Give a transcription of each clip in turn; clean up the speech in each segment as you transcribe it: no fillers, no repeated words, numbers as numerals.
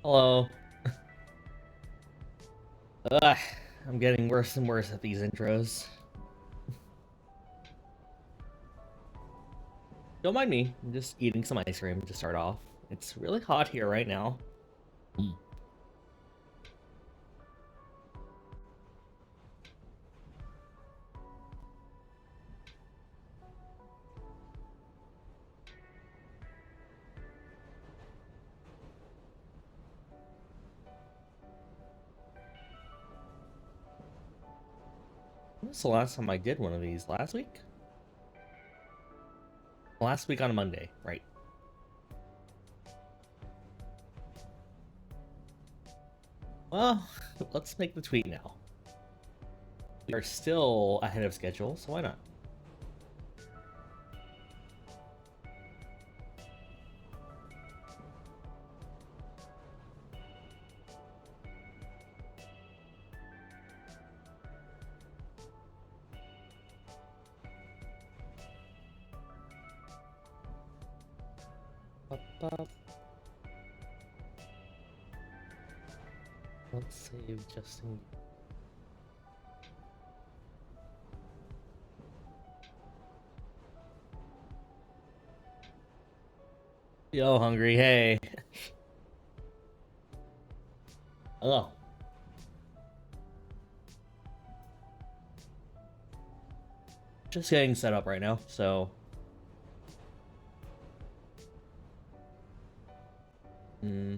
Hello. Ugh, I'm getting worse and worse at these intros. Don't mind me. I'm just eating some ice cream to start off. It's really hot here right now. Mm. When was the last time I did one of these? Last week? Last week on a Monday, right? Well, let's make the tweet now. We are still ahead of schedule, so why not? Ba-ba. Let's save Justin. Yo, hungry. Hey. Oh. Just getting set up right now, so. Hmm.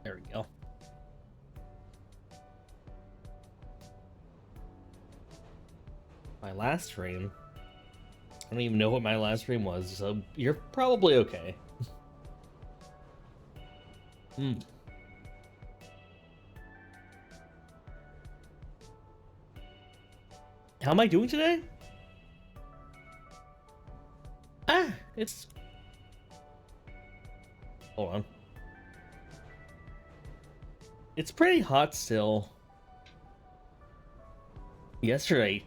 There we go. My last stream. I don't even know what my last stream was, so you're probably okay. Hmm. How am I doing today? It's... Hold on. It's pretty hot still. Yesterday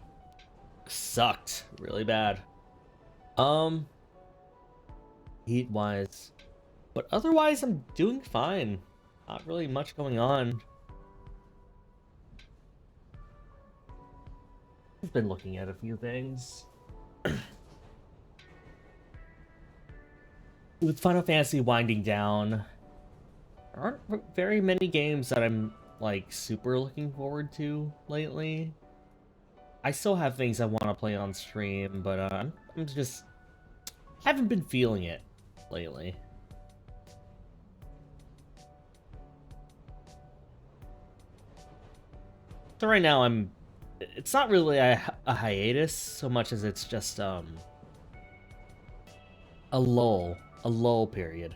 sucked really bad. Um, Heat-wise. But otherwise, I'm doing fine. Not really much going on. I've been looking at a few things. With Final Fantasy winding down, there aren't very many games that I'm, like, super looking forward to lately. I still have things I want to play on stream, but I'm just haven't been feeling it lately. So right now it's not really a hiatus so much as it's just a lull period.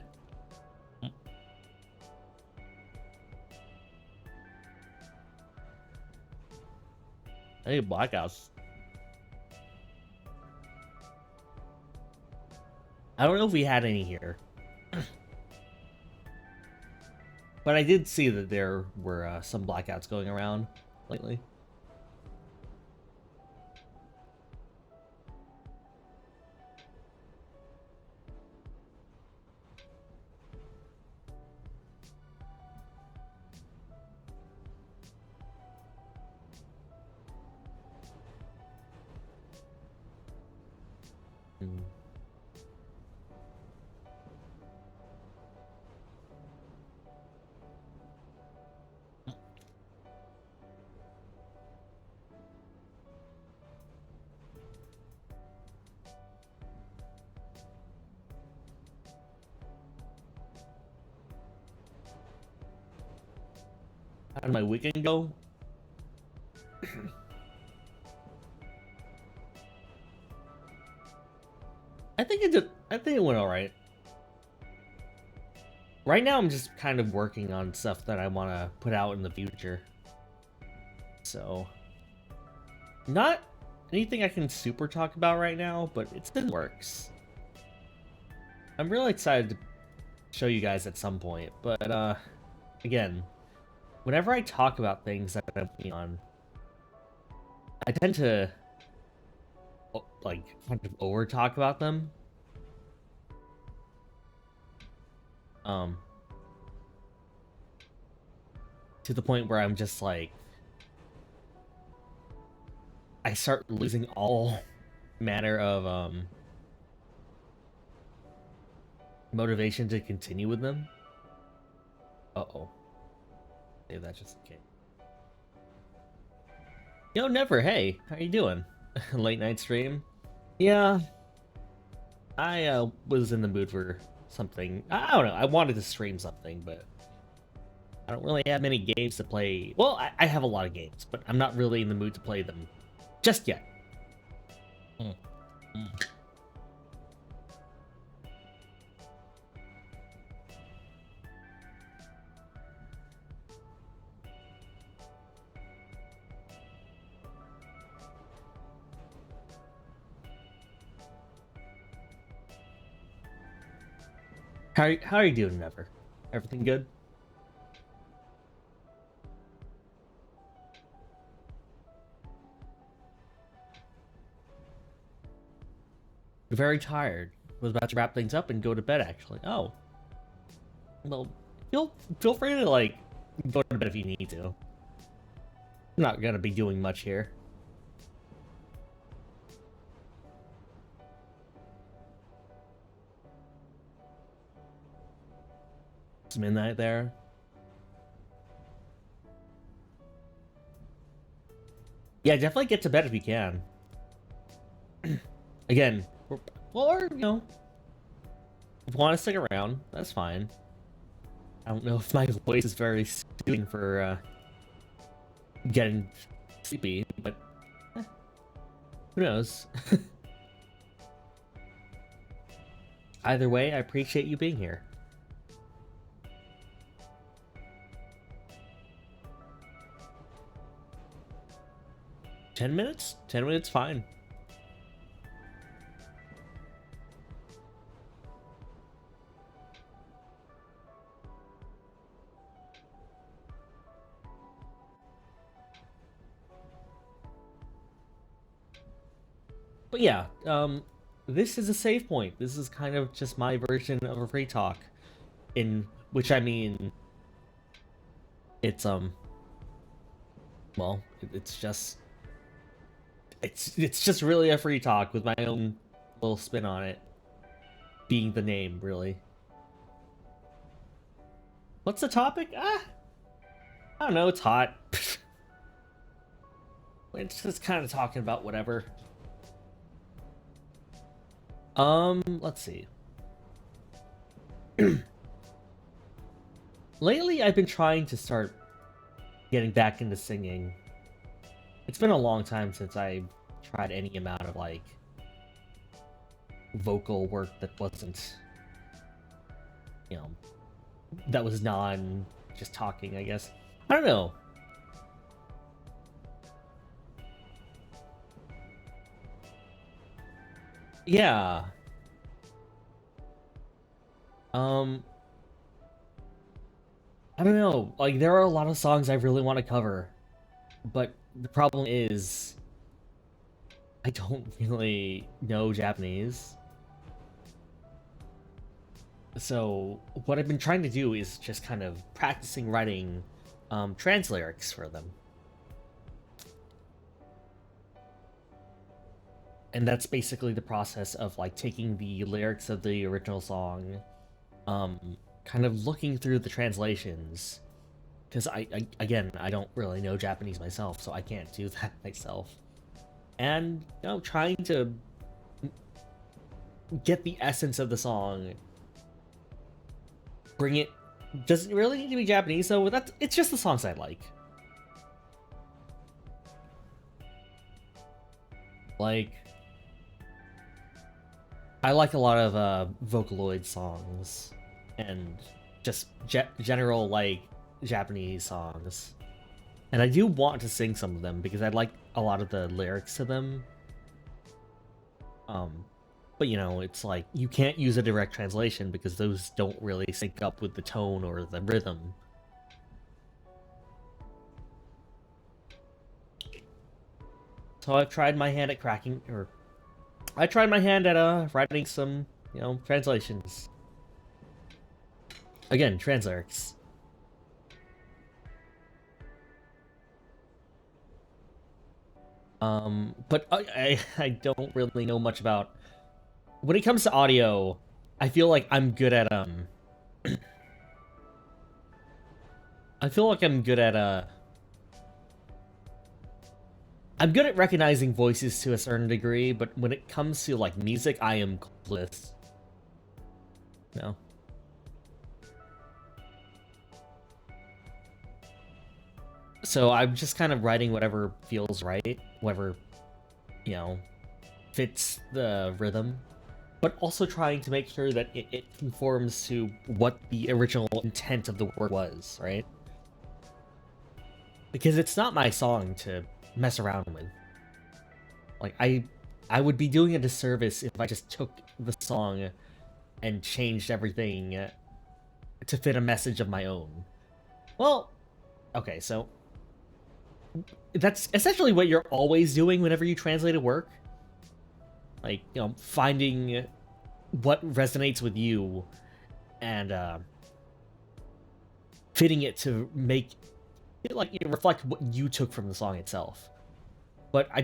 Hey, blackouts. I don't know if we had any here. But I did see that there were some blackouts going around lately. Hmm. How did my weekend go? I think it went all right. Right now, I'm just kind of working on stuff that I want to put out in the future. So, not anything I can super talk about right now, but it's in works. I'm really excited to show you guys at some point, but again, whenever I talk about things that I'm working on, I tend to like kind of over talk about them. Um, to the point where I'm just like, I start losing all manner of motivation to continue with them. Uh-oh. Save that just in case. Yo, Never, hey, how you doing? Late night stream? Yeah, I was in the mood for something. I don't know, I wanted to stream something, but I don't really have many games to play. Well, I have a lot of games, but I'm not really in the mood to play them just yet. Mm. Mm. How are you doing, Never? Everything good? Very tired. Was about to wrap things up and go to bed, actually. Oh. Well, feel free to, like, go to bed if you need to. I'm not gonna be doing much here. It's midnight there. Yeah, definitely get to bed if you can. Again, or, you know, if you want to stick around, that's fine. I don't know if my voice is very soothing for getting sleepy, but who knows? Either way, I appreciate you being here. $10 minutes? 10 minutes, fine. But yeah, this is a save point. This is kind of just my version of a free talk, in which I mean, it's well, it's just it's just really a free talk with my own little spin on it, being the name, really. What's the topic? I don't know. It's hot. It's just kind of talking about whatever. Let's see. Lately, I've been trying to start getting back into singing. It's been a long time since I tried any amount of, like, vocal work that wasn't, you know, that was non just talking, I guess. I don't know. Yeah. Um, I don't know. Like, there are a lot of songs I really want to cover, but the problem is I don't really know Japanese. So what I've been trying to do is just kind of practicing writing trans lyrics for them. And that's basically the process of, like, taking the lyrics of the original song, kind of looking through the translations, because again, I don't really know Japanese myself, so I can't do that myself. And, you know, trying to get the essence of the song, bring it. Doesn't really need to be Japanese, though. It's just the songs I like. Like, I like a lot of Vocaloid songs and just general, like, Japanese songs. And I do want to sing some of them because I like a lot of the lyrics to them. But, you know, it's like you can't use a direct translation because those don't really sync up with the tone or the rhythm. So I've tried my hand at I tried my hand at writing some, translations. Again, translyrics. But I don't really know much about when it comes to audio. I feel like I'm good at I feel like I'm good at I'm good at recognizing voices to a certain degree, but when it comes to like music, I am clueless. No. So I'm just kind of writing whatever feels right, whatever, fits the rhythm, but also trying to make sure that it conforms to what the original intent of the work was, right? Because it's not my song to mess around with. Like, I would be doing a disservice if I just took the song and changed everything to fit a message of my own. Well, okay, so that's essentially what you're always doing whenever you translate a work. Like, finding what resonates with you and fitting it to make it like reflect what you took from the song itself. But I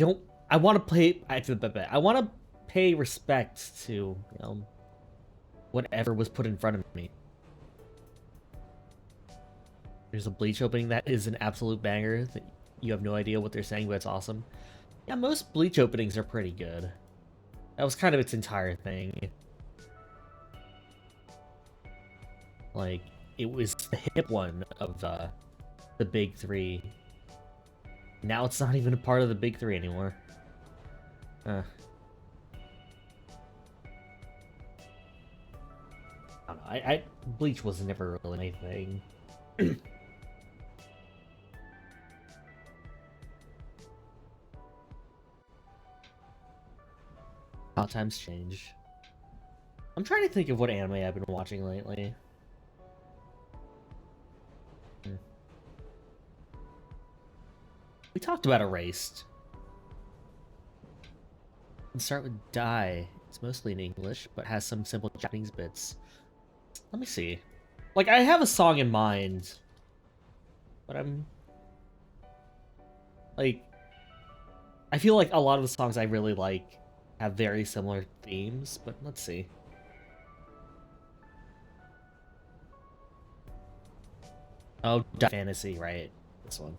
want to I want to pay respect to, whatever was put in front of me. There's a Bleach opening that is an absolute banger that you have no idea what they're saying, but it's awesome. Yeah, most Bleach openings are pretty good. That was kind of its entire thing. Like, it was the hip one of the big three. Now it's not even a part of the big three anymore. I don't know. Bleach was never really anything. How times change. I'm trying to think of what anime I've been watching lately. We talked about Erased. Let's start with Die. It's mostly in English, but has some simple Japanese bits. Let me see. Like, I have a song in mind, but I'm... like, I feel like a lot of the songs I really like have very similar themes, but let's see. Oh, Fantasy, right. This one.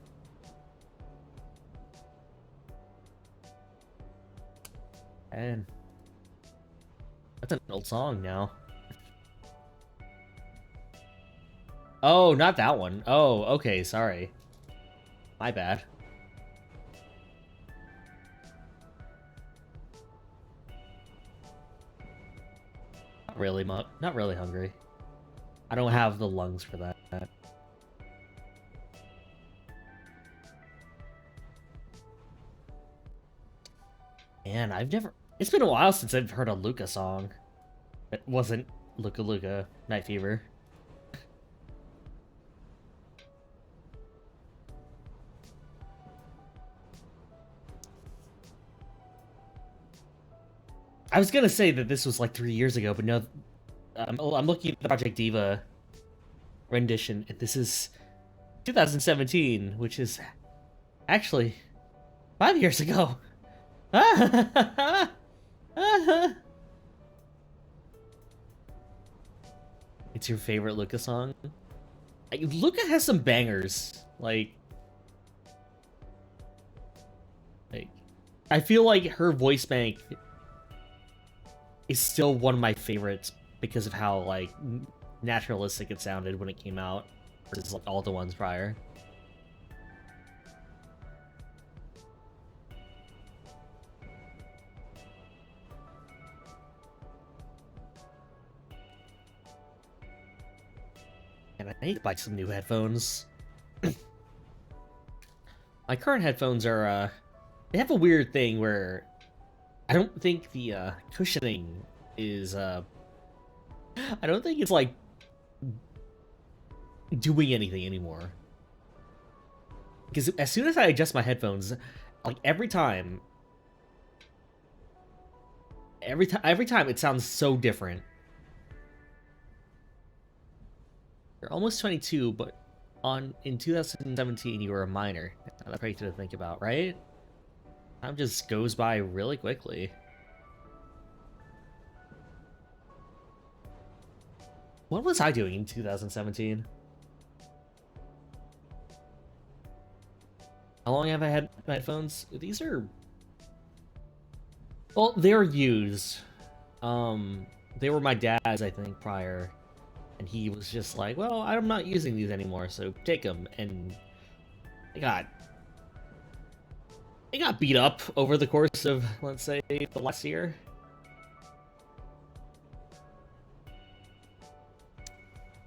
And that's an old song now. Oh, not that one. Oh, okay, sorry. My bad. Not really hungry. I don't have the lungs for that. Man, it's been a while since I've heard a Luca song. That wasn't Luca Luca Night Fever. I was gonna say that this was like 3 years ago, but no, I'm looking at the Project Diva rendition, and this is 2017, which is actually 5 years ago. It's your favorite Luca song? Luca has some bangers. Like, I feel like her voice bank is still one of my favorites because of how, like, naturalistic it sounded when it came out versus, like, all the ones prior. And I need to buy some new headphones. My current headphones are, they have a weird thing where I don't think the, cushioning is, I don't think it's, like, doing anything anymore. Because as soon as I adjust my headphones, like, every time Every time it sounds so different. You're almost 22, but in 2017 you were a minor. That's crazy to think about, right? Time just goes by really quickly. What was I doing in 2017? How long have I had my headphones? These are... Well, they're used. They were my dad's, I think, prior. And he was just like, well, I'm not using these anymore, so take them. And they got beat up over the course of, let's say, the last year.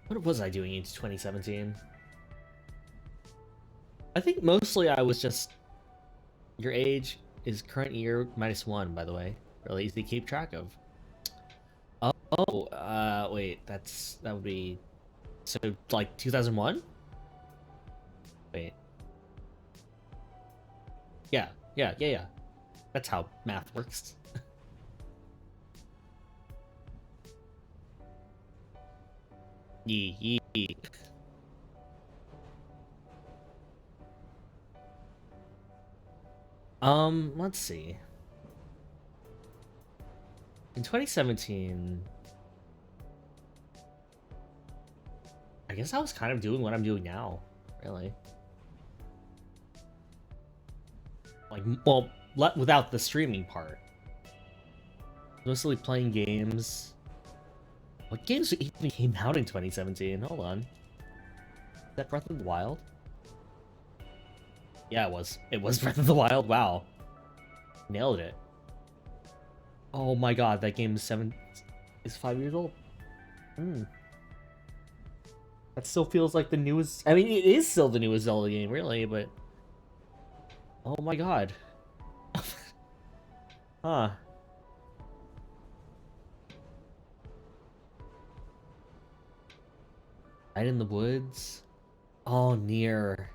What was I doing in 2017? I think mostly I was just... Your age is current year -1, by the way. Really easy to keep track of. Oh, wait, that would be... So, like, 2001? Wait. Yeah. That's how math works. Yee. Let's see. In 2017... I guess I was kind of doing what I'm doing now, really. Like, well, without the streaming part. Mostly playing games. What games even came out in 2017? Hold on. Is that Breath of the Wild? Yeah, it was. It was Breath of the Wild. Wow. Nailed it. Oh my god, that game is 5 years old. That still feels like the newest... I mean, it is still the newest Zelda game, really, but... Oh my god. Huh. Night in the Woods? Oh, Near.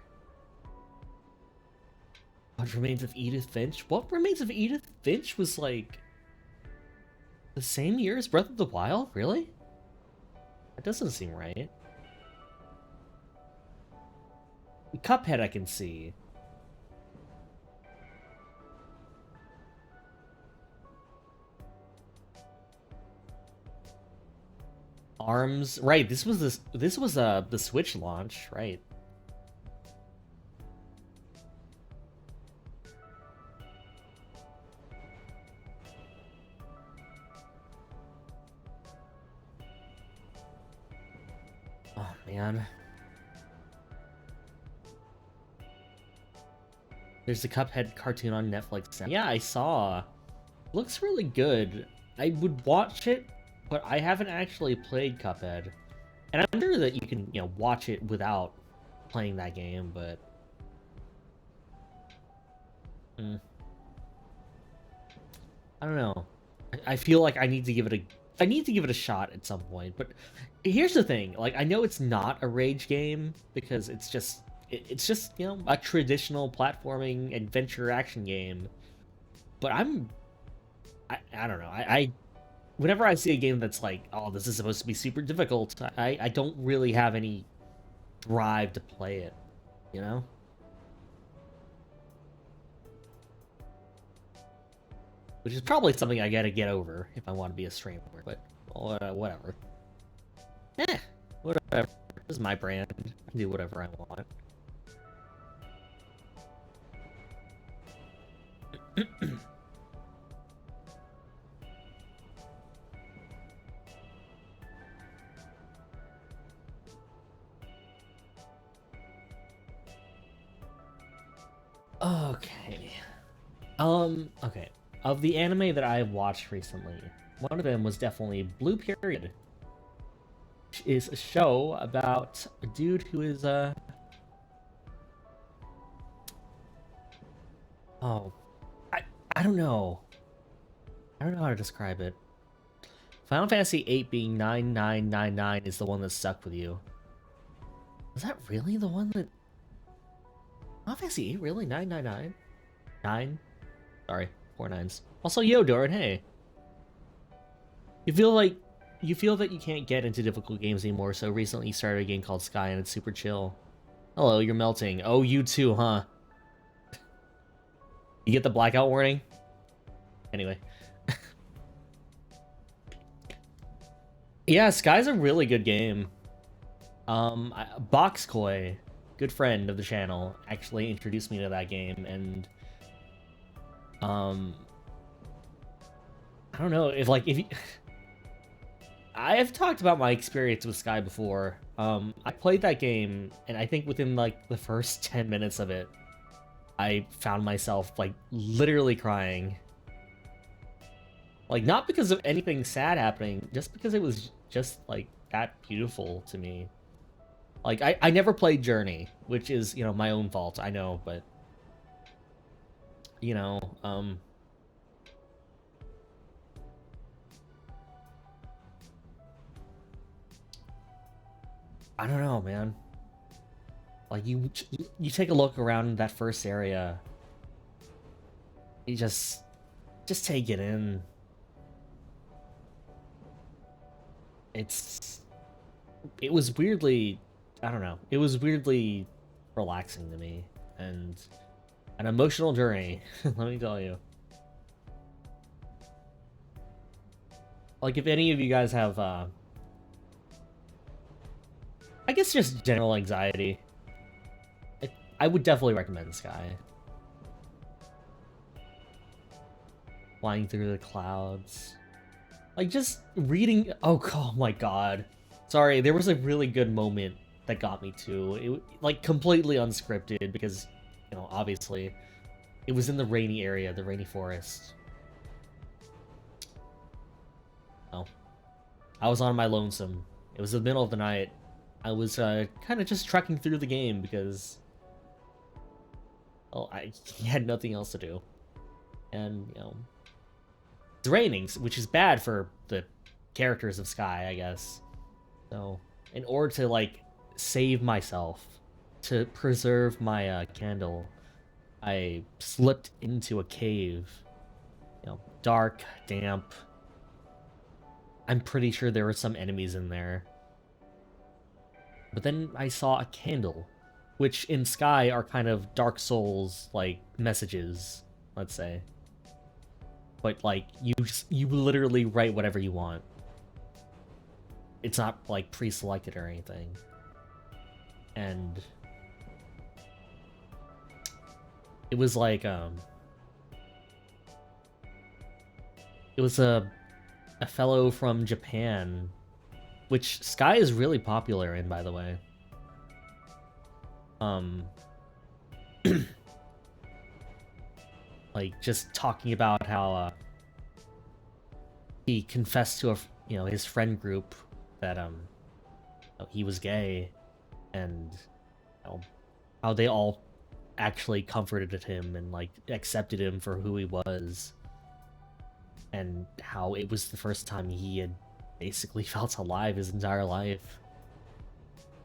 What Remains of Edith Finch? What Remains of Edith Finch was like... the same year as Breath of the Wild? Really? That doesn't seem right. Cuphead I can see. ARMS, right? This was the Switch launch, right? Oh man. There's the Cuphead cartoon on Netflix. Yeah, I saw. Looks really good. I would watch it, but I haven't actually played Cuphead. And I'm sure that you can, watch it without playing that game, but... I don't know. I feel like I need to give it a shot at some point, but here's the thing. Like, I know it's not a rage game because it's just a traditional platforming adventure action game. But I don't know. Whenever I see a game that's like, oh, this is supposed to be super difficult, I don't really have any drive to play it, you know? Which is probably something I gotta get over if I want to be a streamer, but whatever. Whatever. This is my brand. I can do whatever I want. Okay. Okay. Of the anime that I've watched recently, one of them was definitely Blue Period, which is a show about a dude who is oh, I don't know. I don't know how to describe it. Final Fantasy VIII being 9999 is the one that stuck with you. Was that really the one that... Final Fantasy VIII really 999? 9? Sorry, 4 nines. Also, yo, Doran, hey. You feel like you feel that you can't get into difficult games anymore, so recently you started a game called Sky and it's super chill. Hello, you're melting. Oh, you too, huh? You get the blackout warning? Anyway. Yeah, Sky's a really good game. Boxcoy, good friend of the channel, actually introduced me to that game, and I don't know if you I've talked about my experience with Sky before. I played that game, and I think within like the first 10 minutes of it, I found myself like literally crying. Like, not because of anything sad happening, just because it was just like that beautiful to me. Like, I never played Journey, which is, you know, my own fault, I know, but you know, I don't know, man. Like, you take a look around that first area, you just take it in. It was weirdly, I don't know, it was weirdly relaxing to me, and an emotional journey, let me tell you. Like, if any of you guys have, I guess just general anxiety, I would definitely recommend Sky. Flying through the clouds. Like, just reading... Oh my god. Sorry, there was a really good moment that got me too. It, like, completely unscripted because, you know, obviously, it was in the rainy area, the rainy forest. Oh. I was on my lonesome. It was the middle of the night. I was, kind of just trekking through the game because... well, I had nothing else to do. And, you know... it's raining, which is bad for the characters of Sky, I guess. So, in order to, like, save myself, to preserve my candle, I slipped into a cave. You know, dark, damp. I'm pretty sure there were some enemies in there. But then I saw a candle, which in Sky are kind of Dark Souls, like, messages, let's say. But, like, you literally write whatever you want. It's not, like, pre-selected or anything. And... it was like, it was a fellow from Japan, which Sky is really popular in, by the way. Like, just talking about how, he confessed to you know, his friend group that, he was gay, and, you know, how they all actually comforted him and, like, accepted him for who he was, and how it was the first time he had basically felt alive his entire life.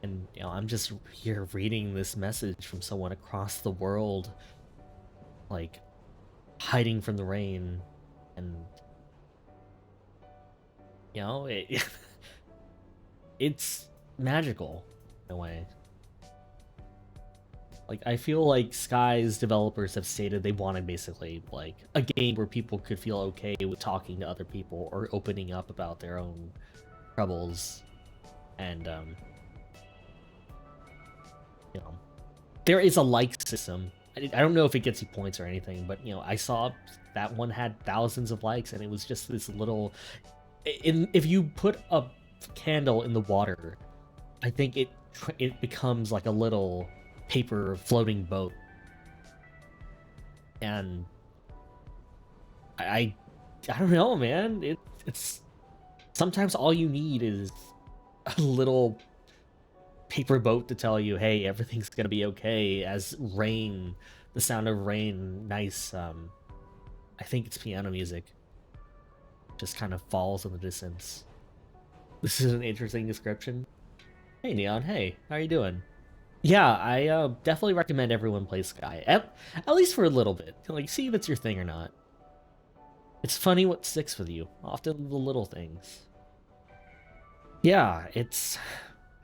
And, you know, I'm just here reading this message from someone across the world, like, hiding from the rain, and, you know, it's magical in a way. Like, I feel like Sky's developers have stated they wanted basically, like, a game where people could feel okay with talking to other people or opening up about their own troubles. And, you know, there is a like system. I don't know if it gets you points or anything, but, you know, I saw that one had thousands of likes, and it was just this little... if you put a candle in the water, I think it becomes like a little paper floating boat. And I don't know, man. It's sometimes all you need is a little paper boat to tell you, hey, everything's gonna be okay, as rain, the sound of rain, nice, I think it's piano music, just kind of falls in the distance. This is an interesting description. Hey, Neon, hey, how are you doing? Yeah, I definitely recommend everyone play Sky, at least for a little bit. Like, see if it's your thing or not. It's funny what sticks with you, often the little things. Yeah,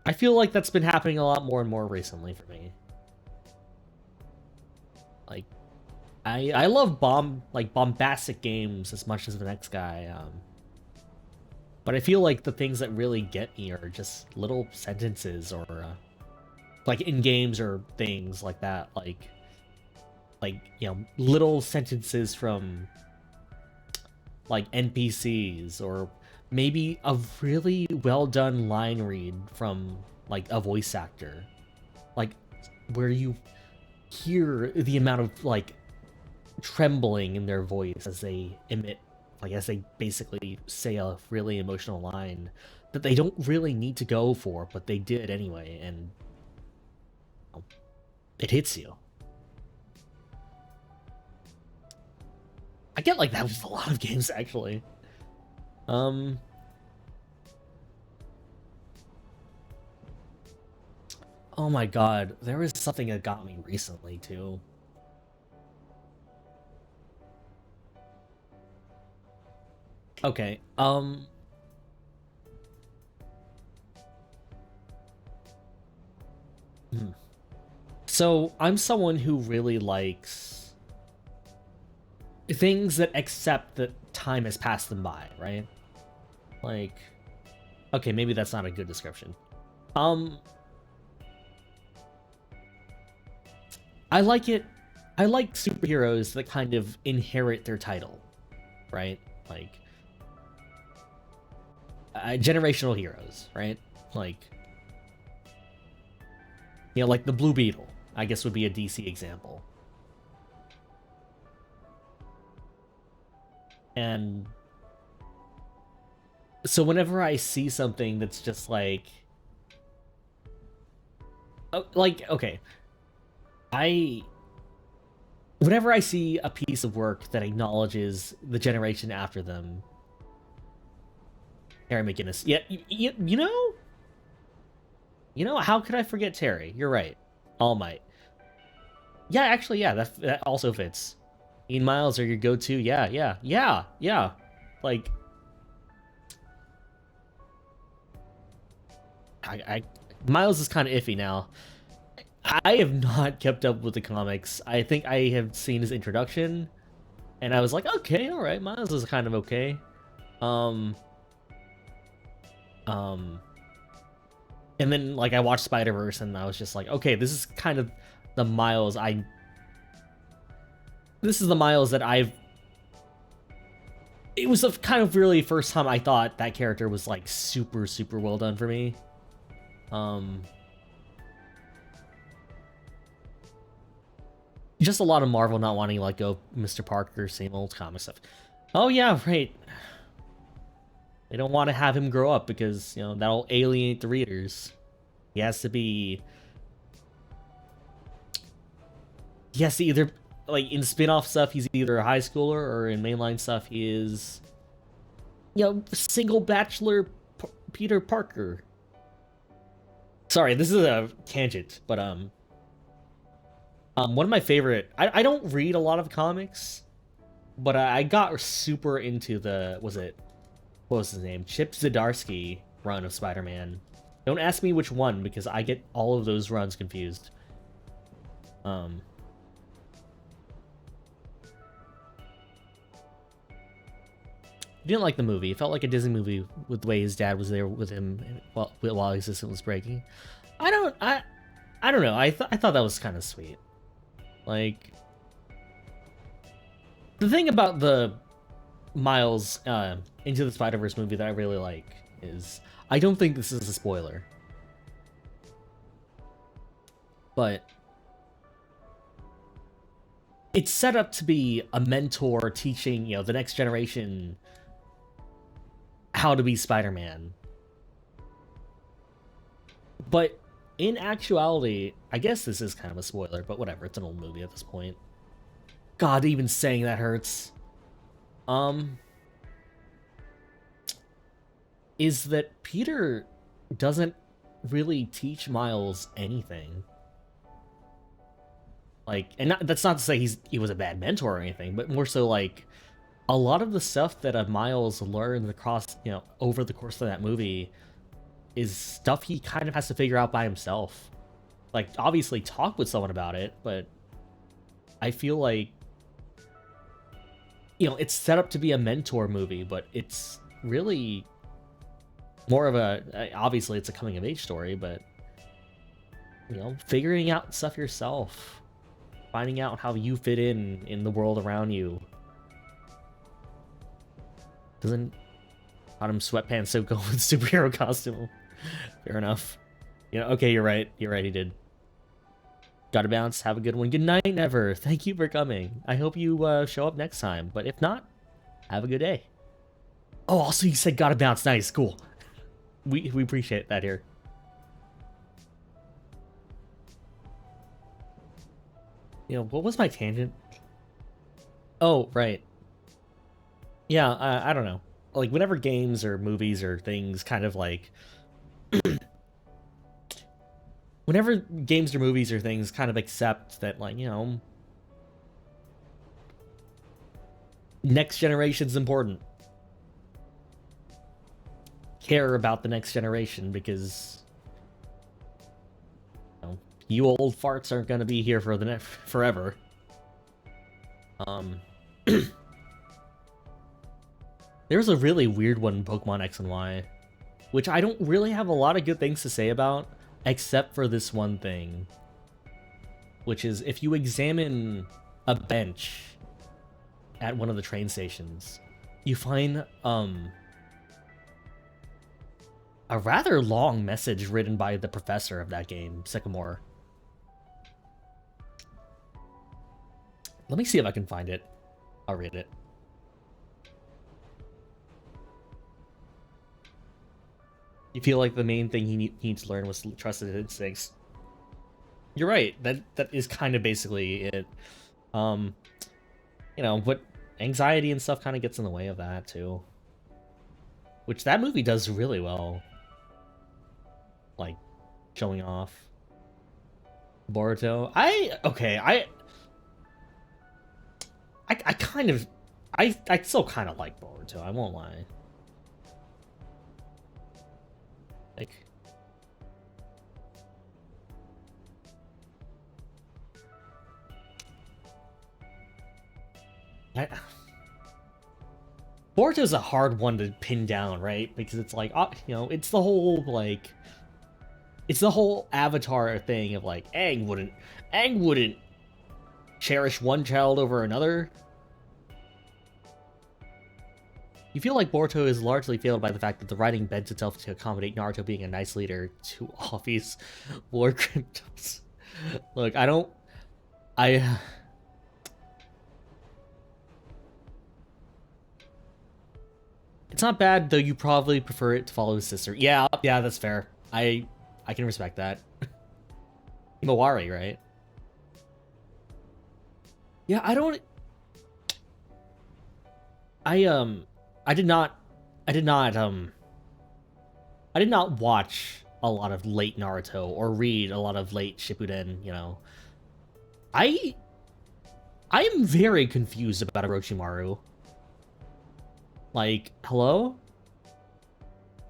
I feel like that's been happening a lot more and more recently for me. Like, I love bombastic games as much as the next guy, but I feel like the things that really get me are just little sentences or like in games or things like that, like little sentences from like NPCs, or maybe a really well done line read from like a voice actor, like where you hear the amount of like trembling in their voice as they emit, like as they basically say a really emotional line that they don't really need to go for, but they did anyway, and it hits you. I get like that with a lot of games actually. Oh my god, there was something that got me recently too. Okay, so I'm someone who really likes things that accept that time has passed them by, right? Like, okay, maybe that's not a good description. I like it. I like superheroes that kind of inherit their title, right? Like, generational heroes, right? Like, like the Blue Beetle, I guess would be a DC example. And so whenever I see something that's just like, okay, whenever I see a piece of work that acknowledges the generation after them, Terry McGinnis, yeah, how could I forget Terry? You're right, All Might. Yeah, actually, yeah, that also fits. Ian Miles are your go-to. Yeah. Like, Miles is kind of iffy now. I have not kept up with the comics. I think I have seen his introduction, and I was like, okay, all right, Miles is kind of okay. And then like I watched Spider-Verse, and I was just like, okay, this is kind of the Miles This is the Miles that I've. It was the kind of really first time I thought that character was like super, super well done for me. Just a lot of Marvel not wanting to let go of Mr. Parker, same old comic stuff. Oh yeah, right. They don't want to have him grow up because, that'll alienate the readers. He has to be... He has to either... Like, in spin-off stuff, he's either a high schooler, or in mainline stuff, he is... single bachelor Peter Parker. Sorry, this is a tangent, but, one of my favorite... I don't read a lot of comics, but I got super into the... What was his name? Chip Zdarsky run of Spider-Man. Don't ask me which one, because I get all of those runs confused. Didn't like the movie. It felt like a Disney movie with the way his dad was there with him while his system was breaking. I don't know. I thought that was kind of sweet. Like, the thing about the Miles Into the Spider-Verse movie that I really like is, I don't think this is a spoiler, but it's set up to be a mentor teaching, the next generation how to be Spider-Man. But in actuality, I guess this is kind of a spoiler, but whatever, it's an old movie at this point. God, even saying that hurts. Is that Peter doesn't really teach Miles anything. Like, and that's not to say he was a bad mentor or anything, but more so like, a lot of the stuff that Miles learns across, over the course of that movie is stuff he kind of has to figure out by himself. Like, obviously talk with someone about it, but I feel like, it's set up to be a mentor movie, but it's really more of obviously it's a coming of age story, but, figuring out stuff yourself, finding out how you fit in the world around you. Doesn't Autumn Sweatpants so go with superhero costume? Fair enough. Okay, you're right. You're right, he did. Gotta bounce. Have a good one. Good night, Never. Thank you for coming. I hope you show up next time. But if not, have a good day. Oh, also you said gotta bounce. Nice, cool. We appreciate that here. What was my tangent? Oh, right. Yeah, I don't know. Like, whenever games or movies or things kind of like... whenever games or movies or things kind of accept that, like, next generation's important. Care about the next generation because, you old farts aren't going to be here for forever. There's a really weird one in Pokemon X and Y, which I don't really have a lot of good things to say about, except for this one thing, which is if you examine a bench at one of the train stations, you find a rather long message written by the professor of that game, Sycamore. Let me see if I can find it. I'll read it. You feel like the main thing he needs to learn was trust his instincts. You're right. That is kind of basically it. But anxiety and stuff kind of gets in the way of that too. Which that movie does really well. Like, showing off Boruto. I still kind of like Boruto, I won't lie. Like, Boruto's a hard one to pin down, right? Because it's like, it's the whole, like, it's the whole Avatar thing of, like, Aang wouldn't cherish one child over another. You feel like Boruto is largely failed by the fact that the writing bends itself to accommodate Naruto being a nice leader to obvious war criminals. Look, it's not bad, though you probably prefer it to follow his sister. Yeah, that's fair. I can respect that. Himawari, right? Yeah, I did not watch a lot of late Naruto or read a lot of late Shippuden, I am very confused about Orochimaru. Like, hello?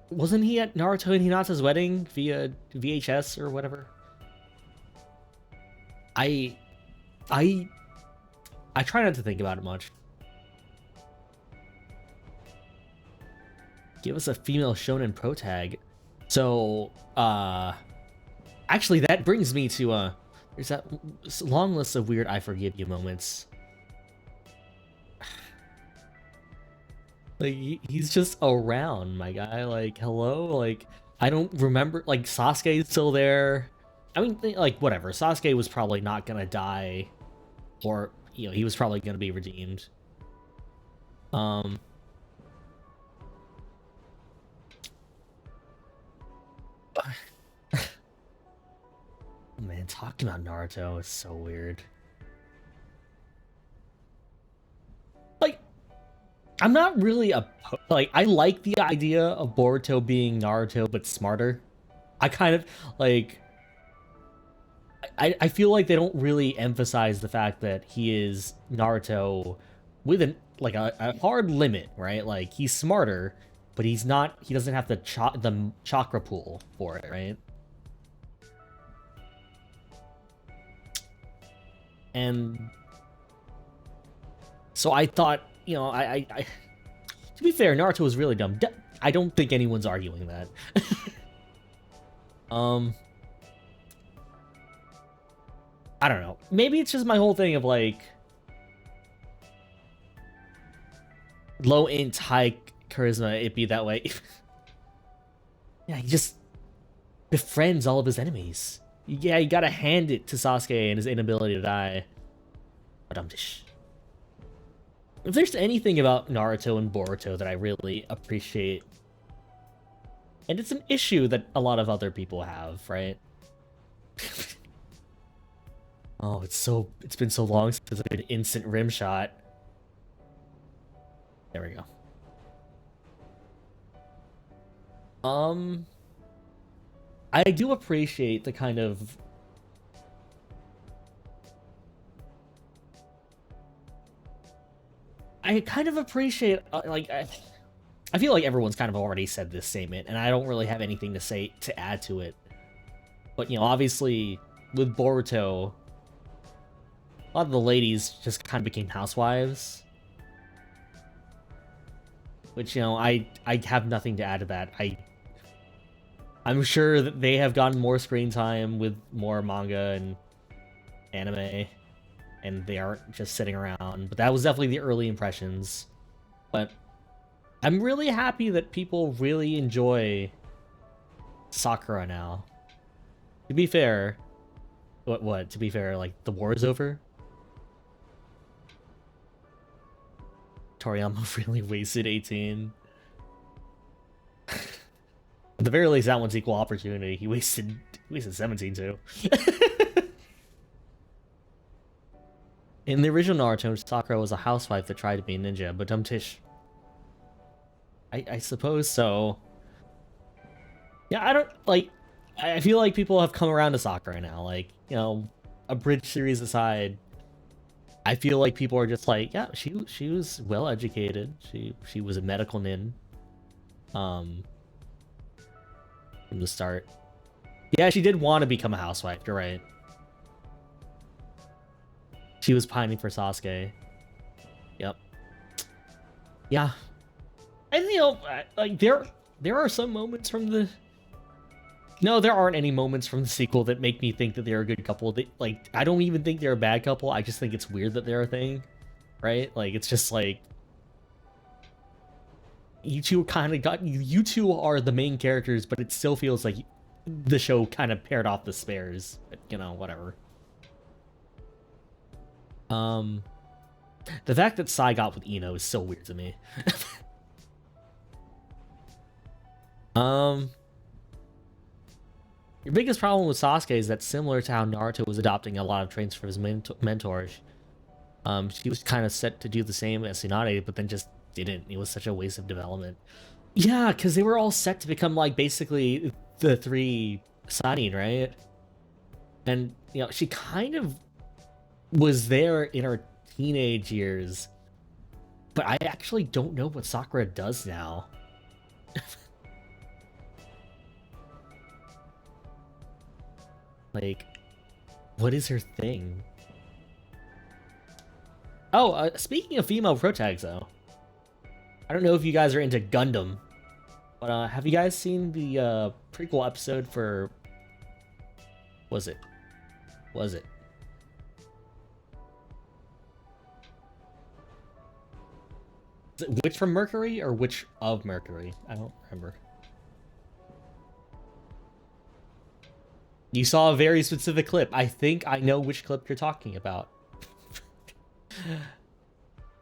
Wasn't he at Naruto and Hinata's wedding via VHS or whatever? I try not to think about it much. Give us a female shonen pro tag. So, actually that brings me to, there's that long list of weird I forgive you moments. Like, he's just around, my guy. Like, hello? Like, I don't remember, like, Sasuke's still there. I mean, like, whatever. Sasuke was probably not gonna die, or, he was probably gonna be redeemed. Man, talking about Naruto is so weird. Like, I'm not really I like the idea of Boruto being Naruto, but smarter. I kind of, like... I feel like they don't really emphasize the fact that he is Naruto with a hard limit, right? Like he's smarter, but he's not. He doesn't have the chakra pool for it, right? And so I thought, to be fair, Naruto was really dumb. I don't think anyone's arguing that. I don't know. Maybe it's just my whole thing of like low int, high charisma. It'd be that way. Yeah, he just befriends all of his enemies. Yeah, you gotta hand it to Sasuke and his inability to die. If there's anything about Naruto and Boruto that I really appreciate, and it's an issue that a lot of other people have, right? Oh, it's been so long since I've been instant rim shot. There we go. I do appreciate the kind of appreciate I feel like everyone's kind of already said this statement, and I don't really have anything to say to add to it. But obviously with Boruto, a lot of the ladies just kind of became housewives. Which, I have nothing to add to that. I'm sure that they have gotten more screen time with more manga and anime, and they aren't just sitting around. But that was definitely the early impressions. But I'm really happy that people really enjoy Sakura now. To be fair, what? To be fair, like, the war is over? Toriyama really wasted 18. At the very least, that one's equal opportunity. He wasted 17 too. In the original Naruto, Sakura was a housewife that tried to be a ninja, but dumb tish. I suppose so. Yeah, I don't like. I feel like people have come around to Sakura now. Like, a bridge series aside, I feel like people are just like, yeah, she was well educated. She was a medical nin. From the start. Yeah, she did want to become a housewife. You're right. She was pining for Sasuke. Yep. Yeah. And like there are some moments from the. No, there aren't any moments from the sequel that make me think that they're a good couple. I don't even think they're a bad couple. I just think it's weird that they're a thing, right? Like, it's just like you two you two are the main characters, but it still feels like the show kind of paired off the spares. But, whatever. The fact that Sai got with Ino is so weird to me. Your biggest problem with Sasuke is that, similar to how Naruto was adopting a lot of traits from his mentors, she was kind of set to do the same as Tsunade, but then just didn't. It was such a waste of development. Yeah, because they were all set to become, like, basically the 3 Sannin, right? And, she kind of was there in her teenage years, but I actually don't know what Sakura does now. Like, what is her thing? Oh, speaking of female protags, though, I don't know if you guys are into Gundam, but have you guys seen the prequel episode for... Was it? Is it Witch from Mercury or Witch of Mercury? I don't remember. You saw a very specific clip. I think I know which clip you're talking about.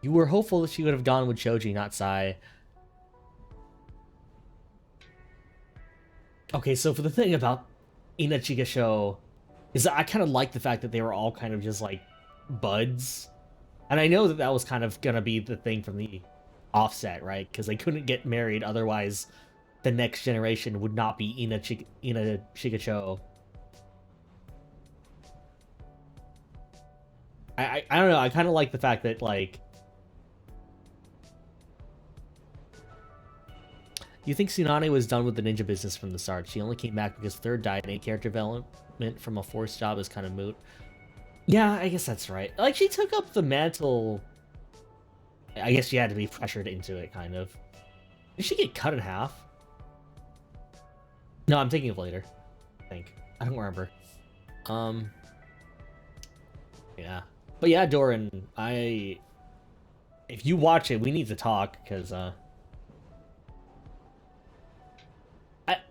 You were hopeful that she would have gone with Choji, not Sai. Okay, so for the thing about Inachiga show is that I kind of like the fact that they were all kind of just like buds. And I know that that was kind of gonna be the thing from the offset, right? Because they couldn't get married, otherwise the next generation would not be Inachiga show. I don't know, I kind of like the fact that, like, you think Tsunade was done with the ninja business from the start? She only came back because Third died, and character development from a forced job is kind of moot. Yeah, I guess that's right. Like, she took up the mantle. I guess she had to be pressured into it, kind of. Did she get cut in half? No, I'm thinking of later. I think. I don't remember. Yeah. But yeah, Doran, if you watch it, we need to talk, because,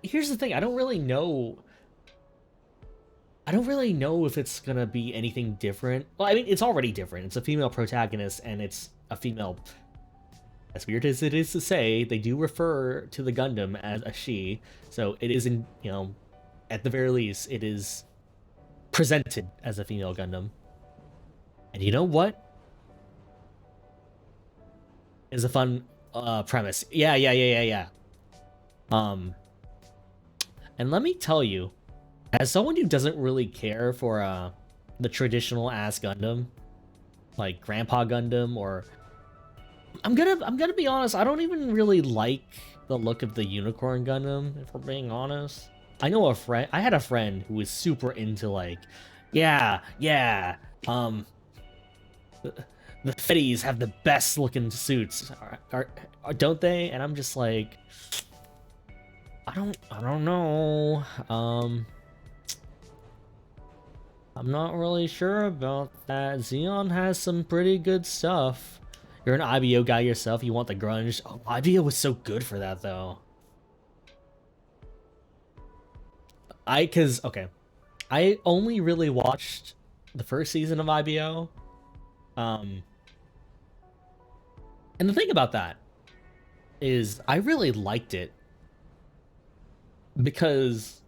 here's the thing, I don't really know if it's gonna be anything different. Well, I mean, it's already different. It's a female protagonist, and it's a female. As weird as it is to say, they do refer to the Gundam as a she, so it is in, at the very least, it is presented as a female Gundam. And you know what? Is a fun premise. Yeah. And let me tell you, as someone who doesn't really care for the traditional ass Gundam, like Grandpa Gundam, or I'm gonna be honest, I don't even really like the look of the Unicorn Gundam, if we're being honest. I had a friend who was super into, like, the Fetties have the best looking suits, don't they? And I'm just like, I don't know. I'm not really sure about that. Xeon has some pretty good stuff. You're an IBO guy yourself, you want the grunge. Oh, IBO was so good for that, though. Okay. I only really watched the first season of IBO. And the thing about that is I really liked it because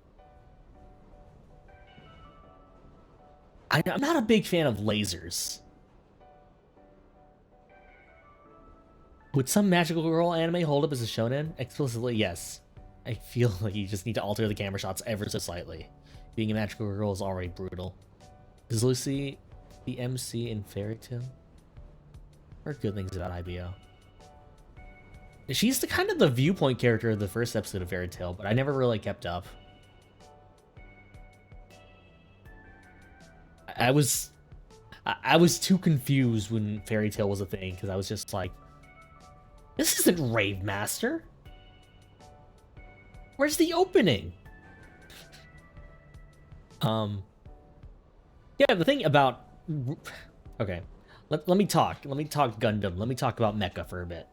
I'm not a big fan of lasers. Would some magical girl anime hold up as a shonen? Explicitly, yes. I feel like you just need to alter the camera shots ever so slightly. Being a magical girl is already brutal. Is Lucy the MC in Fairy Tail? Heard good things about IBO. She's the kind of the viewpoint character of the first episode of Fairy Tail, but I never really kept up. I was too confused when Fairy Tail was a thing, because I was just like, this isn't Rave Master. Where's the opening? Yeah, the thing about... Okay, let me talk. Let me talk Gundam. Let me talk about Mecha for a bit.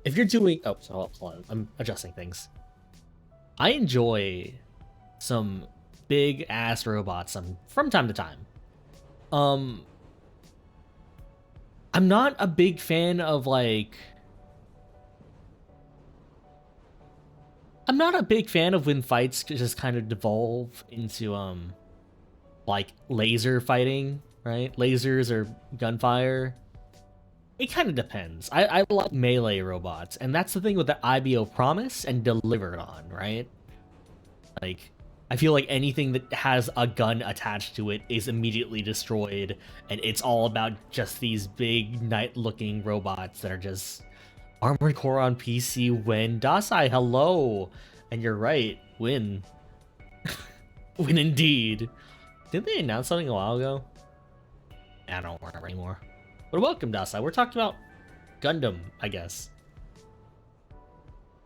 If you're doing... Oh, so hold on. I'm adjusting things. I enjoy some big-ass robots from time to time. I'm not a big fan of, like... I'm not a big fan of when fights just kind of devolve into, like, laser fighting, right? Lasers or gunfire. It kind of depends. I like melee robots, and that's the thing with the IBO promise and delivered on, right? Like, I feel like anything that has a gun attached to it is immediately destroyed, and it's all about just these big, night-looking robots that are just... Armored Core on PC, win. Dasai, hello! And you're right, win. Win indeed. Didn't they announce something a while ago? I don't remember anymore. But welcome, Dasai. We're talking about Gundam, I guess.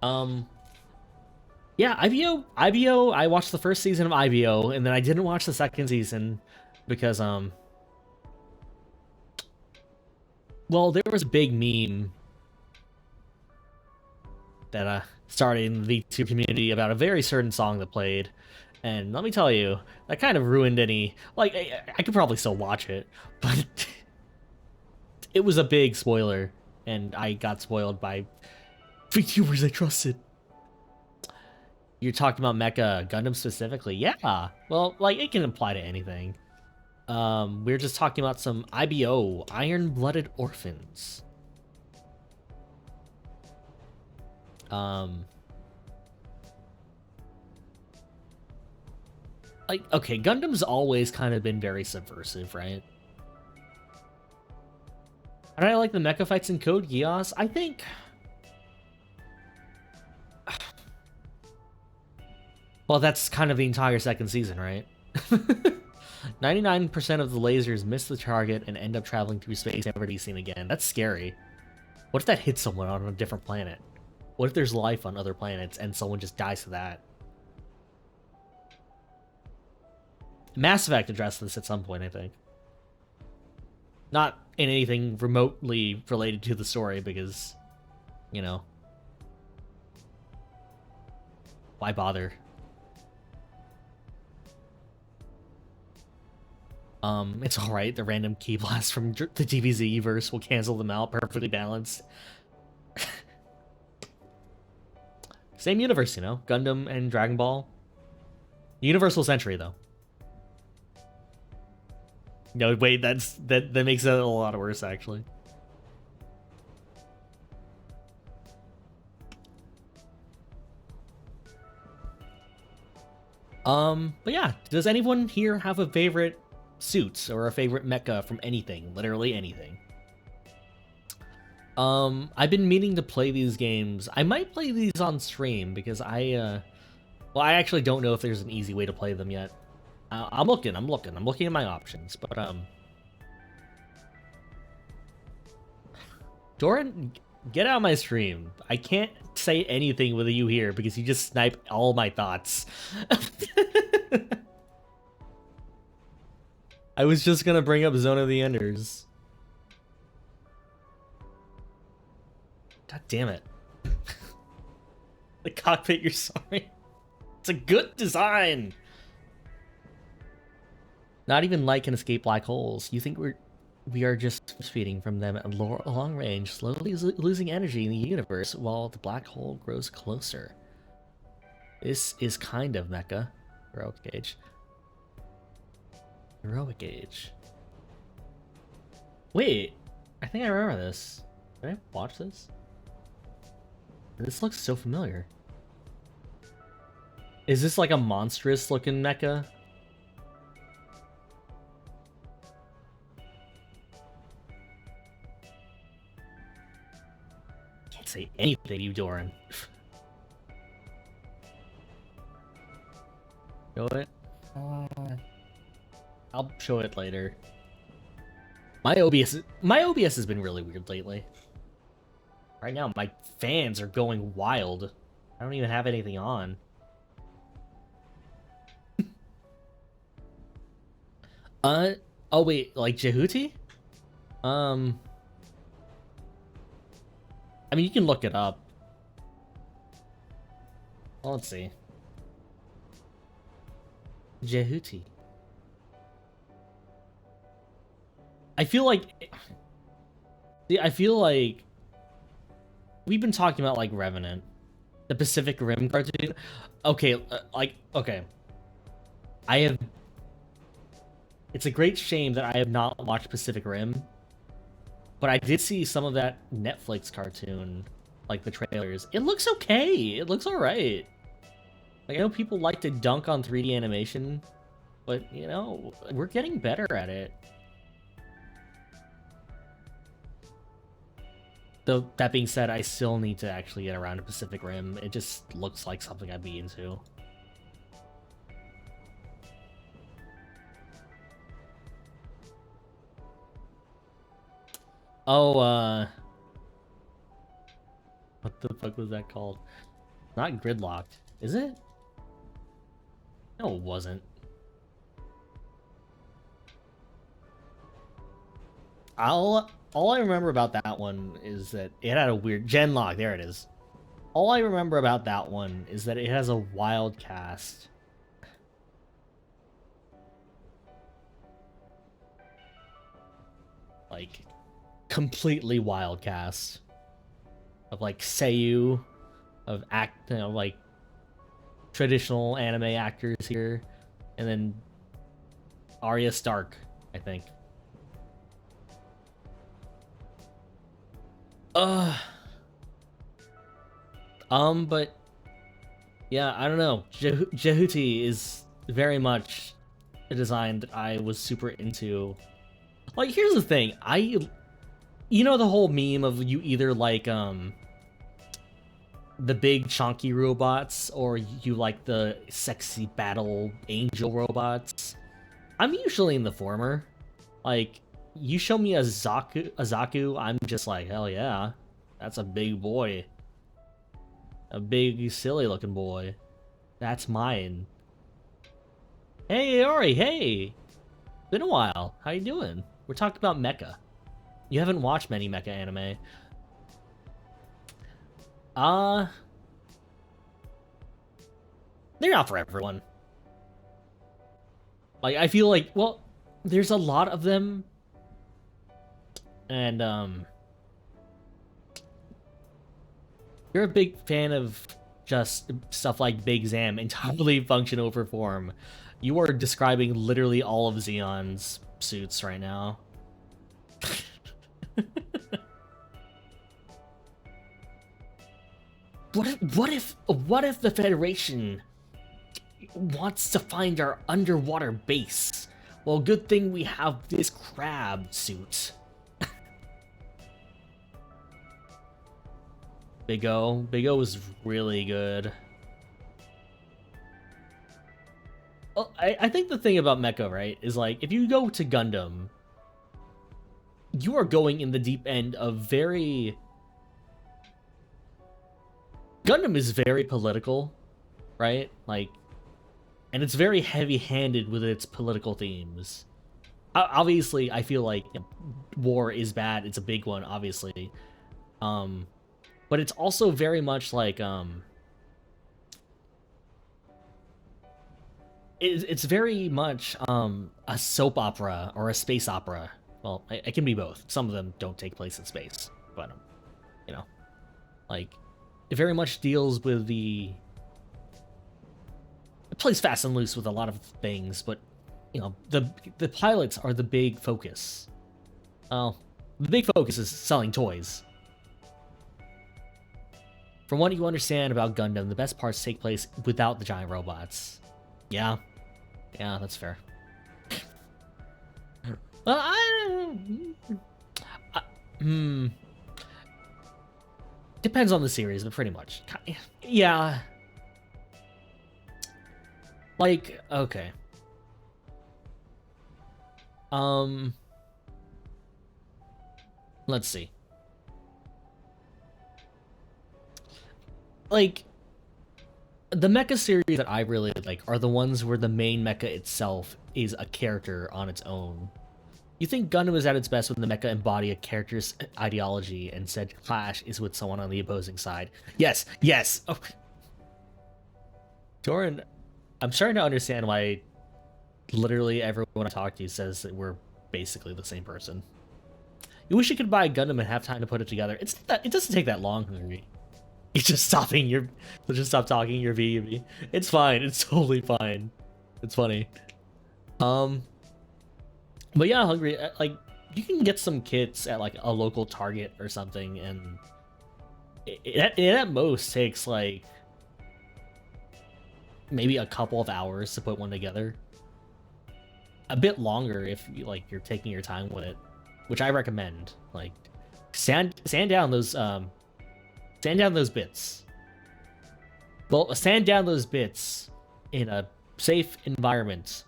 Yeah, IBO, I watched the first season of IBO, and then I didn't watch the second season because, well, there was a big meme that started in the VTuber community about a very certain song that played, and let me tell you, that kind of ruined any... Like, I could probably still watch it, but it was a big spoiler, and I got spoiled by VTubers I trusted. You're talking about Mecha Gundam specifically? Yeah, well, like, it can apply to anything. We're just talking about some IBO, Iron-Blooded Orphans. Like, okay, Gundam's always kind of been very subversive, right? And I like the mecha fights in Code Geass. I think... Well, that's kind of the entire second season, right? 99% of the lasers miss the target and end up traveling through space, never to be seen again. That's scary. What if that hits someone on a different planet? What if there's life on other planets and someone just dies to that? Mass Effect addressed this at some point, I think. Not in anything remotely related to the story, because, you know, why bother? It's alright, the random key blast from the DBZ verse will cancel them out, perfectly balanced. Same universe, you know, Gundam and Dragon Ball. Universal Century, though. No, wait, that makes it a lot worse, actually. But yeah, does anyone here have a favorite suit or a favorite mecha from anything? Literally anything. I've been meaning to play these games. I might play these on stream because well, I actually don't know if there's an easy way to play them yet. I'm looking at my options, but Doran, get out of my stream. I can't say anything with you here because you just snipe all my thoughts. I was just gonna bring up Zone of the Enders. God damn it. The cockpit, you're sorry. It's a good design. Not even light can escape black holes. You think we are just speeding from them at long range, slowly losing energy in the universe while the black hole grows closer. This is kind of mecha. Heroic Gauge. Heroic Gauge. Wait, I think I remember this. Did I watch this? This looks so familiar. Is this like a monstrous looking mecha? Can't say anything, you Doran. Show it? I'll show it later. My OBS has been really weird lately. Right now, my fans are going wild. I don't even have anything on. Oh wait, like Jehuti? I mean, you can look it up. Well, let's see. Jehuti. I feel like we've been talking about like Revenant, the Pacific Rim cartoon. Okay, okay. It's a great shame that I have not watched Pacific Rim, but I did see some of that Netflix cartoon, like the trailers. It looks okay. It looks alright. Like, I know people like to dunk on 3D animation, but, you know, we're getting better at it. Though, that being said, I still need to actually get around to Pacific Rim. It just looks like something I'd be into. Oh, what the fuck was that called? Not Gridlocked. Is it? No, it wasn't. All I remember about that one is that it had a weird Genlock. There it is. All I remember about that one is that it has a wild cast. Like, completely wild cast of like Seiyu, of like traditional anime actors here, and then Arya Stark, I think. But yeah, I don't know. Jehuti is very much a design that I was super into. Like, here's the thing, You know the whole meme of you either like the big chunky robots or you like the sexy battle angel robots? I'm usually in the former. Like, you show me a Zaku, I'm just like, hell yeah, that's a big boy, a big silly looking boy. That's mine. Hey Ori, hey, been a while. How you doing? We're talking about mecha. You haven't watched many mecha anime. Uh, they're not for everyone. Like, I feel like, well, there's a lot of them, and you're a big fan of just stuff like Big Zam entirely function over form. You are describing literally all of Xeon's suits right now. What if the Federation wants to find our underwater base? Well, good thing we have this crab suit. Big O was really good. Well, I think the thing about mecha, right, is like, if you go to Gundam, you are going in the deep end of very... Gundam is very political, right? Like, and it's very heavy-handed with its political themes. Obviously, I feel like war is bad. It's a big one, obviously. But it's also very much like, it's very much a soap opera or a space opera. Well, it can be both. Some of them don't take place in space, but you know, like, it very much deals with the... It plays fast and loose with a lot of things, but you know, the pilots are the big focus. Well, the big focus is selling toys. From what you understand about Gundam, the best parts take place without the giant robots. Yeah, that's fair. Well, depends on the series, but pretty much. Yeah. Like, okay. Let's see. Like, the mecha series that I really like are the ones where the main mecha itself is a character on its own. You think Gundam is at its best when the mecha embody a character's ideology and said clash is with someone on the opposing side. Yes. Oh. Doran, I'm starting to understand why literally everyone I talk to says that we're basically the same person. You wish you could buy a Gundam and have time to put it together. It doesn't take that long, Hungry. You just stop talking your VUV. It's fine. It's totally fine. It's funny. But yeah, Hungry, like, you can get some kits at like a local Target or something, and it at most takes like maybe a couple of hours to put one together. A bit longer if you, like, you're taking your time with it, which I recommend. Like, sand down those bits. Well, sand down those bits in a safe environment.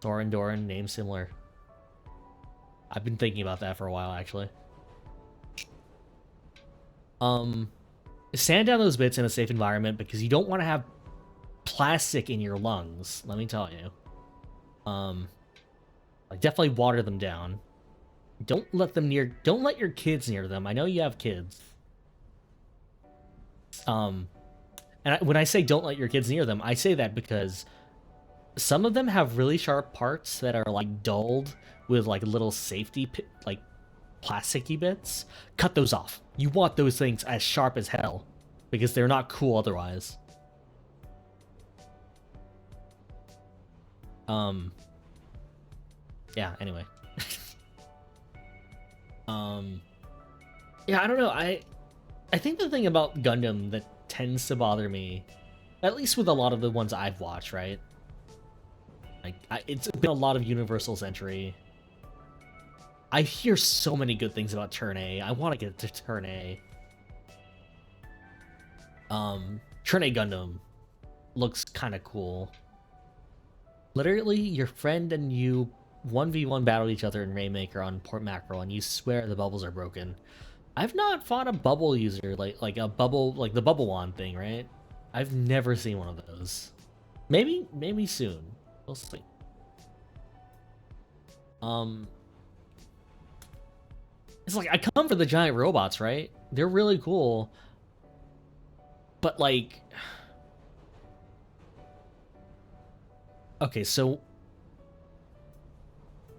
Doran, name similar. I've been thinking about that for a while, actually. Sand down those bits in a safe environment because you don't want to have plastic in your lungs, let me tell you. Like, definitely water them down. Don't let your kids near them. I know you have kids. And when I say don't let your kids near them, I say that because some of them have really sharp parts that are like dulled with like little safety like plasticky bits. Cut those off. You want those things as sharp as hell because they're not cool otherwise. Yeah, anyway. Yeah, I don't know. I think the thing about Gundam that tends to bother me, at least with a lot of the ones I've watched, right? Like, it's been a lot of Universal's entry. I hear so many good things about Turn A. I want to get to Turn A. Turn A Gundam looks kind of cool. Literally, your friend and you 1v1 battle each other in Rainmaker on Port Mackerel, and you swear the bubbles are broken. I've not fought a bubble user like a bubble, like the bubble wand thing, right? I've never seen one of those. Maybe soon. We'll see. It's like I come for the giant robots, right? They're really cool. But like, okay, so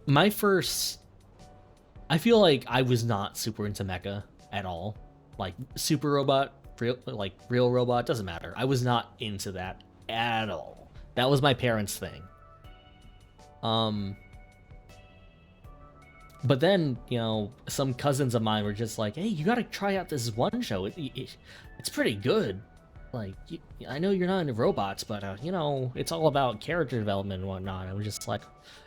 my first, I feel like I was not super into mecha at all. Like super robot, real robot, doesn't matter. I was not into that at all. That was my parents' thing. But then, you know, some cousins of mine were just like, hey, you gotta try out this one show. It's pretty good. Like, I know you're not into robots, but, you know, it's all about character development and whatnot. I was just like,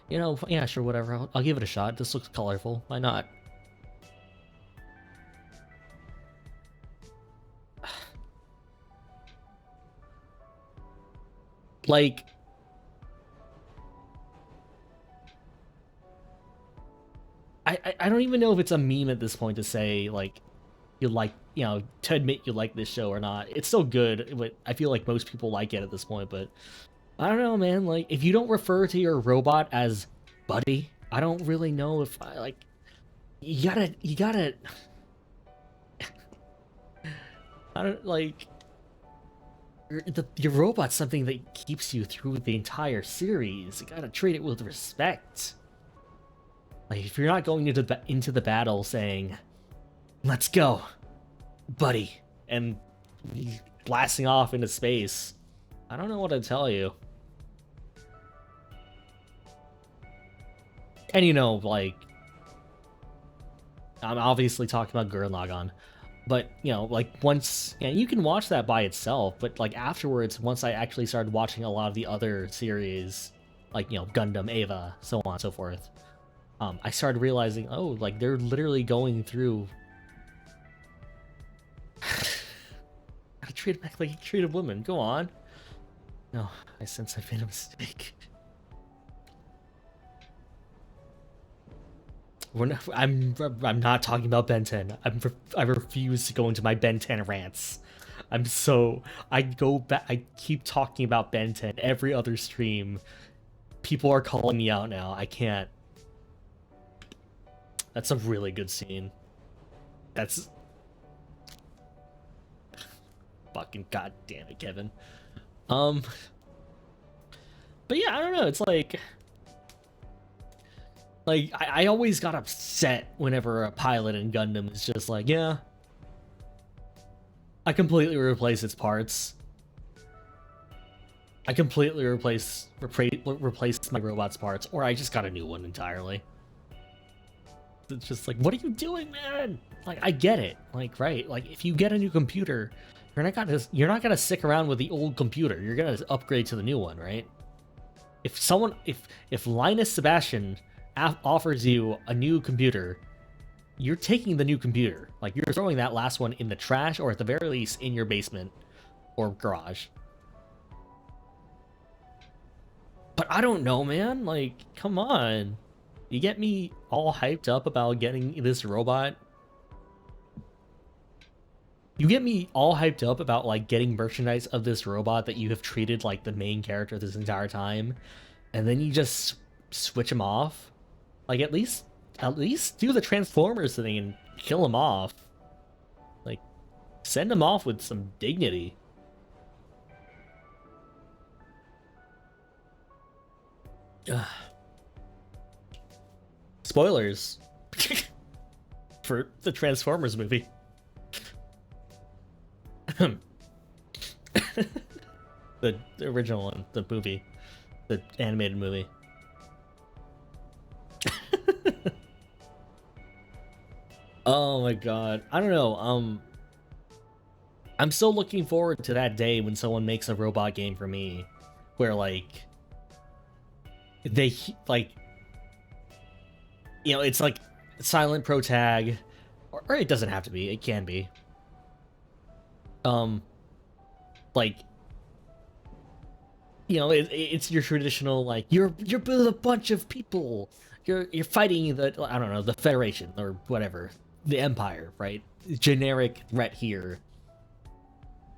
you know, yeah, sure, whatever. I'll give it a shot. This looks colorful. Why not? Like, I don't even know if it's a meme at this point to say, like, you like, you know, to admit you like this show or not. It's still good, but I feel like most people like it at this point, but I don't know, man. Like, if you don't refer to your robot as Buddy, I don't really know if I, like, you gotta, I don't, like, your robot's something that keeps you through the entire series. You gotta treat it with respect. Like, if you're not going into the battle saying, let's go, buddy, and blasting off into space, I don't know what to tell you. And you know, like, I'm obviously talking about Gurren Lagann, but, you know, like, once, yeah, you can watch that by itself, but, like, afterwards, once I actually started watching a lot of the other series, like, you know, Gundam, Eva, so on and so forth, I started realizing, oh, like, they're literally going through... I treat him like you treat a woman. Go on. No, I sense I've made a mistake. I'm not talking about Ben 10. I refuse to go into my Ben 10 rants. I go back. I keep talking about Ben 10 every other stream. People are calling me out now. I can't. That's a really good scene. That's fucking goddamn it, Kevin. But yeah, I don't know. It's like I always got upset whenever a pilot in Gundam is just like, yeah, I completely replace its parts. I completely replace my robot's parts, or I just got a new one entirely. It's just like, what are you doing, man? Like, I get it. Like, right? Like, if you get a new computer, you're not gonna stick around with the old computer. You're gonna upgrade to the new one, right? If Linus Sebastian offers you a new computer, you're taking the new computer. Like, you're throwing that last one in the trash, or at the very least in your basement or garage. But I don't know, man. Like, come on. You get me all hyped up about getting this robot. You get me all hyped up about, like, getting merchandise of this robot that you have treated like the main character this entire time, and then you just switch him off. Like, at least do the Transformers thing and kill him off. Like, send him off with some dignity. Ugh. Spoilers for the Transformers movie. the original one, the movie, the animated movie. Oh my god, I don't know. I'm still looking forward to that day when someone makes a robot game for me, where like they like, you know, it's like silent pro tag, or it doesn't have to be. It can be. Like, you know, it's your traditional, like, you're with a bunch of people. You're fighting the, I don't know, the Federation or whatever, the Empire, right? Generic threat here.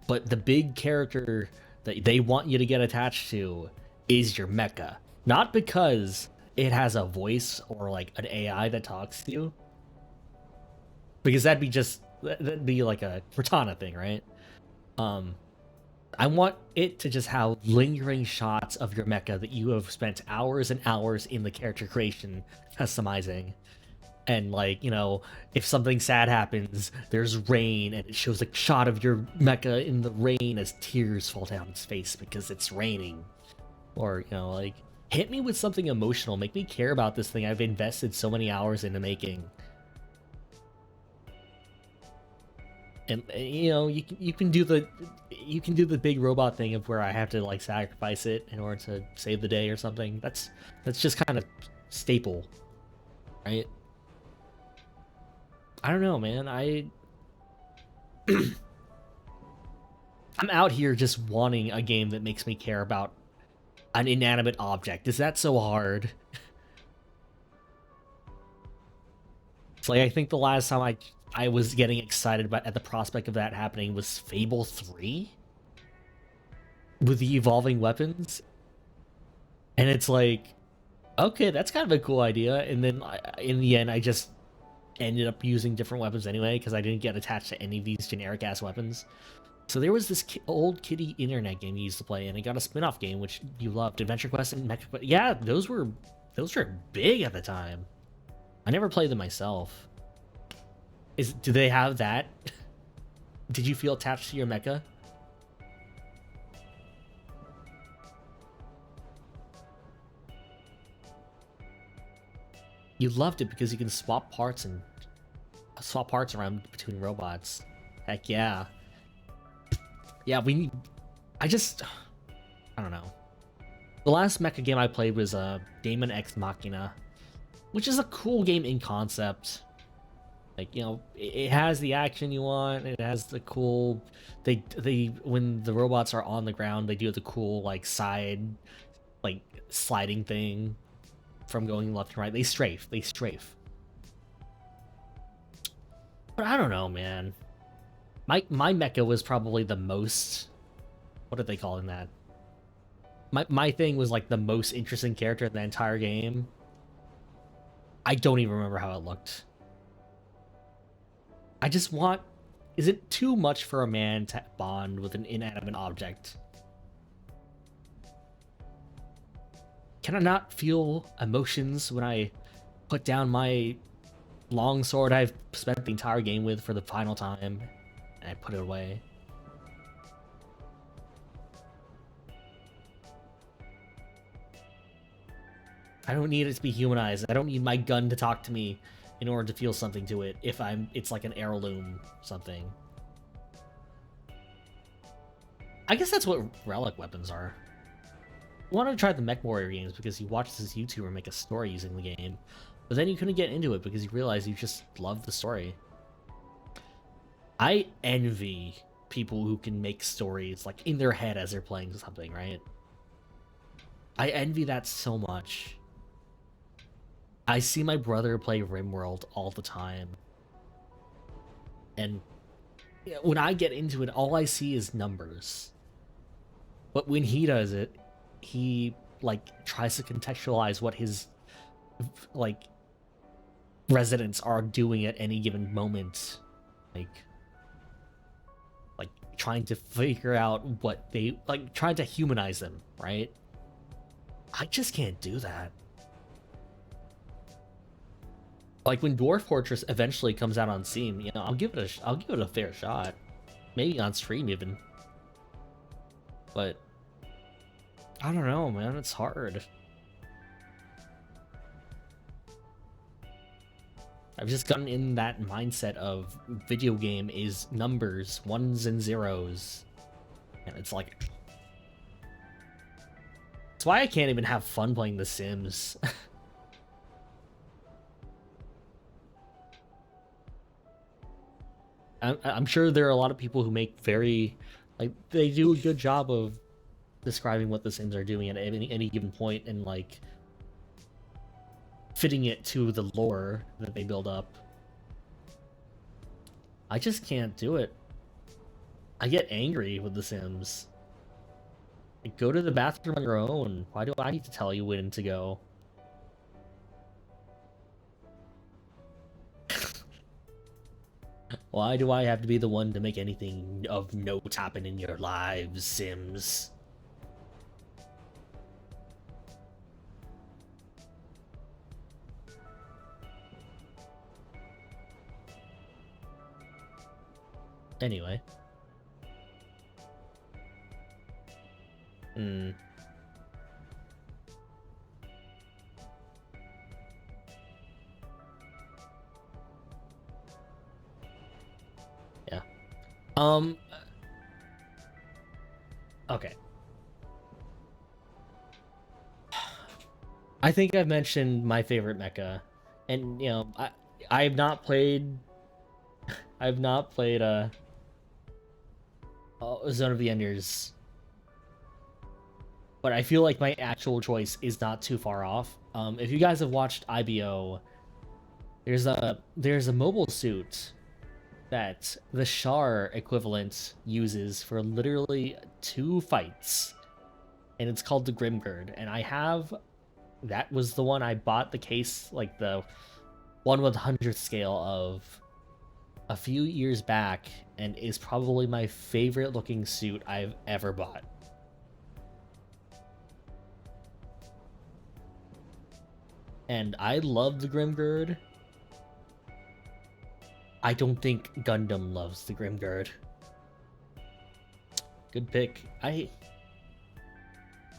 But the big character that they want you to get attached to is your mecha. Not because it has a voice or like an AI that talks to you, because that'd be like a Cortana thing, right? I want it to just have lingering shots of your mecha that you have spent hours and hours in the character creation customizing. And, like, you know, if something sad happens, there's rain, and it shows a shot of your mecha in the rain as tears fall down its face because it's raining. Or, you know, like, hit me with something emotional. Make me care about this thing I've invested so many hours into making. And you know, you can do the big robot thing of where I have to, like, sacrifice it in order to save the day or something. That's just kind of staple, right? I don't know, man. I'm out here just wanting a game that makes me care about an inanimate object. Is that so hard? It's like, I think the last time I was getting excited about at the prospect of that happening was Fable 3 with the evolving weapons. And it's like, okay, that's kind of a cool idea. And then in the end, I just ended up using different weapons anyway because I didn't get attached to any of these generic ass weapons. So there was this old kitty internet game you used to play, and it got a spin-off game which you loved, Adventure Quest and Mecha Quest. Yeah, those were big at the time. I never played them myself. Do they have that? Did you feel attached to your mecha? You loved it because you can swap parts around between robots. Heck yeah. Yeah, I don't know. The last mecha game I played was Daemon X Machina, which is a cool game in concept. Like, you know, it has the action you want. It has the cool. They when the robots are on the ground, they do the cool, like, side, like, sliding thing from going left and right. They strafe. But I don't know, man. My mecha was probably the most. What are they calling that? My thing was like the most interesting character in the entire game. I don't even remember how it looked. I just want... Is it too much for a man to bond with an inanimate object? Can I not feel emotions when I put down my long sword I've spent the entire game with for the final time and I put it away? I don't need it to be humanized. I don't need my gun to talk to me in order to feel something to it if it's like an heirloom something. I guess that's what relic weapons are. I wanted to try the Mech Warrior games because you watched this YouTuber make a story using the game, but then you couldn't get into it because you realized you just loved the story. I envy people who can make stories like in their head as they're playing something, right? I envy that so much. I see my brother play RimWorld all the time, and when I get into it, all I see is numbers. But when he does it, he, like, tries to contextualize what his, like, residents are doing at any given moment. Like trying to figure out what they, like, trying to humanize them, right? I just can't do that. Like, when Dwarf Fortress eventually comes out on Steam, you know, I'll give it a fair shot. Maybe on stream even. But I don't know, man, it's hard. I've just gotten in that mindset of video game is numbers, ones and zeros. And it's like... That's why I can't even have fun playing The Sims. I'm sure there are a lot of people who make very, like, they do a good job of describing what the Sims are doing at any given point and like fitting it to the lore that they build up. I just can't do it. I get angry with The Sims. Like, go to the bathroom on your own. Why do I need to tell you when to go? Why do I have to be the one to make anything of note happen in your lives, Sims? Anyway. Yeah. Okay. I think I've mentioned my favorite mecha, and you know, I have not played Zone of the Enders, but I feel like my actual choice is not too far off. If you guys have watched IBO, there's a mobile suit that the Char equivalent uses for literally 2 fights, and it's called the Grimgird, and that was the one I bought the case, like the 1/100th scale of a few years back, and is probably my favorite looking suit I've ever bought. And I love the Grimgird. I don't think Gundam loves the Grimgird. Good pick. I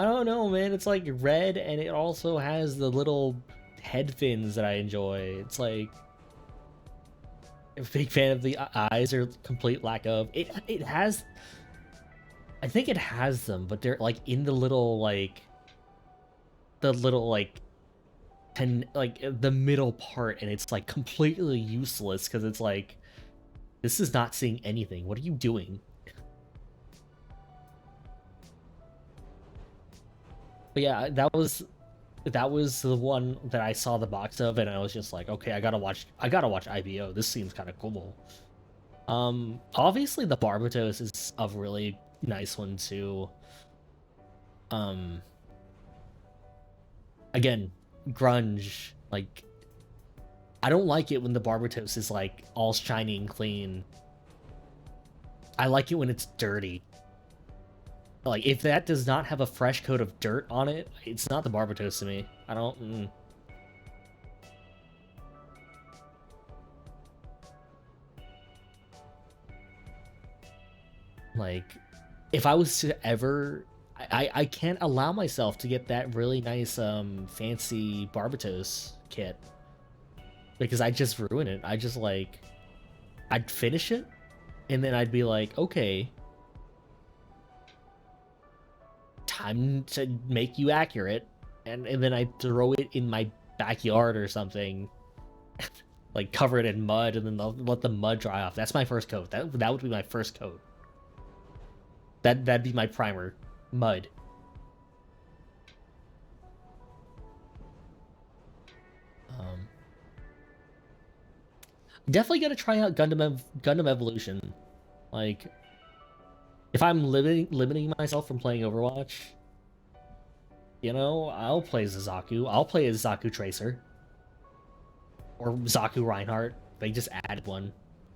don't know, man. It's like red, and it also has the little head fins that I enjoy. It's like a big fan of the eyes, or complete lack of it. It has, I think it has them, but they're like in the little like the middle part, and it's like completely useless because it's like, this is not seeing anything. What are you doing? But yeah, that was the one that I saw the box of, and I was just like, okay, I gotta watch IBO. This seems kind of cool. Obviously the Barbatos is a really nice one too. Again, grunge, like, I don't like it when the Barbatos is like all shiny and clean. I like it when it's dirty. Like, if that does not have a fresh coat of dirt on it, it's not the Barbatos to me. I don't... Like, if I was to ever... I can't allow myself to get that really nice, fancy Barbatos kit. Because I'd just ruin it. I just, like... I'd finish it, and then I'd be like, okay, time to make you accurate, and then I throw it in my backyard or something, like cover it in mud, and then let the mud dry off. That's my first coat. That would be my first coat. That'd be my primer, mud. Definitely gotta try out Gundam Evolution. Like, if I'm limiting myself from playing Overwatch, you know, I'll play as Zaku. I'll play as Zaku Tracer. Or Zaku Reinhardt. They just added one.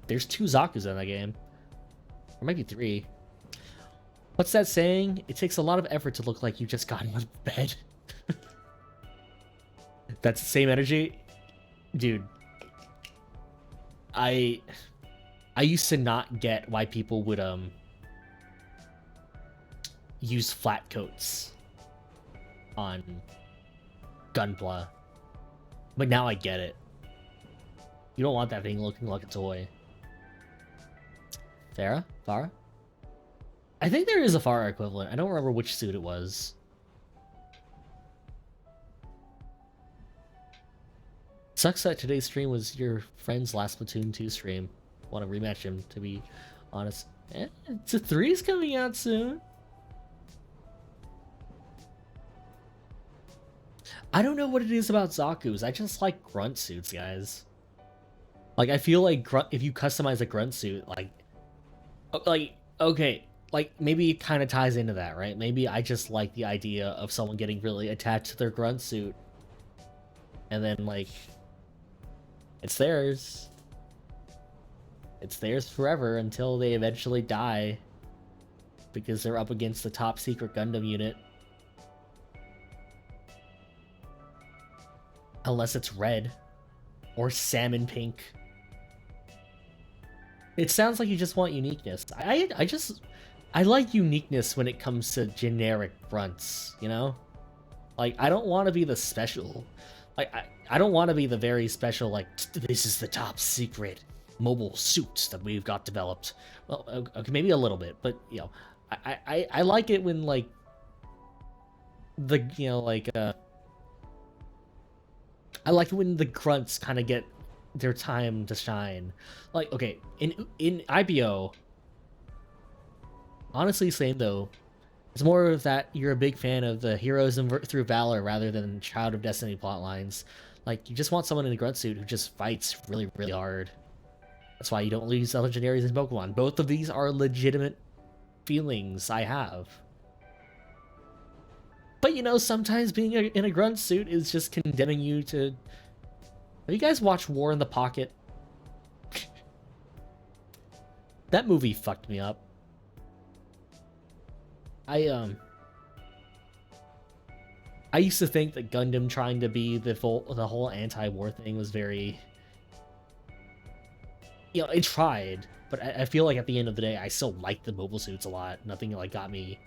There's 2 Zakus in that game. Or maybe 3. What's that saying? It takes a lot of effort to look like you just got out of bed. That's the same energy? Dude. I used to not get why people would use flat coats on Gunpla, but now I get it. You don't want that thing looking like a toy. Farah? I think there is a Farah equivalent. I don't remember which suit it was. Sucks that today's stream was your friend's last Splatoon 2 stream. want to rematch him, to be honest. It's a 3's coming out soon. I don't know what it is about Zaku's. I just like grunt suits, guys. Like, I feel like if you customize a grunt suit, like, okay, like, maybe it kind of ties into that, right? Maybe I just like the idea of someone getting really attached to their grunt suit. And then, like, it's theirs. It's theirs forever until they eventually die. Because they're up against the top secret Gundam unit. Unless it's red. Or salmon pink. It sounds like you just want uniqueness. I like uniqueness when it comes to generic grunts, you know? Like, I don't want to be the special. Like, I don't want to be the very special, like, this is the top secret mobile suits that we've got developed. Well, okay, maybe a little bit, but, you know, I like it when, like, you know, like, I like when the grunts kind of get their time to shine. Like, okay, in IBO, honestly, same though. It's more of that you're a big fan of the heroes through valor rather than Child of Destiny plotlines. Like, you just want someone in a grunt suit who just fights really, really hard. That's why you don't lose legendaries in Pokemon. Both of these are legitimate feelings I have. But, you know, sometimes being in a grunt suit is just condemning you to... Have you guys watched War in the Pocket? That movie fucked me up. I used to think that Gundam trying to be the whole anti-war thing was very... You know, it tried, but I feel like at the end of the day, I still liked the mobile suits a lot. Nothing, like, got me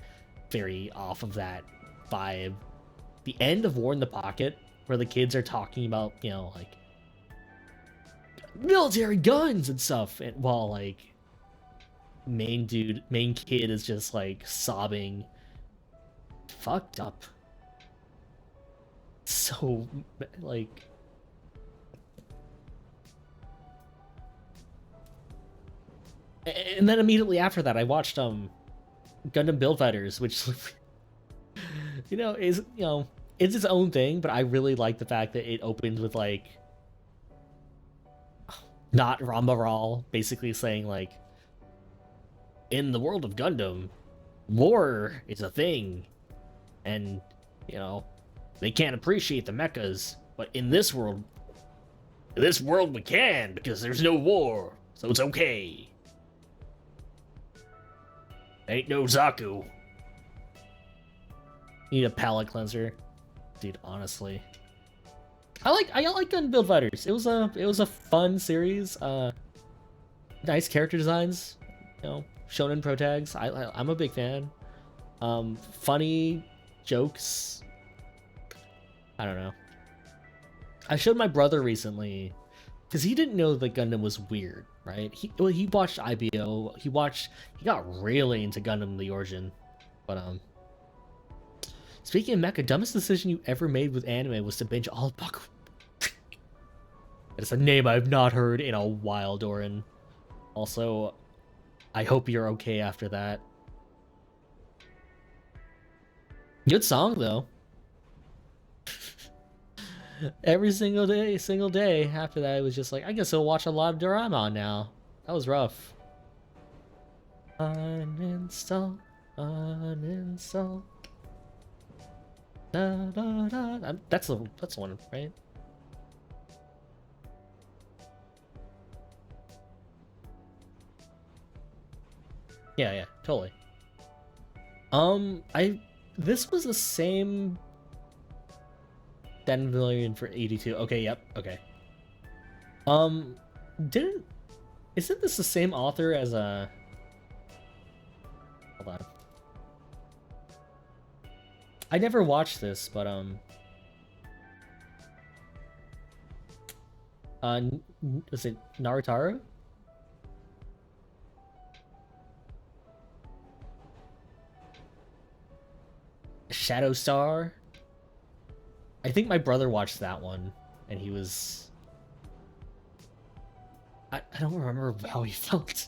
very off of that vibe. The end of War in the Pocket, where the kids are talking about, you know, like, military guns and stuff, and while, like, main kid is just, like, sobbing. Fucked up. So, like... And then immediately after that, I watched, Gundam Build Fighters, which... you know, is its own thing, but I really like the fact that it opens with, like, not Rambaral basically saying, like, in the world of Gundam, war is a thing, and, you know, they can't appreciate the mechas, but in this world we can, because there's no war, so it's okay. Ain't no Zaku. Need a palate cleanser, dude. Honestly, I like Gun Build Fighters. It was a fun series. Nice character designs. You know, shonen pro tags. I'm a big fan. Funny jokes. I don't know. I showed my brother recently because he didn't know that Gundam was weird, right? He watched IBO. He got really into Gundam the Origin, but speaking of mecha, dumbest decision you ever made with anime was to binge all of Baku. It's a name I've not heard in a while, Doran. Also, I hope you're okay after that. Good song, though. Every single day after that, it was just like, I guess I'll watch a lot of Doraemon now. That was rough. Uninstall. Da, da, da. That's the one, right? Yeah, totally. This was the same 10 million for 82. Okay, yep, okay. Isn't this the same author as a... Hold on. I never watched this, but was it Naruto? Shadow Star? I think my brother watched that one, and he was... I don't remember how he felt.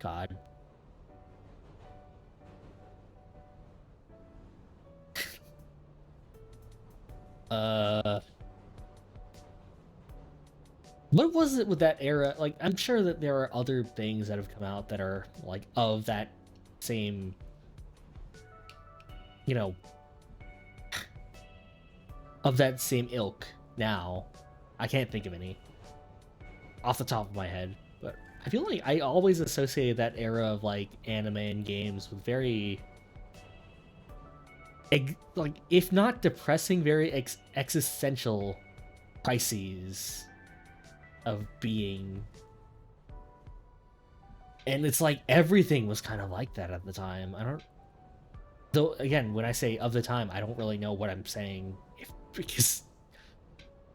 God. What was it with that era? Like, I'm sure that there are other things that have come out that are like of that same, you know, of that same ilk now. I can't think of any off the top of my head, but I feel like I always associated that era of like anime and games with very like, if not depressing, very existential crises of being. And it's like everything was kind of like that at the time. I don't, though, again, when I say of the time, I don't really know what I'm saying, because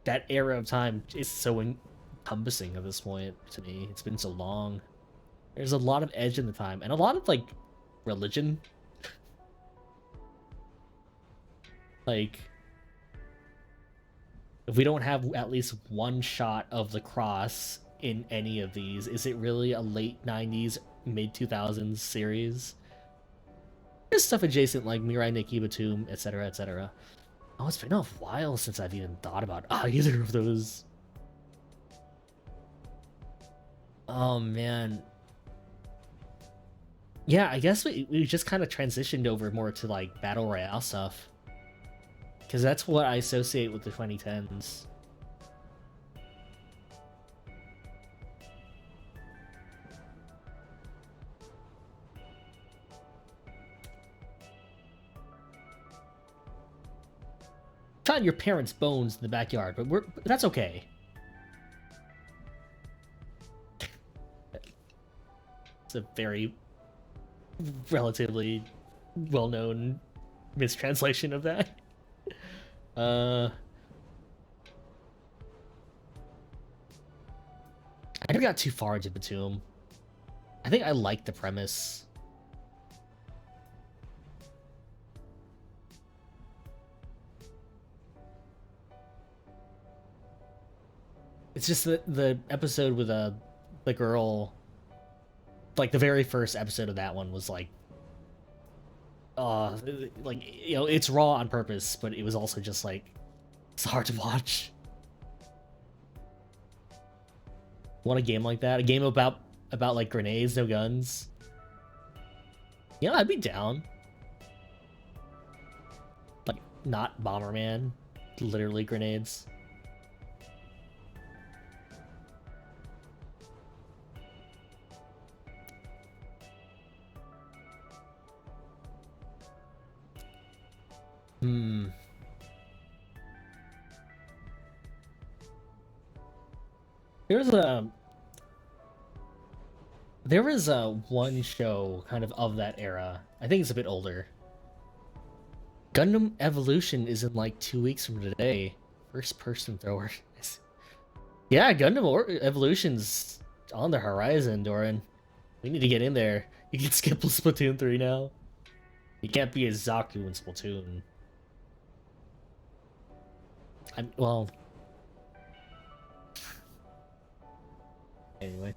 that era of time is so encompassing at this point to me. It's been so long. There's a lot of edge in the time, and a lot of like religion. Like, if we don't have at least one shot of the cross in any of these, is it really a late 90s, mid 2000s series? There's stuff adjacent like Mirai Nikki Batum, etc., etc. Oh, it's been a while since I've even thought about either of those. Oh man. Yeah, I guess we just kind of transitioned over more to like Battle Royale stuff. Because that's what I associate with the 2010s. Found your parents' bones in the backyard, but that's okay. It's a very relatively well-known mistranslation of that. I never got too far into Batum. I think I like the premise. It's just the episode with the girl, like the very first episode of that one was like, like, you know, it's raw on purpose, but it was also just like, it's hard to watch. Want a game like that? A game about like grenades, no guns? Yeah, I'd be down. Like, not Bomberman, literally grenades. There was a one show kind of that era. I think it's a bit older. Gundam Evolution is in like 2 weeks from today. First person thrower. Yeah, Gundam Evolution's on the horizon, Doran. We need to get in there. You can skip Splatoon 3 now. You can't be a Zaku in Splatoon. Well... Anyway.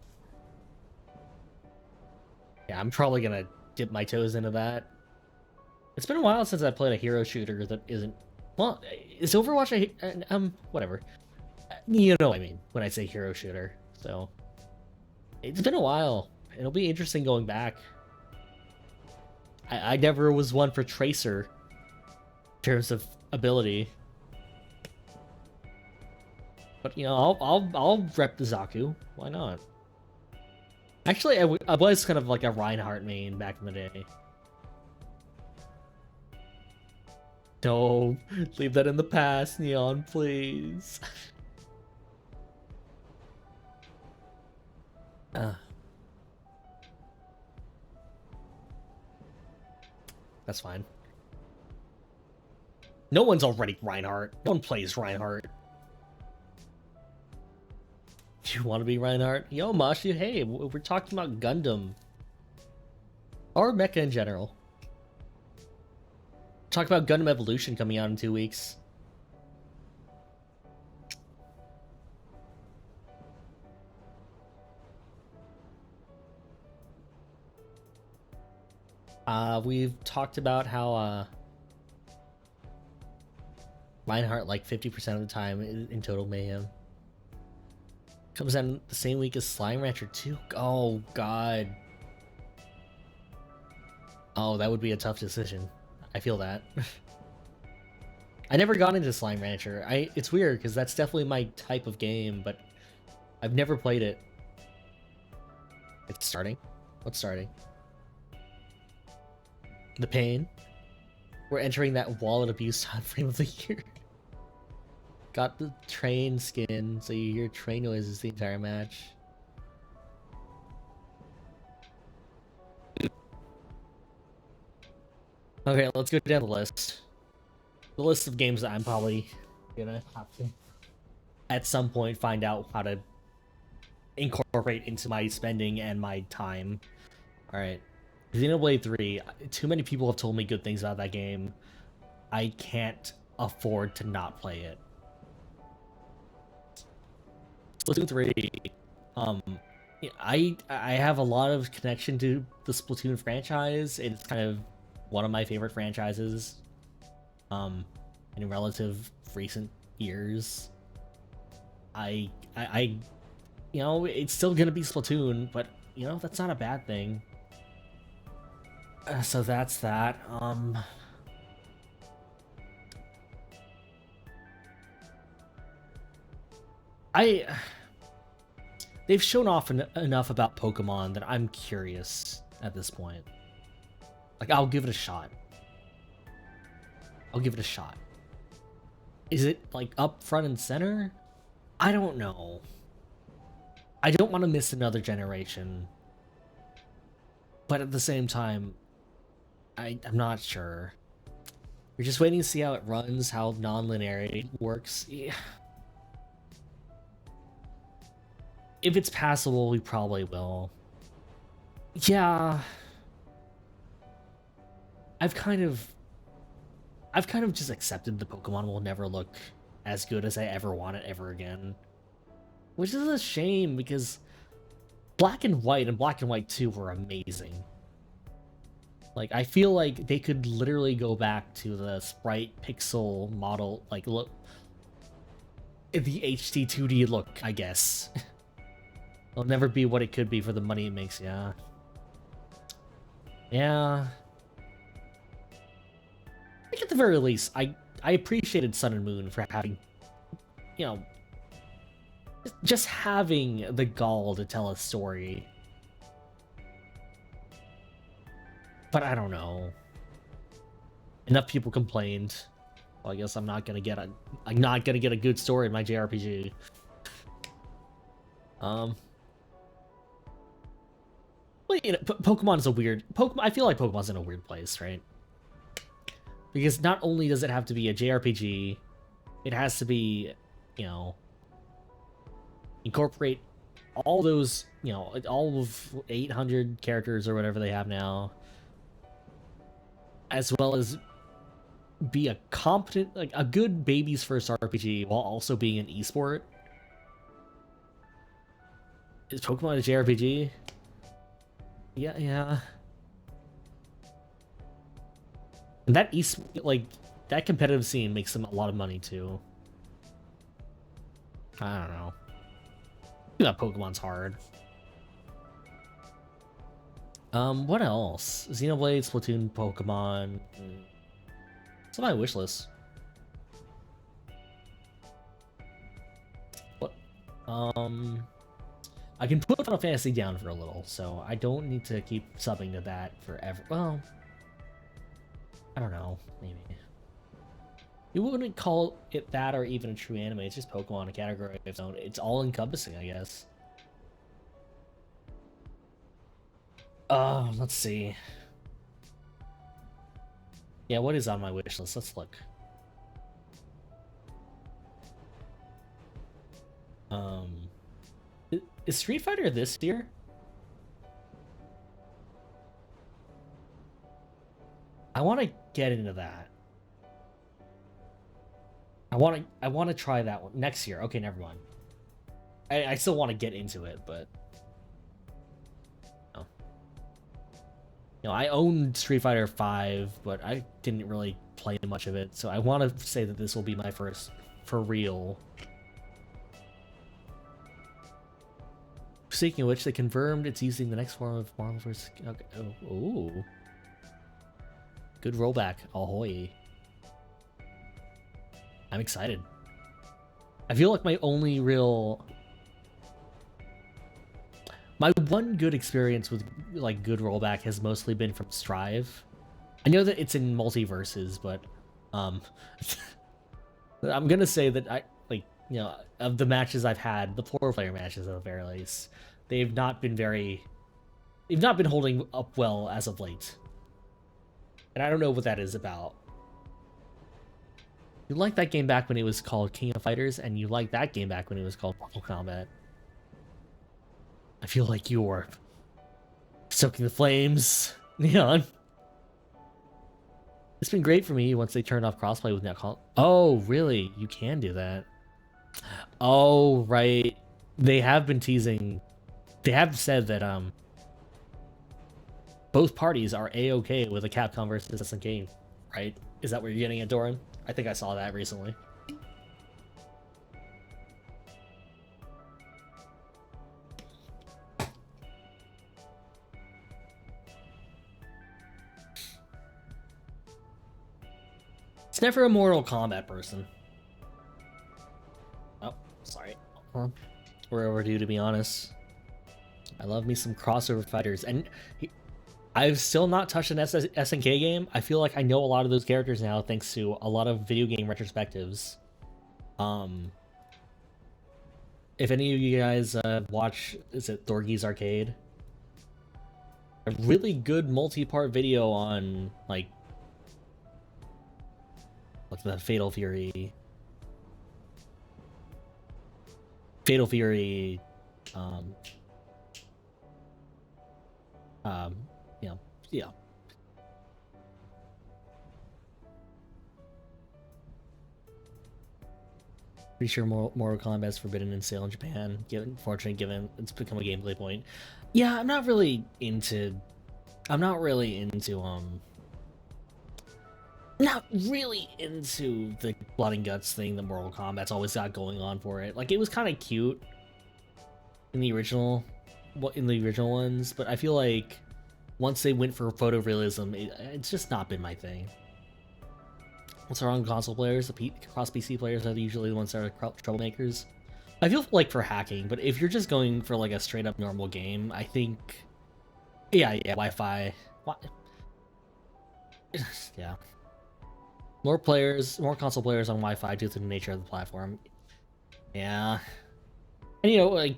Yeah, I'm probably gonna dip my toes into that. It's been a while since I played a hero shooter that isn't... Well, is Overwatch whatever. You know what I mean when I say hero shooter, so... It's been a while. It'll be interesting going back. I never was one for Tracer in terms of ability. But, you know, I'll rep the Zaku. Why not? Actually, I was kind of like a Reinhardt main back in the day. No, leave that in the past, Neon, please. That's fine. No one's already Reinhardt. No one plays Reinhardt. Do you want to be Reinhardt? Yo, Mashi, hey, we're talking about Gundam. Or mecha in general. Talk about Gundam Evolution coming out in 2 weeks. We've talked about how Lionheart like 50% of the time in Total Mayhem. Comes out the same week as Slime Rancher 2. Oh god. Oh, that would be a tough decision. I feel that. I never got into Slime Rancher. It's weird because that's definitely my type of game, but I've never played it. It's starting. What's starting? The pain. We're entering that wallet abuse time frame of the year. Got the train skin, so you hear train noises the entire match. Okay, let's go down the list. The list of games that I'm probably gonna have to, at some point, find out how to incorporate into my spending and my time. Alright. Xenoblade 3. Too many people have told me good things about that game. I can't afford to not play it. Splatoon 3. I have a lot of connection to the Splatoon franchise. It's kind of one of my favorite franchises. In relative recent years. I you know, it's still gonna be Splatoon, but you know, that's not a bad thing. So that's that. They've shown off enough about Pokemon that I'm curious at this point. Like, I'll give it a shot. I'll give it a shot. Is it, like, up front and center? I don't know. I don't want to miss another generation. But at the same time, I'm not sure. We're just waiting to see how it runs, how non-linearity works. Yeah. If it's passable, we probably will. Yeah. I've kind of just accepted the Pokemon will never look as good as I ever want it ever again. Which is a shame, because Black and White and Black and White 2 were amazing. Like, I feel like they could literally go back to the sprite pixel model, like, look, the HD 2D look, I guess. It'll never be what it could be for the money it makes, yeah. Yeah. I think at the very least, I appreciated Sun and Moon for having, you know, just having the gall to tell a story. But I don't know. Enough people complained. Well, I guess I'm not gonna get a good story in my JRPG. Well, you know, Pokemon is a weird I feel like Pokemon's in a weird place, right? Because not only does it have to be a JRPG, it has to be, you know, incorporate all those, you know, all of 800 characters or whatever they have now, as well as be a competent, like, a good baby's first RPG while also being an esport. Is Pokemon a JRPG? Yeah. And that that competitive scene makes them a lot of money too. I don't know. That Pokemon's hard. What else? Xenoblade, Splatoon, Pokemon. It's on my wish list. What? I can put Final Fantasy down for a little, so I don't need to keep subbing to that forever. Well, I don't know, maybe. You wouldn't call it that or even a true anime, it's just Pokemon, a category of its own. It's all encompassing, I guess. Let's see. Yeah, what is on my wish list? Let's look. Is Street Fighter this year? I want to get into that. I want to try that one next year. Okay, never mind. I still want to get into it, but no. I owned Street Fighter 5, but I didn't really play much of it, so I want to say that this will be my first for real. Speaking of which, they confirmed it's using the next form of Marvel vs. Okay. Oh, ooh. Good rollback. Ahoy. I'm excited. I feel like my one good experience with like good rollback has mostly been from Strive. I know that it's in multiverses, but I'm gonna say that of the matches I've had, the 4-player matches at the very least, they've not been holding up well as of late. And I don't know what that is about. You liked that game back when it was called King of Fighters, and you liked that game back when it was called Mortal Kombat. I feel like you're soaking the flames, Neon. It's been great for me once they turned off crossplay with Netcall. Oh, really? You can do that. Oh, right. They have been teasing. They have said that both parties are a-okay with a Capcom versus SNK, right? Is that where you're getting at, Doran? I think I saw that recently. It's never a Mortal Kombat person. Oh, sorry. We're overdue, to be honest. I love me some crossover fighters, and I've still not touched an SNK game. I feel like I know a lot of those characters now thanks to a lot of video game retrospectives. If any of you guys watch, is it Thorgy's Arcade? A really good multi-part video on like the Fatal Fury, yeah. Pretty sure Mortal Kombat is forbidden in sale in Japan. Unfortunately, given it's become a gameplay point. Yeah, I'm not really into the blood and guts thing that Mortal Kombat's always got going on for it. Like, it was kind of cute in the original ones, but I feel like once they went for photorealism, it's just not been my thing. Once on console players, the cross PC players are usually the ones that are troublemakers. I feel like for hacking, but if you're just going for like a straight up normal game, I think, yeah, Wi-Fi. Yeah. More console players on Wi-Fi due to the nature of the platform. Yeah. And like,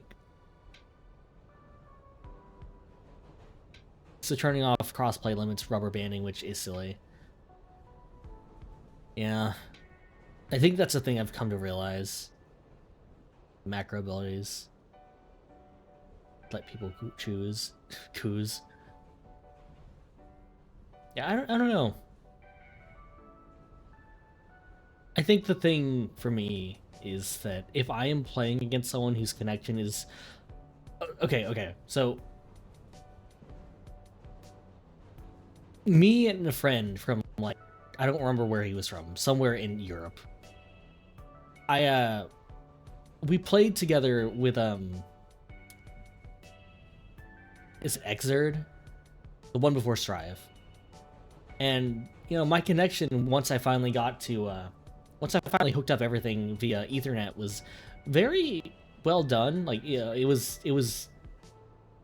so turning off crossplay limits rubber banding, which is silly. Yeah. I think that's the thing I've come to realize. Macro abilities. Let people choose. Coos. Yeah, I don't know. I think the thing for me is that if I am playing against someone whose connection is... Okay, so... Me and a friend from, like, I don't remember where he was from, somewhere in Europe. We played together with, is it Xrd? The one before Strive. And, my connection, once I finally hooked up everything via Ethernet, was very well done. Like, it was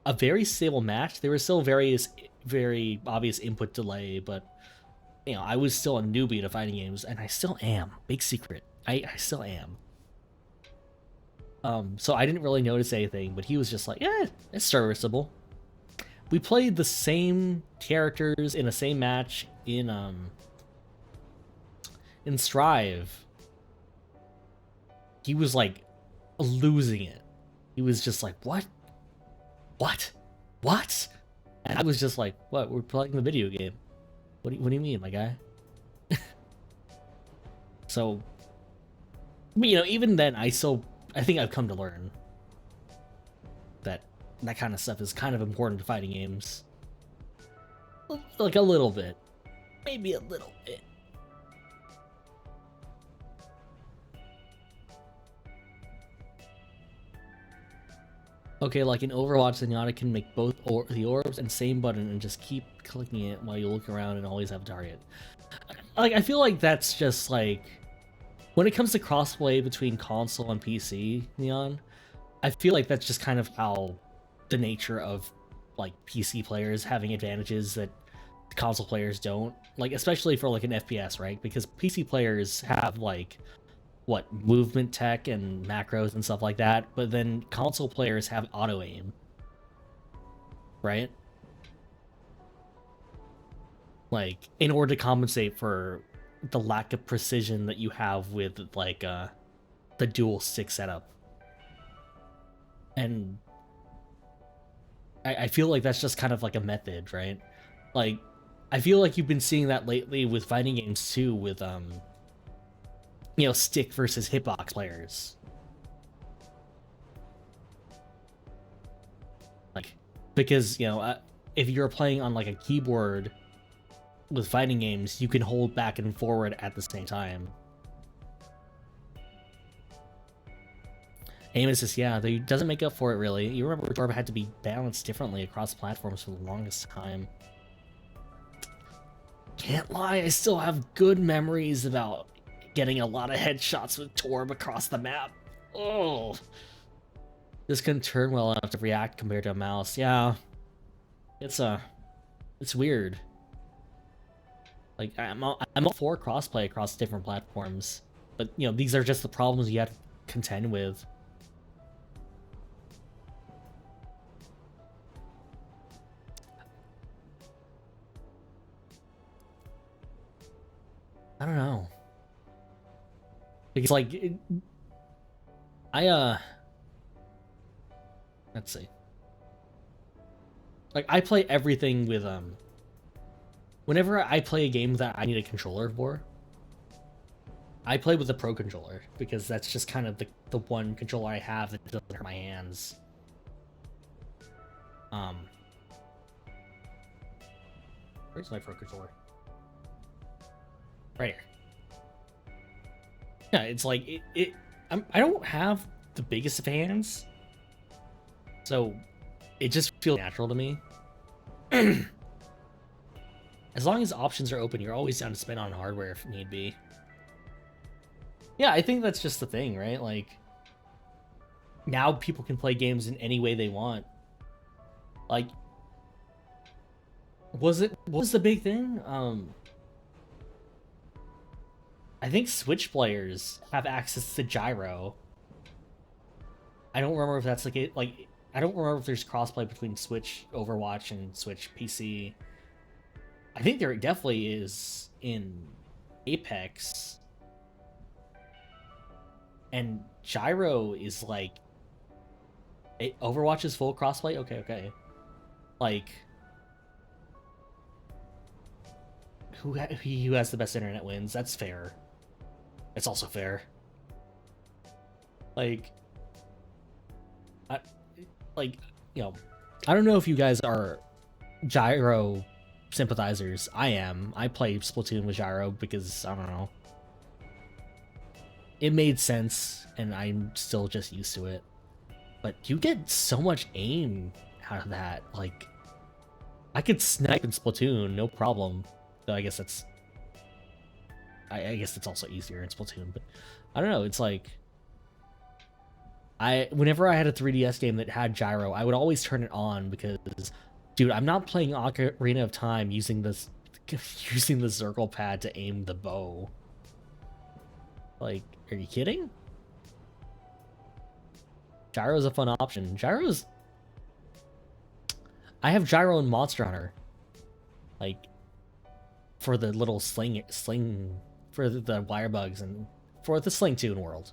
a very stable match. There was still very obvious input delay, but I was still a newbie to fighting games, and I still am. Big secret. I still am. So I didn't really notice anything, but he was just like, yeah, it's serviceable. We played the same characters in the same match in Strive. He was like losing it. He was just like, what? And I was just like, what? We're playing the video game. What do you mean, my guy? So But, you know, even then, I think I've come to learn that that kind of stuff is kind of important to fighting games. Like a little bit. Maybe a little bit. Okay, like in Overwatch, Zenyatta can make both the orbs and same button and just keep clicking it while you look around and always have a target. Like, I feel like that's just like... When it comes to crossplay between console and PC, Neon, I feel like that's just kind of how the nature of, like, PC players having advantages that console players don't. Like, especially for, like, an FPS, right? Because PC players have, like... what, movement tech and macros and stuff like that, but then console players have auto aim, right? Like, in order to compensate for the lack of precision that you have with like the dual stick setup. And I feel like that's just kind of like a method, right? Like, I feel like you've been seeing that lately with fighting games too, with you know, stick versus hitbox players. Like, because, you know, if you're playing on like a keyboard with fighting games, you can hold back and forward at the same time. Aim assist, yeah, they doesn't make up for it really. You remember Jorb had to be balanced differently across platforms for the longest time. Can't lie, I still have good memories about getting a lot of headshots with Torb across the map. Oh, this can turn well enough to react compared to a mouse. Yeah, it's weird. Like, I'm all for crossplay across different platforms, but you know, these are just the problems you have to contend with. I don't know. Because like, let's see. Like, I play everything with whenever I play a game that I need a controller for, I play with the Pro controller because that's just kind of the one controller I have that doesn't hurt my hands. Where's my Pro controller? Right here. Yeah, it's like I don't have the biggest of hands, so it just feels natural to me. As long as options are open, you're always down to spend on hardware if need be. Yeah, I think that's just the thing, right? Like, now people can play games in any way they want. Like, what was the big thing? I think Switch players have access to gyro. I don't remember if that's like it. Like, I don't remember if there's crossplay between Switch Overwatch and Switch PC. I think there definitely is in Apex. And gyro is like... Overwatch is full crossplay? Okay. Like... Who has the best internet wins? That's fair. It's also fair. Like... you know... I don't know if you guys are gyro sympathizers. I am. I play Splatoon with gyro because, I don't know, it made sense, and I'm still just used to it. But you get so much aim out of that. Like, I could snipe in Splatoon, no problem. Though I guess that's... I guess it's also easier in Splatoon, but I don't know, it's like... Whenever I had a 3DS game that had gyro, I would always turn it on because... Dude, I'm not playing Ocarina of Time using the circle pad to aim the bow. Like, are you kidding? Gyro's a fun option. Gyro's... I have gyro in Monster Hunter. Like, for the little sling for the wire bugs and for the Sling Tune world.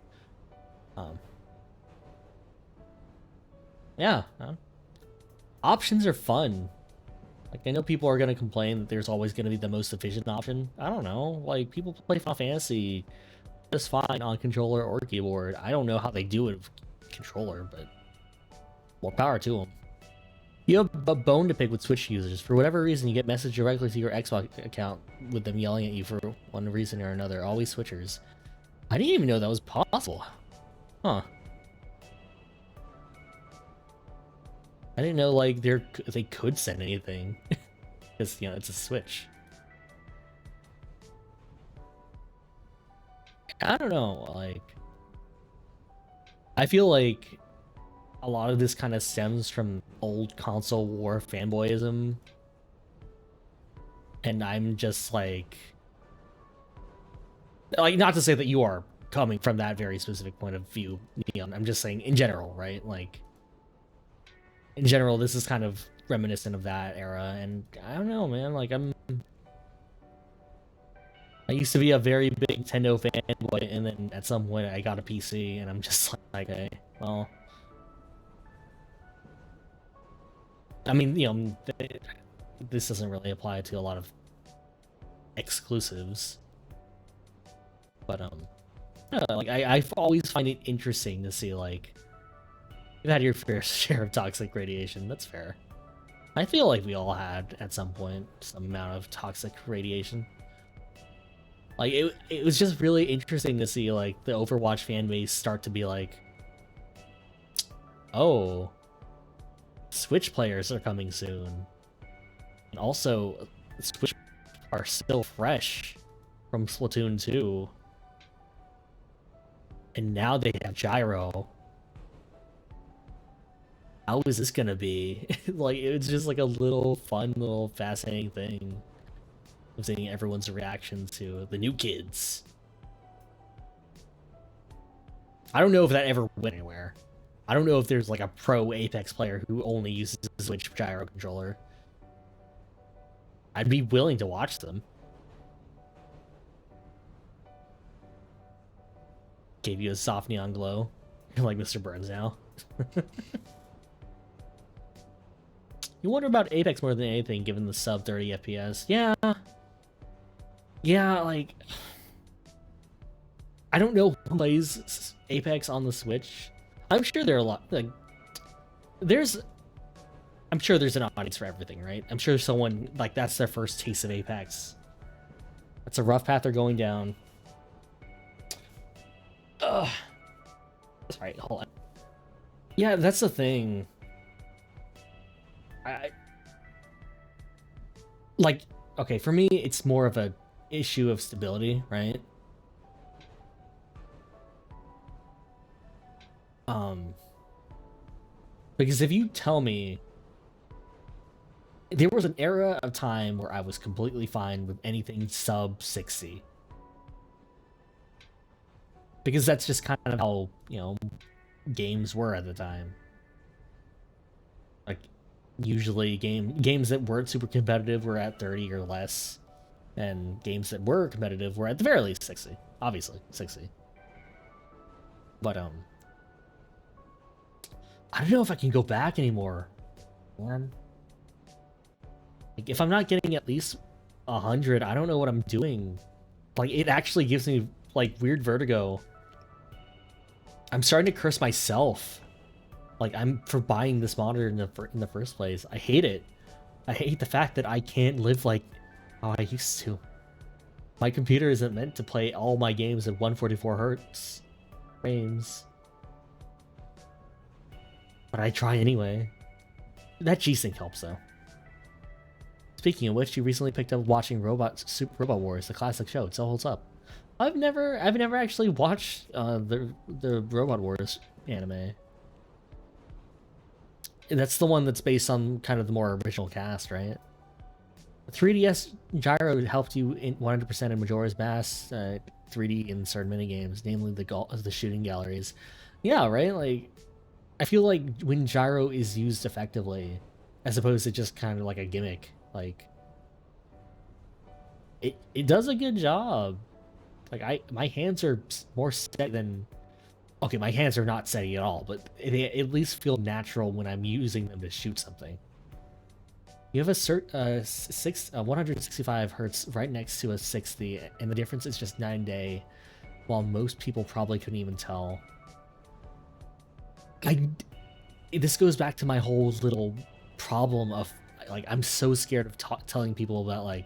Yeah. Options are fun. Like, I know people are going to complain that there's always going to be the most efficient option. I don't know. Like, people play Final Fantasy just fine on controller or keyboard. I don't know how they do it with controller, but more power to them. You have a bone to pick with Switch users. For whatever reason, you get messaged directly to your Xbox account with them yelling at you for one reason or another. Always switchers. I didn't even know that was possible. Huh. I didn't know, like, they could send anything. Because, you know, it's a Switch. I don't know, like... I feel like a lot of this kind of stems from old console war fanboyism. And I'm just like, not to say that you are coming from that very specific point of view, Neon. I'm just saying in general, right? Like, in general, this is kind of reminiscent of that era. And I don't know, man. Like, I used to be a very big Nintendo fanboy, and then at some point I got a PC, and I'm just like, okay, well, I mean, you know, this doesn't really apply to a lot of exclusives, but like I always find it interesting to see, like, you've had your fair share of toxic radiation. That's fair. I feel like we all had at some point some amount of toxic radiation. Like, it was just really interesting to see, like, the Overwatch fan base start to be like, oh, Switch players are coming soon. And also, Switch are still fresh from Splatoon 2. And now they have Gyro. How is this gonna be? Like, it's just like a little fun, little fascinating thing. Of seeing everyone's reaction to the new kids. I don't know if that ever went anywhere. I don't know if there's like a pro Apex player who only uses the Switch gyro controller. I'd be willing to watch them. Gave you a soft neon glow. You're like Mr. Burns now. You wonder about Apex more than anything, given the sub 30 FPS. Yeah. Yeah, like, I don't know who plays Apex on the Switch. I'm sure there are a lot, like, I'm sure there's an audience for everything, right? I'm sure someone, like, that's their first taste of Apex. That's a rough path they're going down. Ugh. Sorry, hold on. Yeah, that's the thing. Like, okay, for me, it's more of a issue of stability, right? Because if you tell me there was an era of time where I was completely fine with anything sub 60, because that's just kind of how, you know, games were at the time. Like, usually games that weren't super competitive were at 30 or less. And games that were competitive were at the very least 60. Obviously, 60. But, I don't know if I can go back anymore, man. Like, if I'm not getting at least 100, I don't know what I'm doing. Like, it actually gives me, like, weird vertigo. I'm starting to curse myself. Like, I'm for buying this monitor in the first place. I hate it. I hate the fact that I can't live like how I used to. My computer isn't meant to play all my games at 144 hertz frames. But I try anyway. That G-Sync helps, though. Speaking of which, you recently picked up watching Super Robot Wars, the classic show. It still holds up. I've never actually watched the Robot Wars anime. That's the one that's based on kind of the more original cast, right? 3DS gyro helped you in 100% in Majora's Mask 3D in certain minigames, namely the shooting galleries. Yeah, right? Like, I feel like when gyro is used effectively, as opposed to just kind of like a gimmick, like, it does a good job. Like, my hands are more steady than... Okay, my hands are not steady at all, but they at least feel natural when I'm using them to shoot something. You have a 165 hertz right next to a 60, and the difference is just 9-day while most people probably couldn't even tell. This goes back to my whole little problem of, like, I'm so scared of telling people about, like,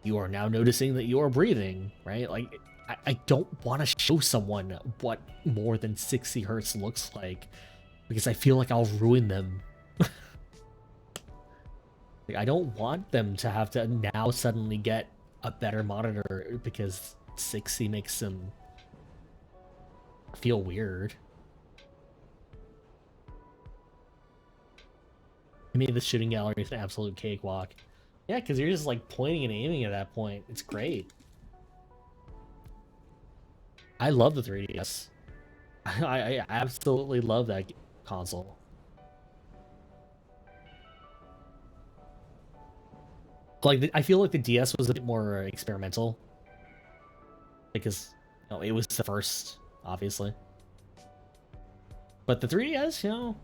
you are now noticing that you are breathing, right? Like, I don't want to show someone what more than 60 hertz looks like, because I feel like I'll ruin them. Like, I don't want them to have to now suddenly get a better monitor because 60 makes them feel weird. I mean, the shooting gallery is an absolute cakewalk. Yeah, because you're just like pointing and aiming at that point. It's great. I love the 3DS. I absolutely love that console. Like, I feel like the DS was a bit more experimental because, you know, it was the first, obviously. But the 3DS, you know,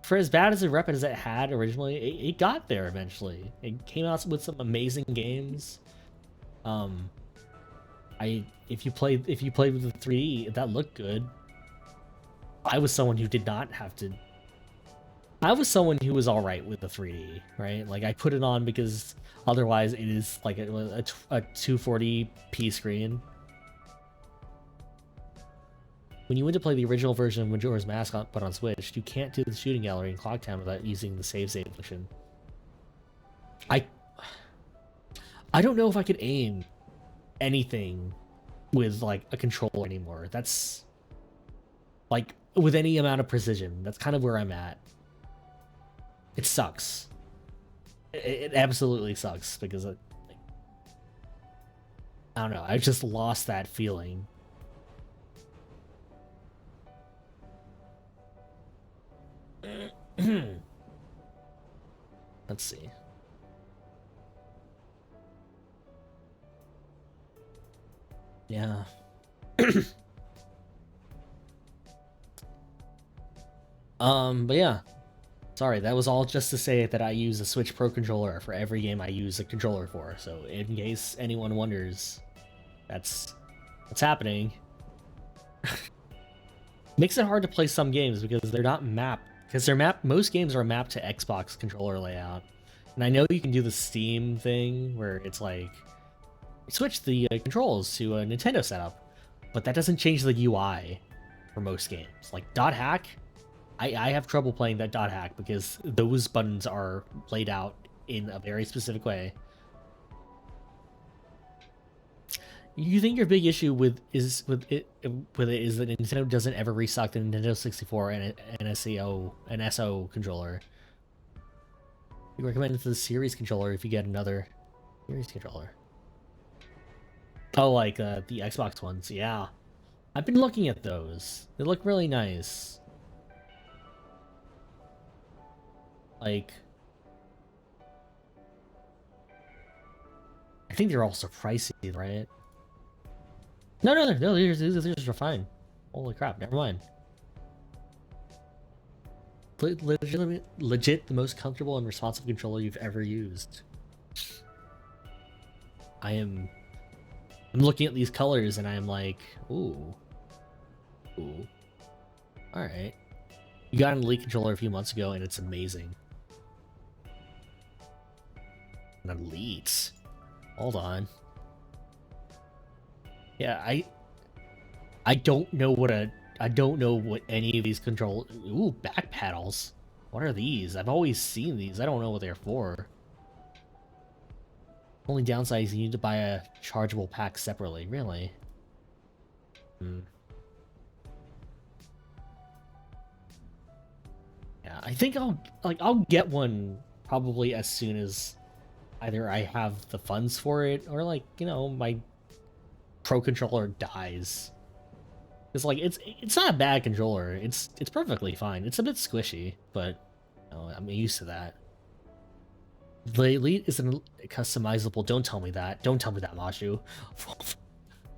for as bad as a rep as it had originally, it got there eventually. It came out with some amazing games. If you played with the 3D, that looked good. I was someone who did not have to. I was someone who was all right with the 3D, right? Like, I put it on because otherwise it is like a 240p screen. When you went to play the original version of Majora's Mask but on Switch, you can't do the shooting gallery in Clocktown without using the save function. I don't know if I could aim anything with, like, a controller anymore. That's, like, with any amount of precision. That's kind of where I'm at. It sucks. It absolutely sucks because I don't know. I just lost that feeling. Let's see. Yeah. But yeah. Sorry, that was all just to say that I use a Switch Pro controller for every game I use a controller for. So in case anyone wonders, that's what's happening. Makes it hard to play some games because they're not mapped. Because they're mapped. Most games are mapped to Xbox controller layout, and I know you can do the Steam thing where it's like switch the controls to a Nintendo setup, but that doesn't change the UI for most games. Like Dot Hack, I have trouble playing that Dot Hack because those buttons are laid out in a very specific way. You think your big issue with it is that Nintendo doesn't ever restock the Nintendo 64 and an SO controller. You recommend it to the Series controller if you get another Series controller. Oh, like the Xbox ones, yeah. I've been looking at those. They look really nice. Like, I think they're also pricey, right? No, these are fine. Holy crap, never mind. Legit the most comfortable and responsive controller you've ever used. I'm looking at these colors and I'm like, ooh. Alright. You got an Elite controller a few months ago and it's amazing. An Elite. Hold on. Yeah, I don't know what any of these control. Ooh, back paddles. What are these? I've always seen these. I don't know what they're for. Only downside is you need to buy a chargeable pack separately. Really? Yeah, I think I'll get one probably as soon as either I have the funds for it or, like, you know, my Pro controller dies. It's like it's not a bad controller. It's perfectly fine. It's a bit squishy, but you know, I'm used to that. The Elite isn't customizable. Don't tell me that. Don't tell me that, Machu.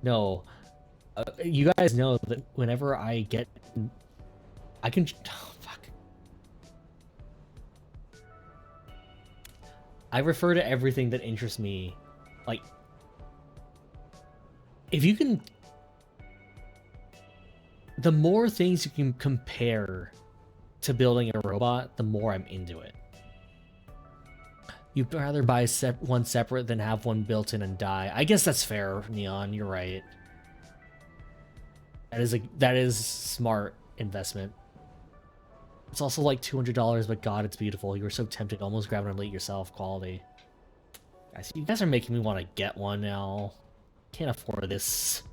No. You guys know that whenever I get... I can... Oh, fuck. I refer to everything that interests me. Like, if you can the more things you can compare to building a robot, the more I'm into it. You'd rather buy one separate than have one built in and die. I guess that's fair, Neon. You're right. That is smart investment. It's also like $200, but God, it's beautiful. You were so tempted, almost grab an elite yourself. Quality. Guys, you guys are making me want to get one now. Can't afford this.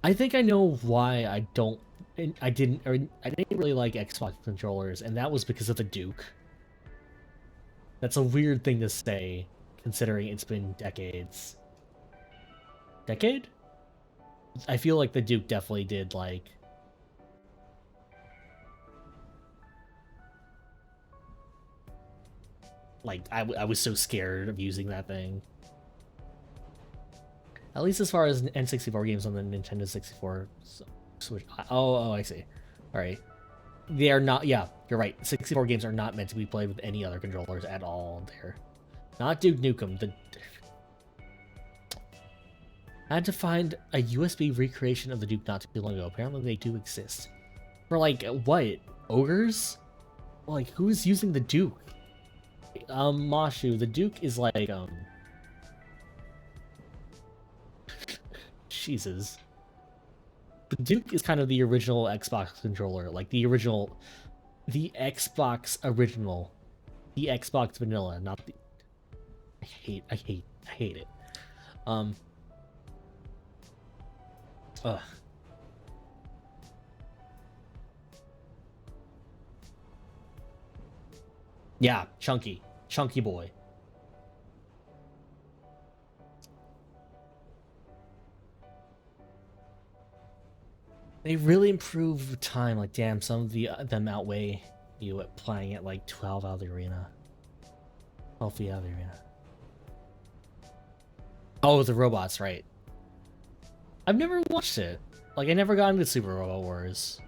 I think I know why I didn't really like Xbox controllers, and that was because of the Duke. That's a weird thing to say, considering it's been decades. Decade? I feel like the Duke definitely did, like... I was so scared of using that thing. At least as far as N64 games on the Nintendo 64 Switch. Oh, I see. Alright. They are not... Yeah, you're right. 64 games are not meant to be played with any other controllers at all there. Not Duke Nukem. I had to find a USB recreation of the Duke not too long ago. Apparently they do exist. For like, what? Ogres? Like, who's using the Duke? Mashu, the Duke is like, Jesus. The Duke is kind of the original Xbox controller, like the Xbox original. The Xbox vanilla, not the... I hate it. Ugh. Yeah, chunky boy. They really improve with time. Like, damn, some of them outweigh you at playing at like 12 out of the arena. 12 feet out of the arena. Oh, the robots, right? I've never watched it. Like, I never got into Super Robot Wars.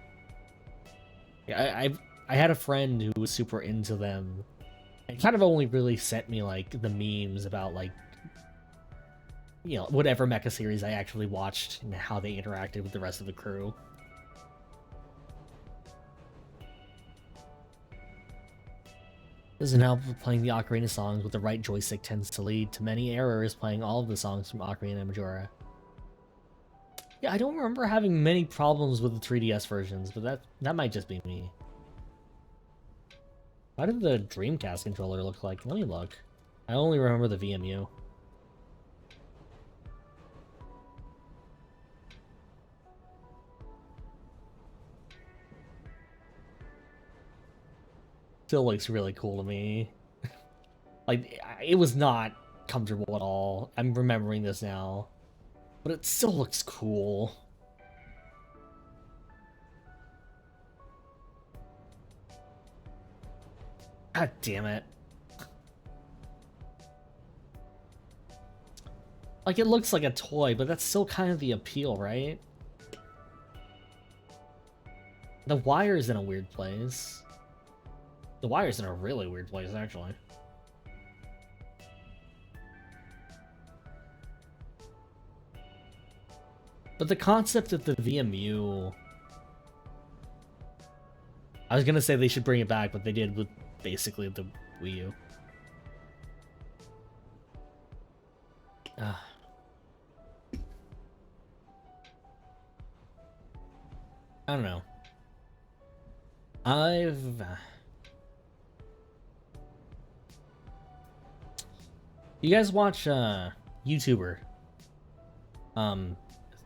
Yeah, I had a friend who was super into them. It kind of only really sent me like the memes about like, you know, whatever mecha series I actually watched and how they interacted with the rest of the crew. Doesn't help with playing the Ocarina songs with the right joystick tends to lead to many errors playing all of the songs from Ocarina and Majora. Yeah, I don't remember having many problems with the 3DS versions, but that might just be me. How did the Dreamcast controller look like? Let me look. I only remember the VMU. Still looks really cool to me. Like, it was not comfortable at all. I'm remembering this now. But it still looks cool. God damn it. Like, it looks like a toy, but that's still kind of the appeal, right? The wire's in a weird place. The wire's in a really weird place, actually. But the concept of the VMU... I was gonna say they should bring it back, but they did with basically the Wii U. I don't know. You guys watch YouTuber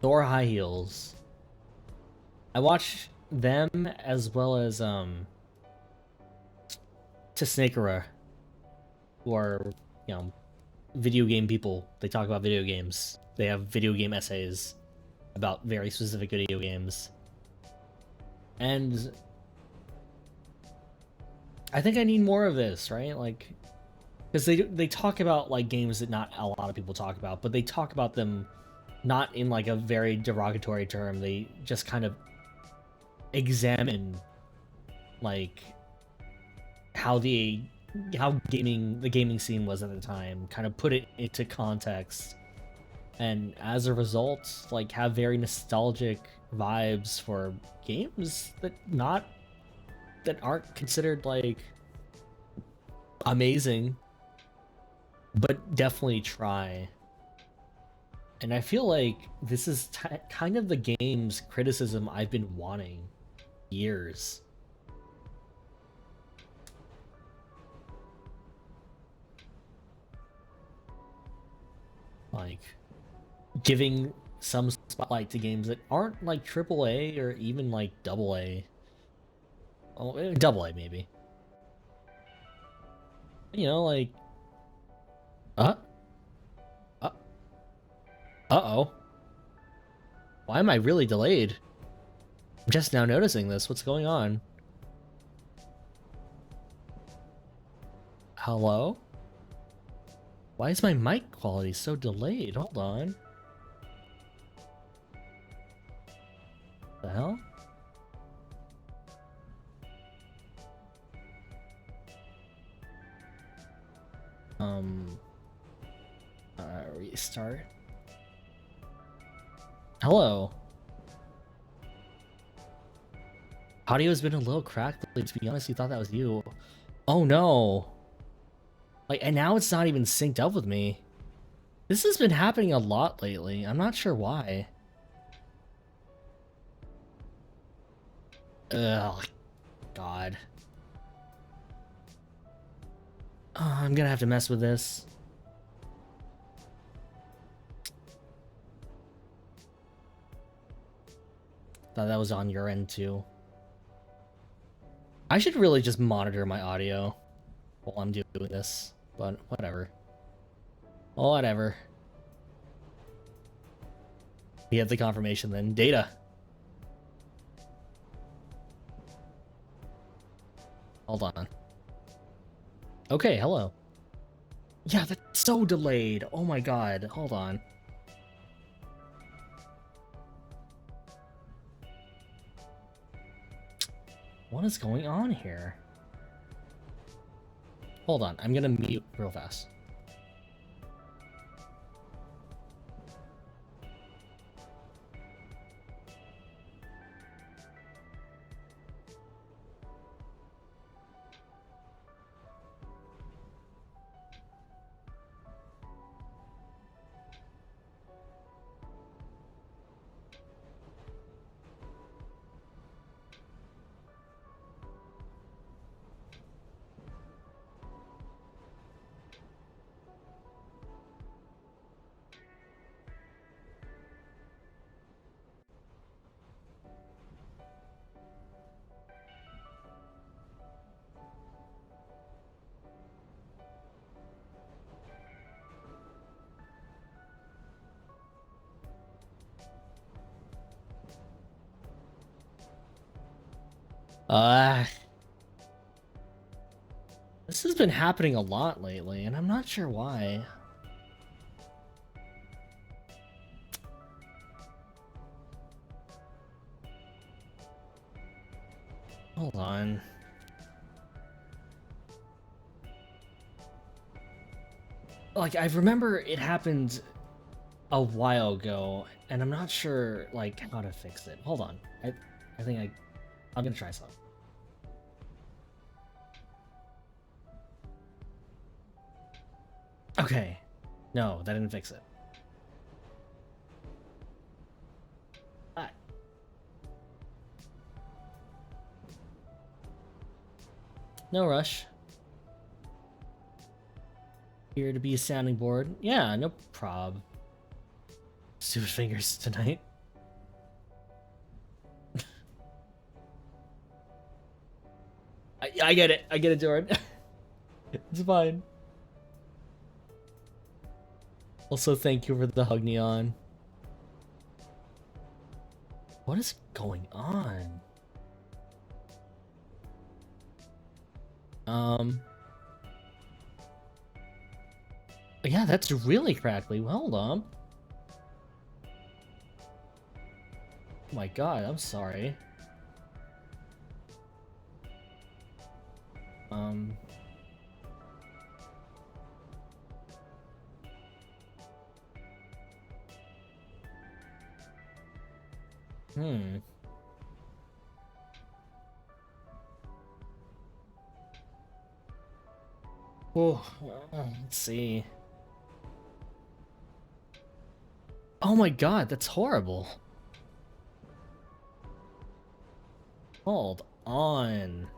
Thor High Heels. I watch them as well as Tsnakera, who are, you know, video game people. They talk about video games. They have video game essays about very specific video games. And I think I need more of this, right? Like, because they talk about like games that not a lot of people talk about, but they talk about them not in like a very derogatory term. They just kind of examine like how the gaming scene was at the time, kind of put it into context, and as a result, like have very nostalgic vibes for games that aren't considered like amazing, but definitely try. And I feel like this is kind of the game's criticism I've been wanting years. Like giving some spotlight to games that aren't like AAA or even like AA. Oh, AA maybe. You know, like uh uh uh-oh. Why am I really delayed? I'm just now noticing this. What's going on? Hello? Why is my mic quality so delayed? Hold on. The hell? Restart. Hello. Audio's been a little crackly, to be honest. You thought that was you. Oh no. Like, and now it's not even synced up with me. This has been happening a lot lately. I'm not sure why. Ugh. God. Oh, I'm gonna have to mess with this. Thought that was on your end too. I should really just monitor my audio while I'm doing this, but whatever. Whatever. We have the confirmation then. Data. Hold on. Okay, hello. Yeah, that's so delayed. Oh my god. Hold on. What is going on here? Hold on. I'm gonna mute real fast. This has been happening a lot lately, and I'm not sure why. Hold on. Like, I remember it happened a while ago, and I'm not sure, like, how to fix it. Hold on. I think I'm gonna try something. Okay. No, that didn't fix it. No rush. Here to be a sounding board. Yeah, no prob. Stupid fingers tonight. I get it. I get it, Jordan. It's fine. Also, thank you for the hug, Neon. What is going on? Yeah, that's really crackly. Well, hold on. Oh my god, I'm sorry. Hmm. Oh, let's see. Oh my god, that's horrible. Hold on.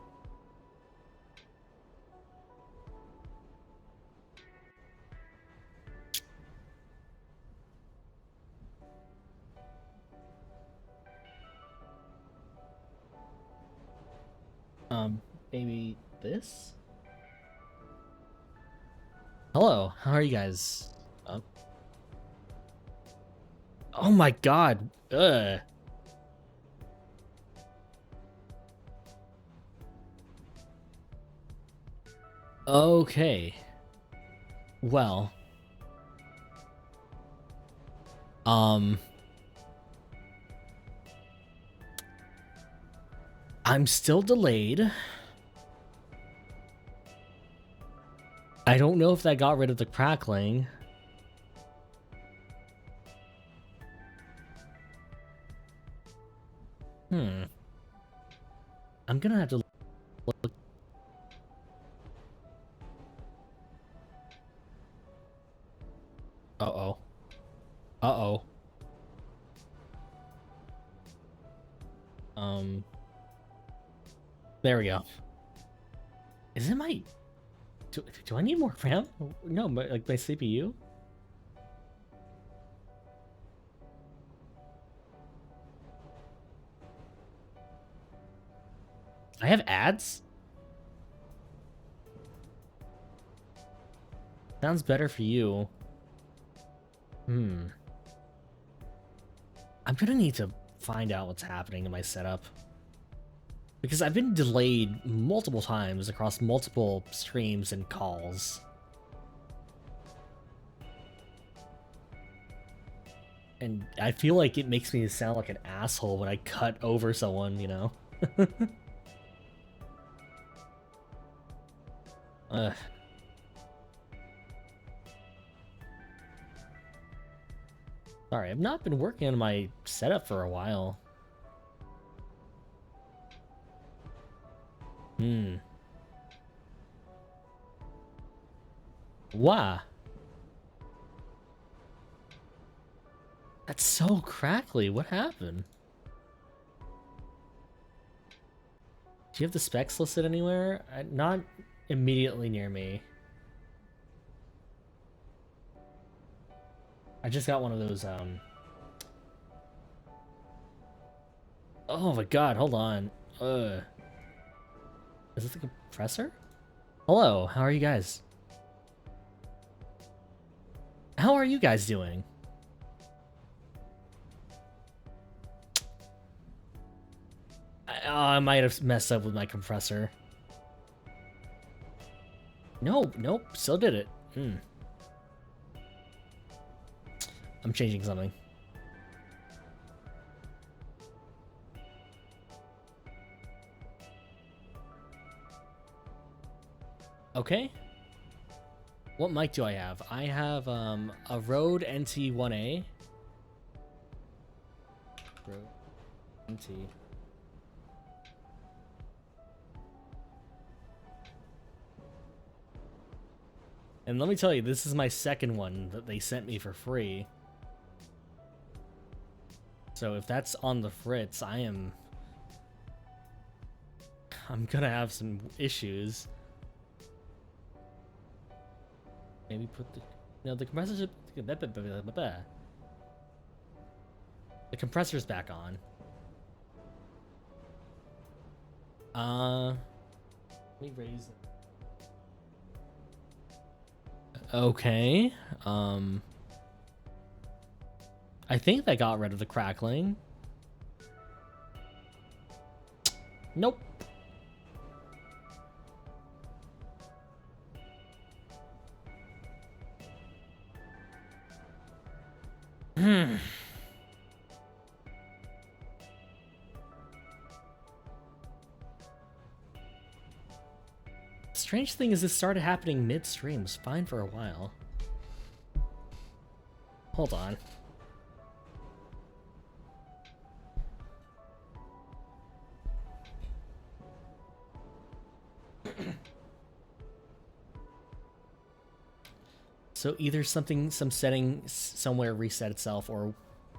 Maybe this? Hello, how are you guys? Oh my god. Ugh. Okay. Well. Um. I'm still delayed. I don't know if that got rid of the crackling. I'm gonna have to look. Uh-oh. Uh-oh. There we go. Is it my... Do I need more RAM? No, like my CPU? I have ads? Sounds better for you. I'm gonna need to find out what's happening in my setup. Because I've been delayed multiple times across multiple streams and calls. And I feel like it makes me sound like an asshole when I cut over someone, you know? Ugh. Sorry, I've not been working on my setup for a while. Wow. That's so crackly. What happened? Do you have the specs listed anywhere? Not immediately near me. I just got one of those, Oh my god, hold on. Is it the compressor? Hello, how are you guys? How are you guys doing? I might have messed up with my compressor. No, nope, still did it. I'm changing something. Okay. What mic do I have? I have a Rode NT1A. Rode NT. And let me tell you, this is my second one that they sent me for free. So if that's on the fritz, I'm gonna have some issues. Maybe put the... No, the compressor... The compressor's back on. Let me raise it. Okay. I think that got rid of the crackling. Nope. Strange thing is this started happening mid-stream. It was fine for a while. Hold on. So either some setting somewhere reset itself, or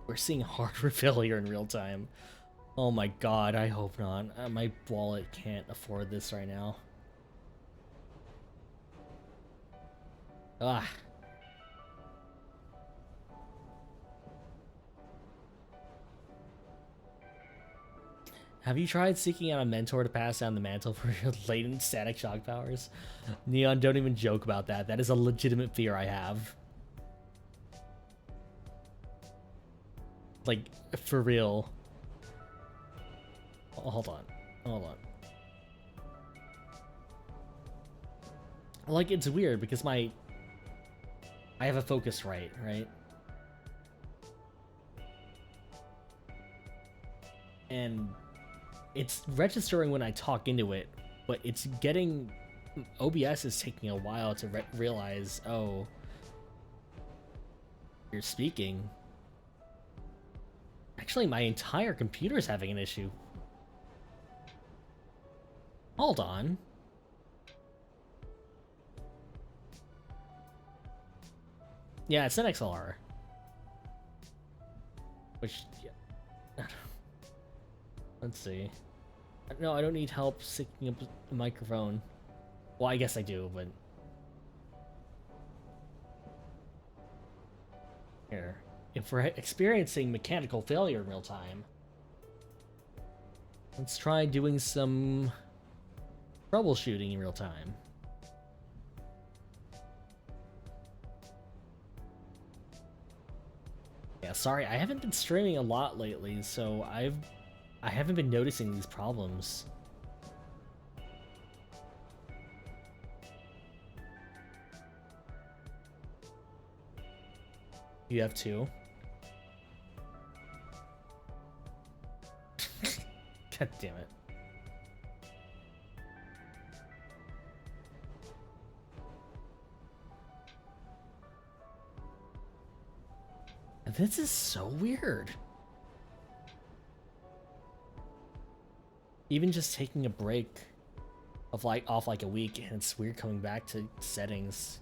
we're seeing hardware failure in real time. Oh my god, I hope not. My wallet can't afford this right now. Ah. Have you tried seeking out a mentor to pass down the mantle for your latent static shock powers? Neon, don't even joke about that. That is a legitimate fear I have. Like, for real. Oh, hold on. Hold on. Like, it's weird because I have a focus right? And it's registering when I talk into it, but it's getting... OBS is taking a while to realize, oh, you're speaking. Actually, my entire computer's having an issue. Hold on. Yeah, it's an XLR. Which, yeah. Let's see. No, I don't need help syncing up the microphone. Well, I guess I do, but... Here. If we're experiencing mechanical failure in real time, let's try doing some troubleshooting in real time. Yeah, sorry, I haven't been streaming a lot lately, so I haven't been noticing these problems. You have two? God damn it. This is so weird. Even just taking a break of off like a week, and it's weird coming back to settings,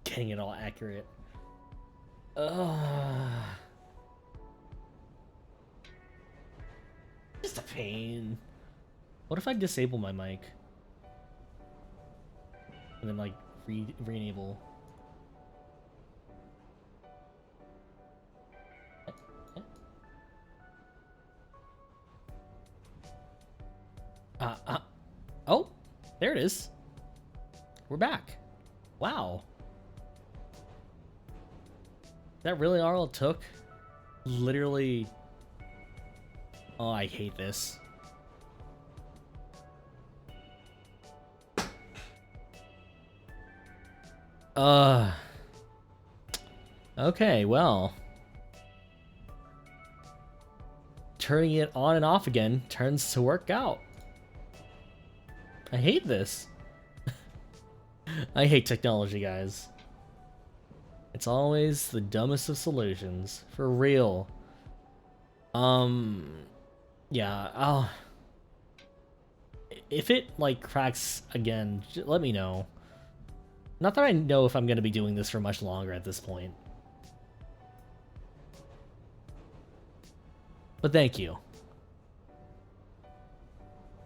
getting it all accurate. Just a pain. What if I disable my mic? And then like re-enable? Oh, there it is. We're back. Wow. That really all it took? Literally. Oh, I hate this. Okay, well. Turning it on and off again turns to work out. I hate this. I hate technology, guys. It's always the dumbest of solutions. For real. Yeah, if it, like, cracks again, let me know. Not that I know if I'm gonna be doing this for much longer at this point. But thank you.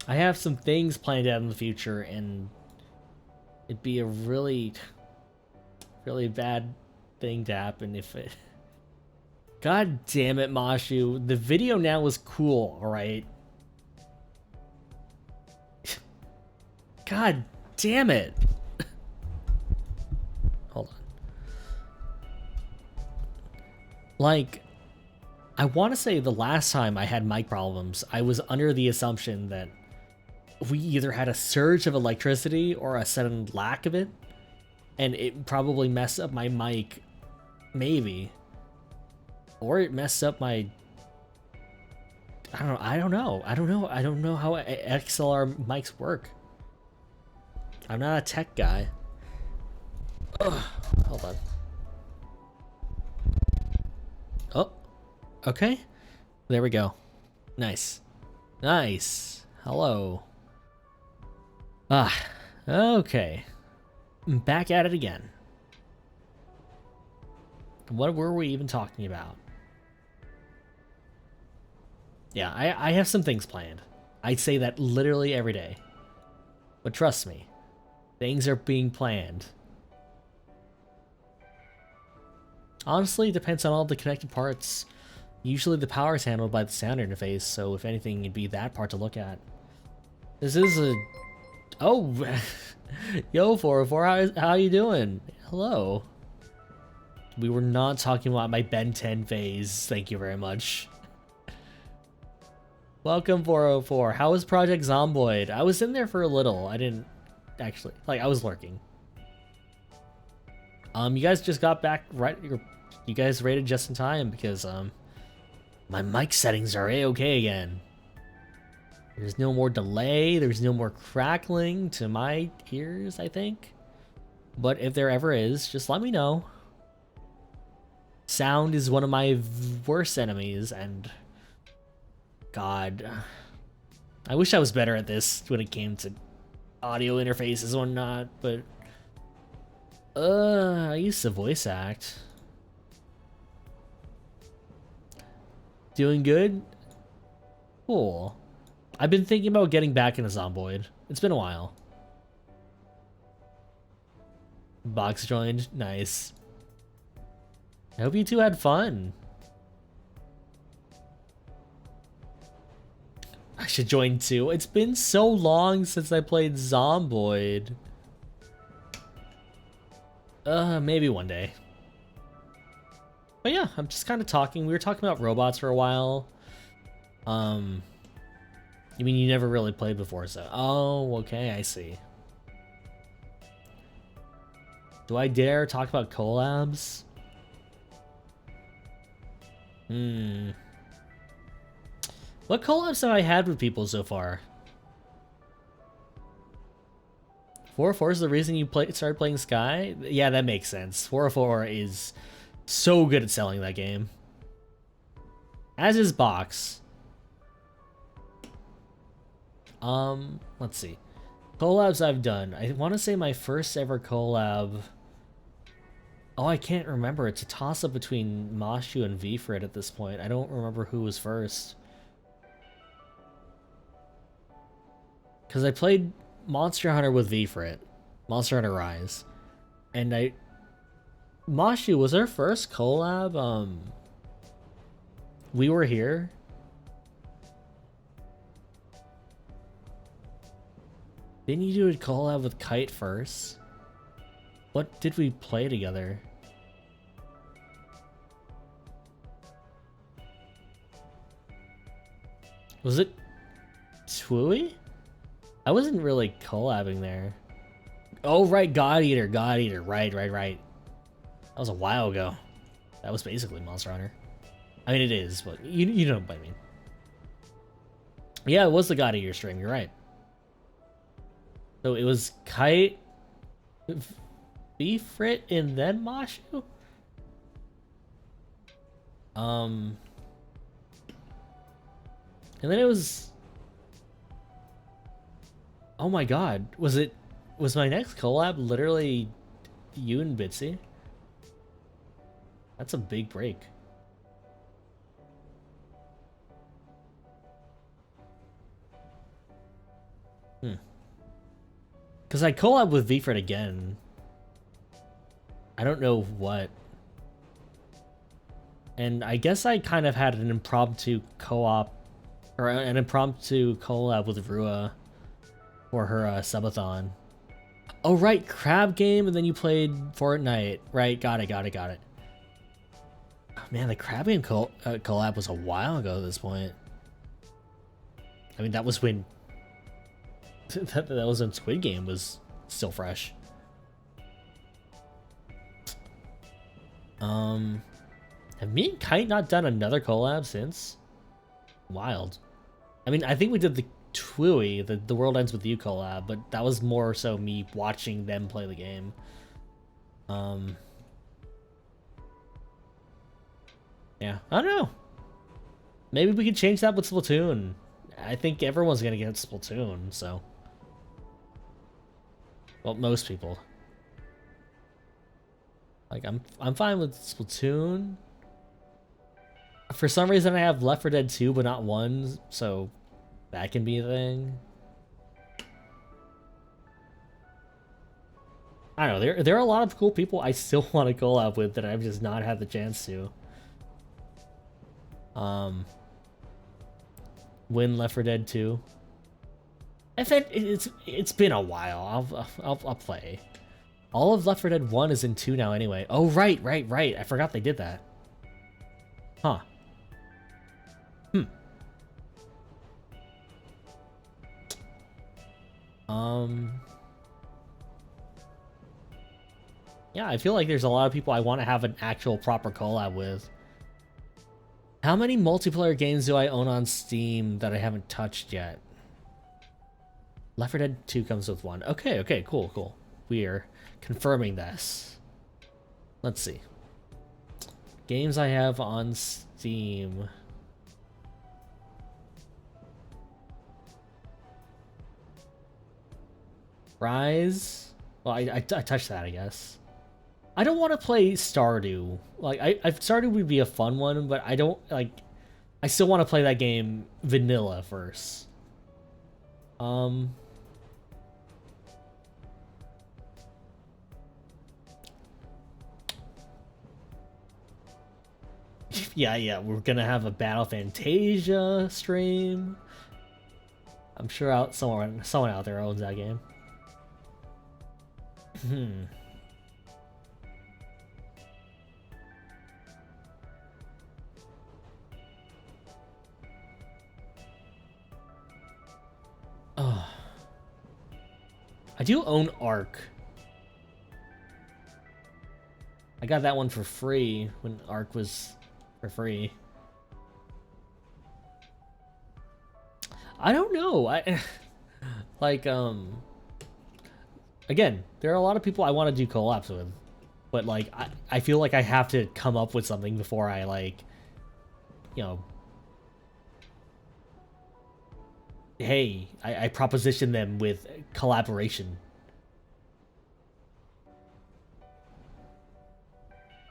I have some things planned out in the future, and it'd be a really, really bad thing to happen if it... God damn it, Mashu. The video now is cool, alright? God damn it. Hold on. Like, I want to say the last time I had mic problems, I was under the assumption that we either had a surge of electricity or a sudden lack of it, and it probably messed up my mic, maybe, or it messed up my... I don't know how XLR mics work. I'm not a tech guy. Ugh, hold on. Oh, okay. There we go. Nice. Nice. Hello. Okay. Back at it again. What were we even talking about? Yeah, I have some things planned. I say that literally every day. But trust me, things are being planned. Honestly, it depends on all the connected parts. Usually the power is handled by the sound interface, so if anything, it'd be that part to look at. This is a... Oh! Yo, 404, how you doing? Hello. We were not talking about my Ben 10 phase, thank you very much. Welcome, 404. How was Project Zomboid? I was in there for a little. I didn't actually... Like, I was lurking. You guys just got back right... You guys rated just in time because, my mic settings are A-okay again. There's no more delay, there's no more crackling to my ears, I think. But if there ever is, just let me know. Sound is one of my worst enemies, and... God. I wish I was better at this when it came to audio interfaces or not, but... I used to voice act. Doing good? Cool. I've been thinking about getting back into Zomboid. It's been a while. Box joined? Nice. I hope you two had fun. I should join too. It's been so long since I played Zomboid. Maybe one day. But yeah, I'm just kind of talking. We were talking about robots for a while. You mean you never really played before, so... Oh, okay, I see. Do I dare talk about collabs? What collabs have I had with people so far? 404 is the reason you started playing Sky? Yeah, that makes sense. 404 is so good at selling that game. As is Box. Let's see. Collabs I've done. I want to say my first ever collab... Oh, I can't remember. It's a toss-up between Moshu and Vfrit at this point. I don't remember who was first. Because I played Monster Hunter with Vfrit. Monster Hunter Rise. And Moshu, was our first collab, We Were Here? Didn't you do a collab with Kite first? What did we play together? Was it Twooey? I wasn't really collabing there. Oh, right, God Eater. Right. That was a while ago. That was basically Monster Hunter. I mean, it is, but you know what I mean. Yeah, it was the God Eater stream, you're right. So it was Kite, Vfrit, and then Moshu? And then it was... Oh my god, was my next collab literally you and Bitsy? That's a big break. Because I collab with Vfrit again. I don't know what. And I guess I kind of had an impromptu co-op, or an impromptu collab with Rua for her subathon. Oh right, Crab Game, and then you played Fortnite. Right, got it. Oh, man, the Crab Game collab was a while ago at this point. I mean, that was when... that was when Squid Game was still fresh. Have me and Kite not done another collab since? Wild. I mean, I think we did the Twooey, the World Ends With You collab, but that was more so me watching them play the game. Yeah, I don't know. Maybe we could change that with Splatoon. I think everyone's gonna get Splatoon, so... Well, most people. Like I'm fine with Splatoon. For some reason I have Left 4 Dead 2 but not 1, so that can be a thing. I don't know, there are a lot of cool people I still want to collab with that I've just not had the chance to. Win Left 4 Dead 2. It's been a while. I'll play. All of Left 4 Dead 1 is in 2 now anyway. Oh right. I forgot they did that. Huh. Yeah, I feel like there's a lot of people I want to have an actual proper collab with. How many multiplayer games do I own on Steam that I haven't touched yet? Left 4 Dead 2 comes with 1. Okay, cool. We are confirming this. Let's see. Games I have on Steam. Rise? Well, I touched that, I guess. I don't want to play Stardew. Like, Stardew would be a fun one, but I don't, like... I still want to play that game vanilla first. Yeah, we're gonna have a Battle Fantasia stream. I'm sure someone out there owns that game. Oh. I do own Ark. I got that one for free when Ark was for free. I don't know. Again, there are a lot of people I want to do collabs with, but like I feel like I have to come up with something before I like, you know, hey, I proposition them with collaboration.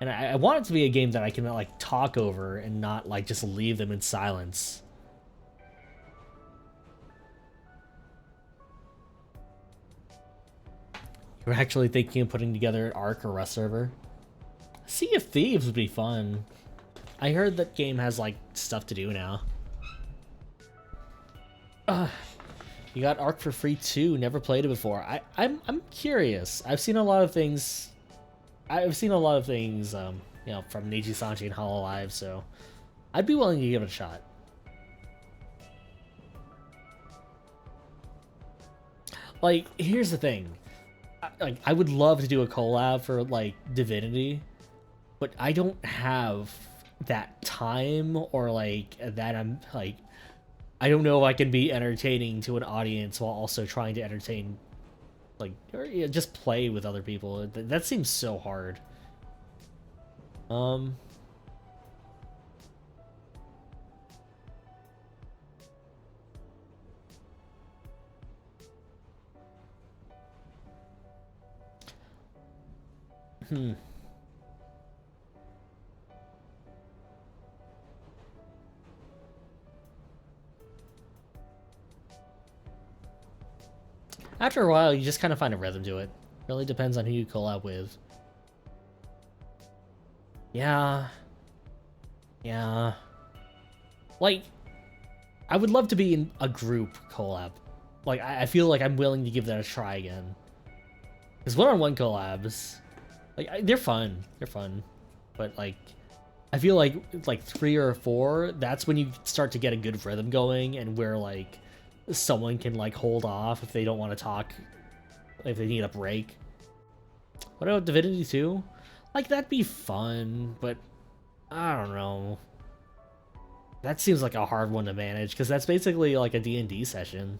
And I want it to be a game that I can like talk over and not like just leave them in silence. You're actually thinking of putting together an Ark or Rust server? Sea of Thieves would be fun. I heard that game has like stuff to do now. You got Ark for free too. Never played it before. I'm curious. I've seen a lot of things. You know, from Neji Sanji and Hololive, so I'd be willing to give it a shot. Like, here's the thing. I would love to do a collab for like Divinity, but I don't have that time or like that. I'm like, I don't know if I can be entertaining to an audience while also trying to entertain, like, or yeah, just play with other people. That seems so hard. After a while, you just kind of find a rhythm to it. Really depends on who you collab with. Yeah. Like, I would love to be in a group collab. Like, I feel like I'm willing to give that a try again. Because one-on-one collabs, like, they're fun. But, like, I feel like 3 or 4, that's when you start to get a good rhythm going and where, like, someone can, like, hold off if they don't want to talk, if they need a break. What about Divinity 2? Like, that'd be fun, but I don't know. That seems like a hard one to manage, because that's basically like a D&D session.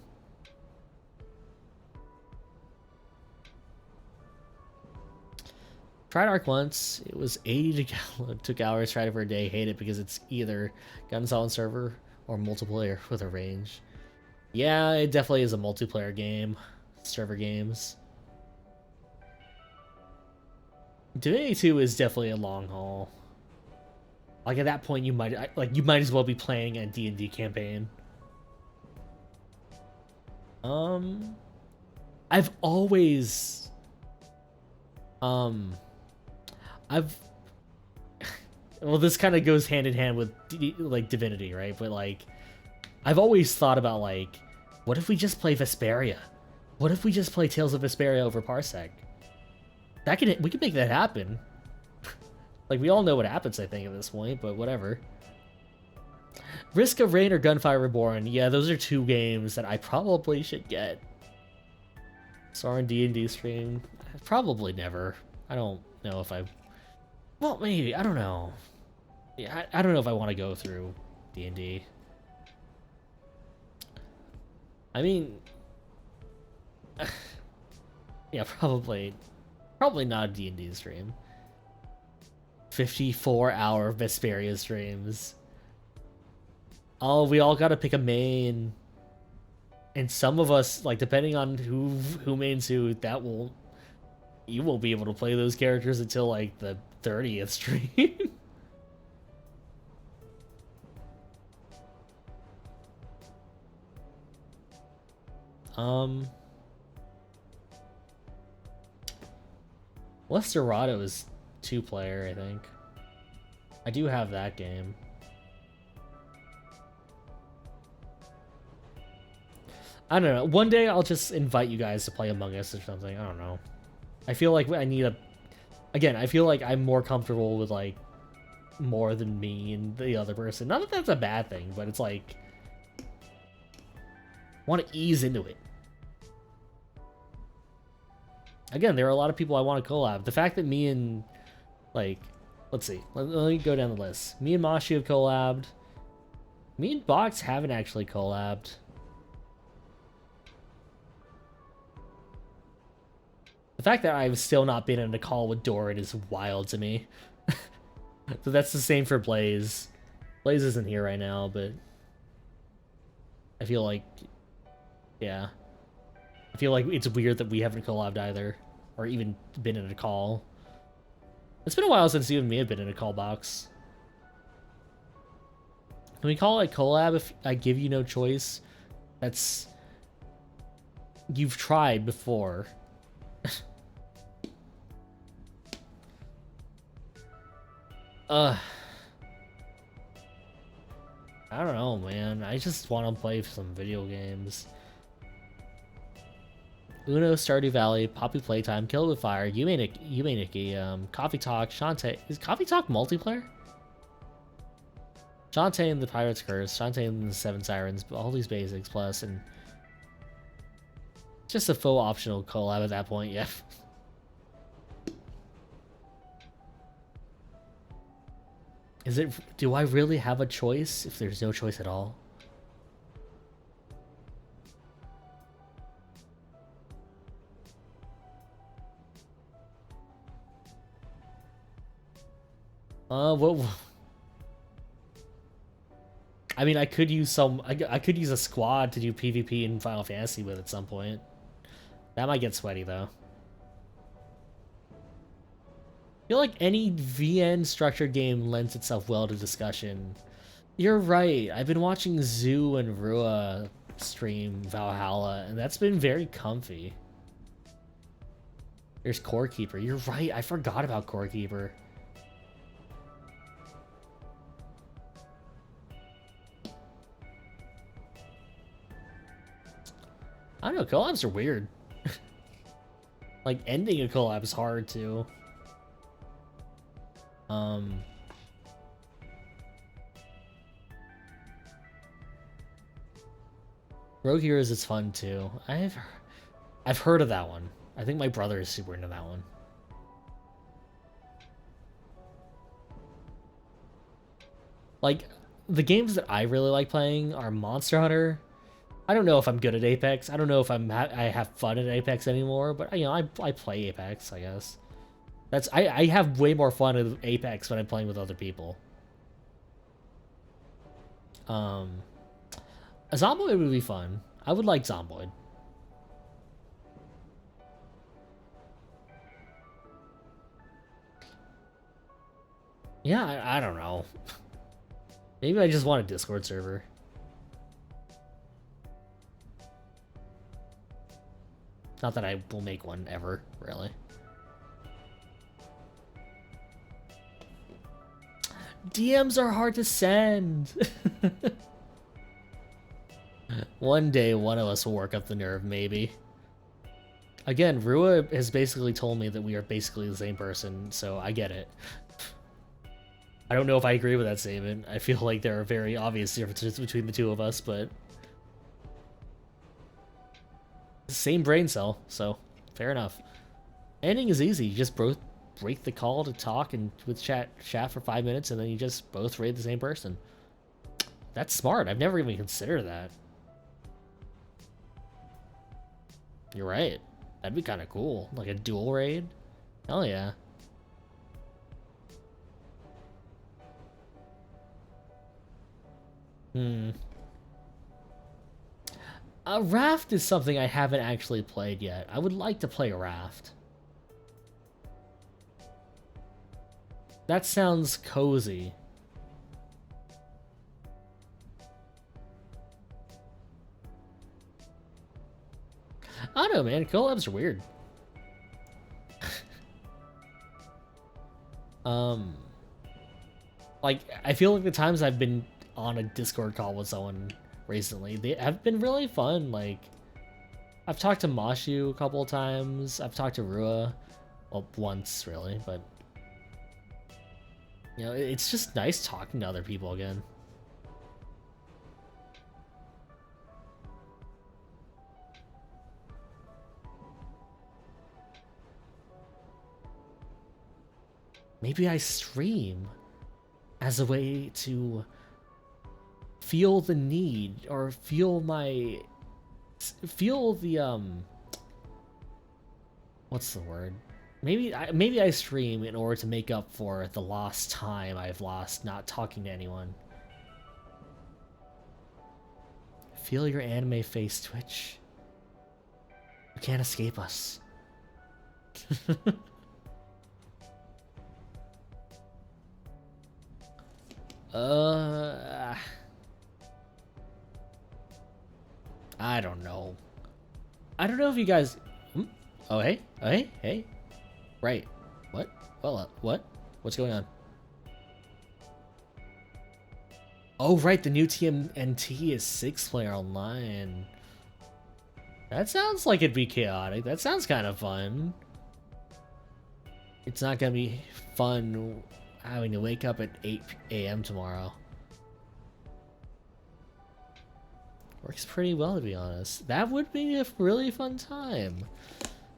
Tried Ark once. It was 80 to download. Took hours, tried it for a day. Hate it because it's either guns on server or multiplayer with a range. Yeah, it definitely is a multiplayer game. Server games. Divinity 2 is definitely a long haul. Like at that point, you might as well be playing a D&D campaign. I've always, I've, well, this kind of goes hand in hand with like Divinity, right? But like, I've always thought about like, what if we just play Vesperia? What if we just play Tales of Vesperia over Parsec? We could make that happen. Like, we all know what happens, I think, at this point, but whatever. Risk of Rain or Gunfire Reborn. Yeah, those are two games that I probably should get. Soren D&D stream. Probably never. I don't know if I... Well, maybe. I don't know. Yeah, I don't know if I want to go through D&D. I mean... yeah, probably not a D&D stream. 54-hour Vesperia streams. Oh, we all gotta pick a main. And some of us, like, depending on who mains who, you won't be able to play those characters until, like, the 30th stream. Westerado is 2-player, I think. I do have that game. I don't know. One day I'll just invite you guys to play Among Us or something. I don't know. I feel like I need a... Again, I feel like I'm more comfortable with, like, more than me and the other person. Not that that's a bad thing, but it's like... I want to ease into it. Again, there are a lot of people I want to collab. The fact that me and... Like... Let's see. Let me go down the list. Me and Mashi have collabed. Me and Box haven't actually collabed. The fact that I've still not been in a call with Doran is wild to me. So that's the same for Blaze. Blaze isn't here right now, but... I feel like... Yeah. I feel like it's weird that we haven't collabed either. Or even been in a call. It's been a while since you and me have been in a call box. Can we call it collab if I give you no choice? That's... You've tried before. I don't know, man. I just want to play some video games. Uno, Stardew Valley, Poppy Playtime, Kill with Fire, Yume Nikki, Coffee Talk, Shantae. Is Coffee Talk multiplayer? Shantae and the Pirate's Curse, Shantae and the Seven Sirens, all these basics plus, and just a faux optional collab at that point, yeah. Is it? Do I really have a choice if there's no choice at all? What? I mean, I could use some. I could use a squad to do PvP in Final Fantasy with at some point. That might get sweaty though. I feel like any VN structured game lends itself well to discussion. You're right. I've been watching Zoo and Rua stream Valhalla, and that's been very comfy. There's Core Keeper. You're right. I forgot about Core Keeper. I don't know. Collabs are weird. Like, ending a collab is hard, too. Rogue Heroes is fun too. I've heard of that one. I think my brother is super into that one. Like, the games that I really like playing are Monster Hunter. I don't know if I'm good at Apex. I don't know if I have fun at Apex anymore, but you know, I play Apex, I guess. I have way more fun at Apex when I'm playing with other people. A Zomboid would be fun. I would like Zomboid. Yeah, I don't know. Maybe I just want a Discord server. Not that I will make one ever, really. DMs are hard to send. One day, one of us will work up the nerve, maybe. Again, Rua has basically told me that we are basically the same person, so I get it. I don't know if I agree with that statement. I feel like there are very obvious differences between the two of us, but... Same brain cell, so fair enough. Ending is easy. You just both break the call to talk and with chat for 5 minutes, and then you just both raid the same person. That's smart. I've never even considered that. You're right. That'd be kind of cool. Like a dual raid? Hell yeah. A raft is something I haven't actually played yet. I would like to play a raft. That sounds cozy. I don't know, man. Collabs are weird. Like, I feel like the times I've been on a Discord call with someone recently, they have been really fun. Like, I've talked to Mashu a couple of times. I've talked to Rua, well, once really, but you know, it's just nice talking to other people again. Maybe I stream as a way to feel the need or feel the what's the word? Maybe I stream in order to make up for the lost time I've lost not talking to anyone. Feel your anime face twitch. You can't escape us. I don't know. I don't know if you guys... Oh, hey. Oh, hey. Hey. Right. What? Well, what? What's going on? Oh, right. The new TMNT is 6-player online. That sounds like it'd be chaotic. That sounds kind of fun. It's not gonna be fun having to wake up at 8 a.m. tomorrow. Works pretty well, to be honest. That would be a really fun time.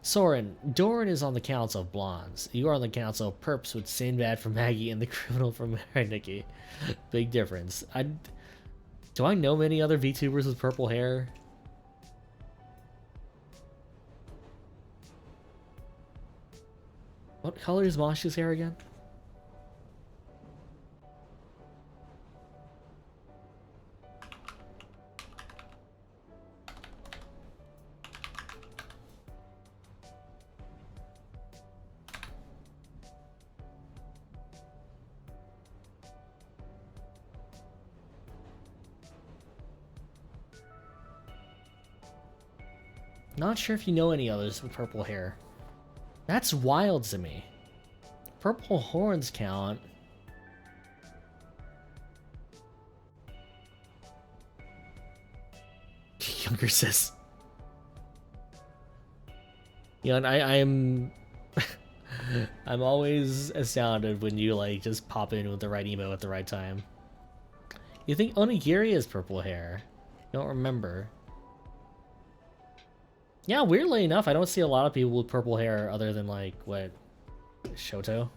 Soren, Doran is on the Council of Blondes. You are on the Council of Perps with Sinbad from Maggie and the criminal from Nikki. Big difference. Do I know many other VTubers with purple hair? What color is Mashu's hair again? Not sure if you know any others with purple hair. That's wild to me. Purple horns count. Younger sis. You know, and I'm I'm always astounded when you like just pop in with the right emo at the right time. You think Onigiri has purple hair? Don't remember. Yeah, weirdly enough, I don't see a lot of people with purple hair other than like what, Shoto.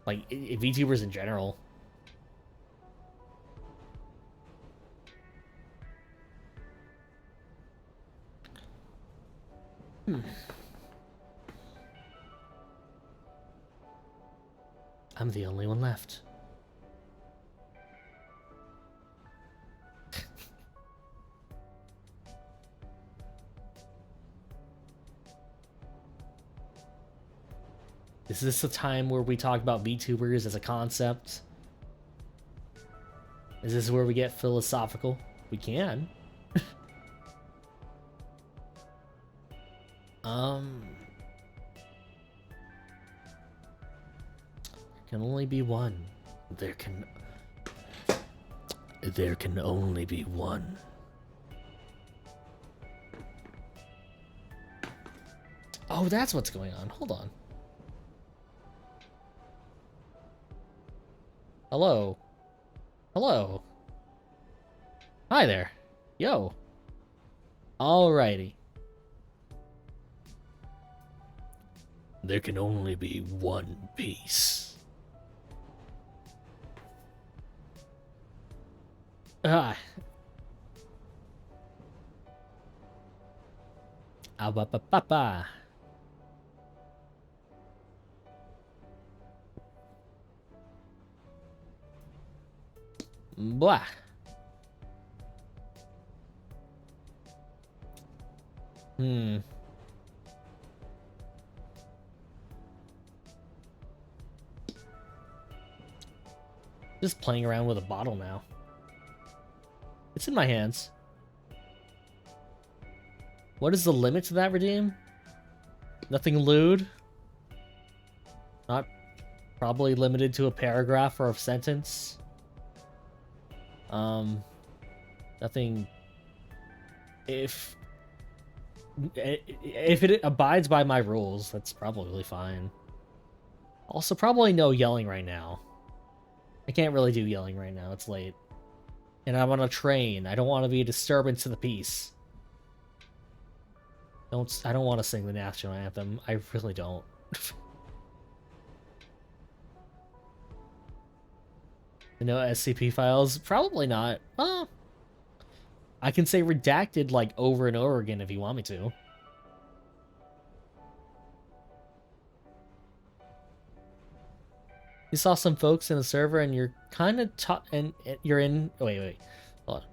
Like VTubers in general. I'm the only one left. Is this a time where we talk about VTubers as a concept? Is this where we get philosophical? We can. There can only be one. There can only be one. Oh, that's what's going on. Hold on. Hello. Hello. Hi there. Yo. Alrighty. There can only be one piece. Ah. Ba. Blah. Just playing around with a bottle now. It's in my hands. What is the limit to that redeem? Nothing lewd? Not probably limited to a paragraph or a sentence? Nothing... If it abides by my rules, that's probably fine. Also, probably no yelling right now. I can't really do yelling right now, it's late. And I'm on a train. I don't want to be a disturbance to the peace. I don't want to sing the national anthem. I really don't. No SCP files? Probably not. Well, I can say redacted like over and over again if you want me to. You saw some folks in the server and you're kind of and you're in... Wait. Hold on.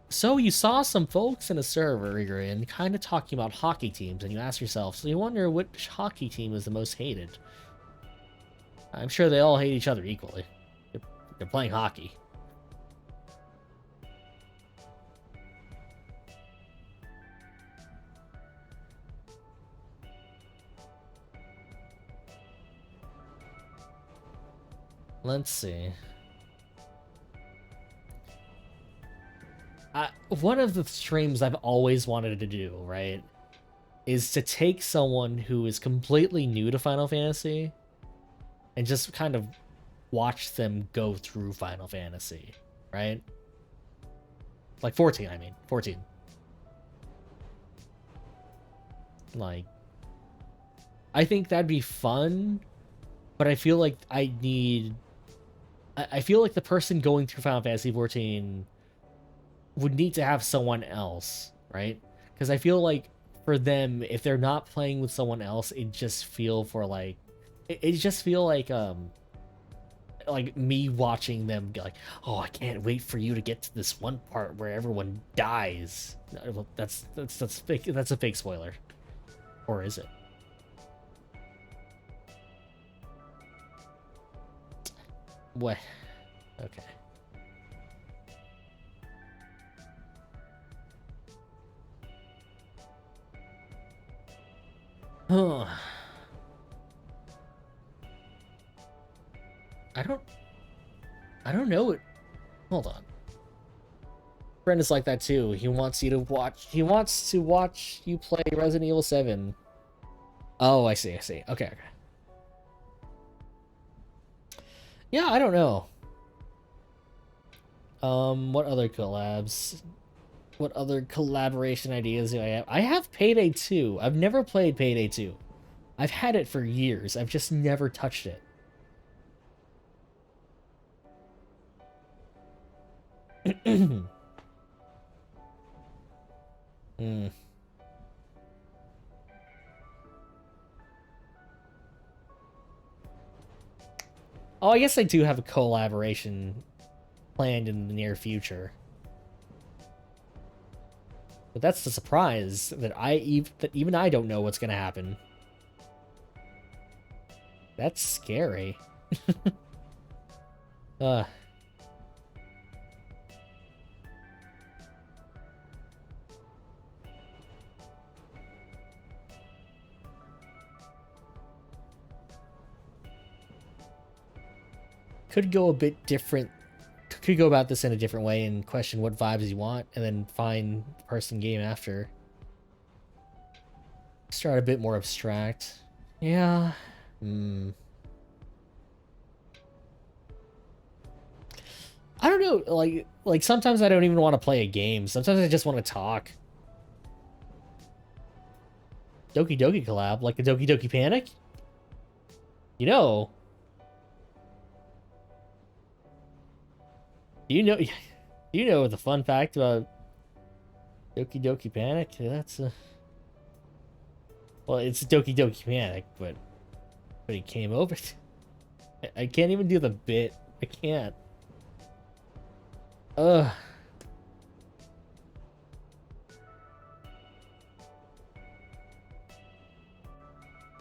So you saw some folks in a server you're in kind of talking about hockey teams, and you ask yourself, so you wonder which hockey team is the most hated. I'm sure they all hate each other equally. They're playing hockey. Let's see. One of the streams I've always wanted to do, right, is to take someone who is completely new to Final Fantasy and just kind of watch them go through Final Fantasy, right? Like 14, I mean. 14. Like, I think that'd be fun, but I feel like I feel like the person going through Final Fantasy 14 would need to have someone else, right? Because I feel like for them, if they're not playing with someone else, it just feel like me watching them be like, oh, I can't wait for you to get to this one part where everyone dies. That's fake. That's a fake spoiler, or is it? What? Okay. Oh. I don't know it. Hold on. Friend is like that too. He wants to watch you play Resident Evil 7. Oh, I see. Okay. Yeah, I don't know. What other collabs? What other collaboration ideas do I have? I have Payday 2. I've never played Payday 2. I've had it for years. I've just never touched it. Oh, I guess I do have a collaboration planned in the near future. But that's the surprise that even I don't know what's gonna happen. That's scary. uh could go a bit different. Could go about this in a different way and question what vibes you want, and then find person game after. Start a bit more abstract. Yeah. I don't know. Like sometimes I don't even want to play a game. Sometimes I just want to talk. Doki Doki collab, like the Doki Doki Panic. You know. Do you know the fun fact about Doki Doki Panic? That's well, it's Doki Doki Panic, but he came over. I can't even do the bit. I can't. Ugh.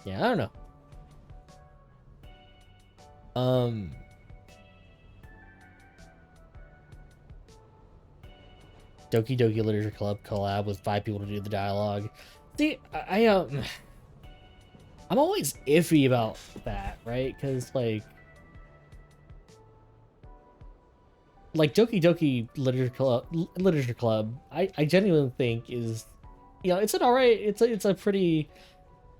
Yeah, I don't know. Doki Doki Literature Club collab with 5 people to do the dialogue. See, I'm always iffy about that, right? Because like Doki Doki Literature Club, I genuinely think is, you know, it's an alright, it's a pretty,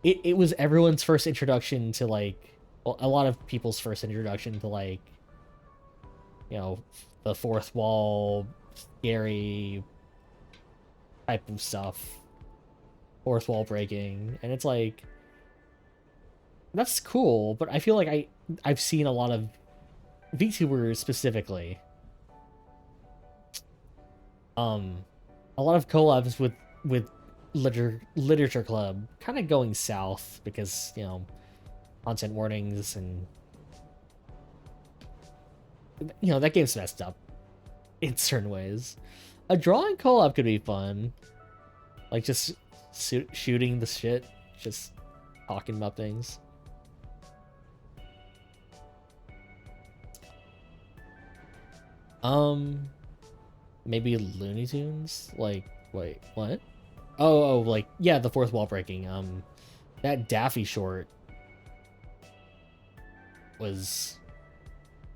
it was everyone's first introduction to like, well, a lot of people's first introduction to like, you know, the fourth wall, scary type of stuff, fourth wall breaking, and it's like, that's cool, but I feel like I've seen a lot of VTubers specifically, a lot of collabs with literature club kind of going south because, you know, content warnings and, you know, that game's messed up in certain ways. A drawing collab could be fun, like just shooting the shit, just talking about things. Maybe Looney Tunes? Like, wait, what? Oh, like, yeah, the fourth wall breaking. That Daffy short was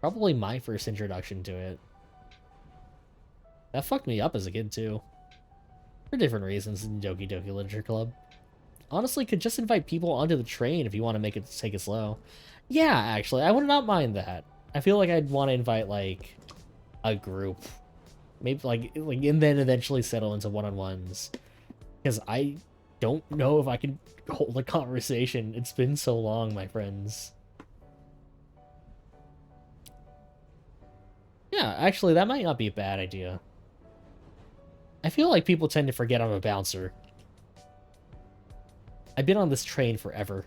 probably my first introduction to it. That fucked me up as a kid, too. For different reasons in Doki Doki Literature Club. Honestly, could just invite people onto the train if you want to take it slow. Yeah, actually, I would not mind that. I feel like I'd want to invite, like, a group. Maybe, like, and then eventually settle into one-on-ones. Because I don't know if I can hold a conversation. It's been so long, my friends. Yeah, actually, that might not be a bad idea. I feel like people tend to forget I'm a bouncer. I've been on this train forever.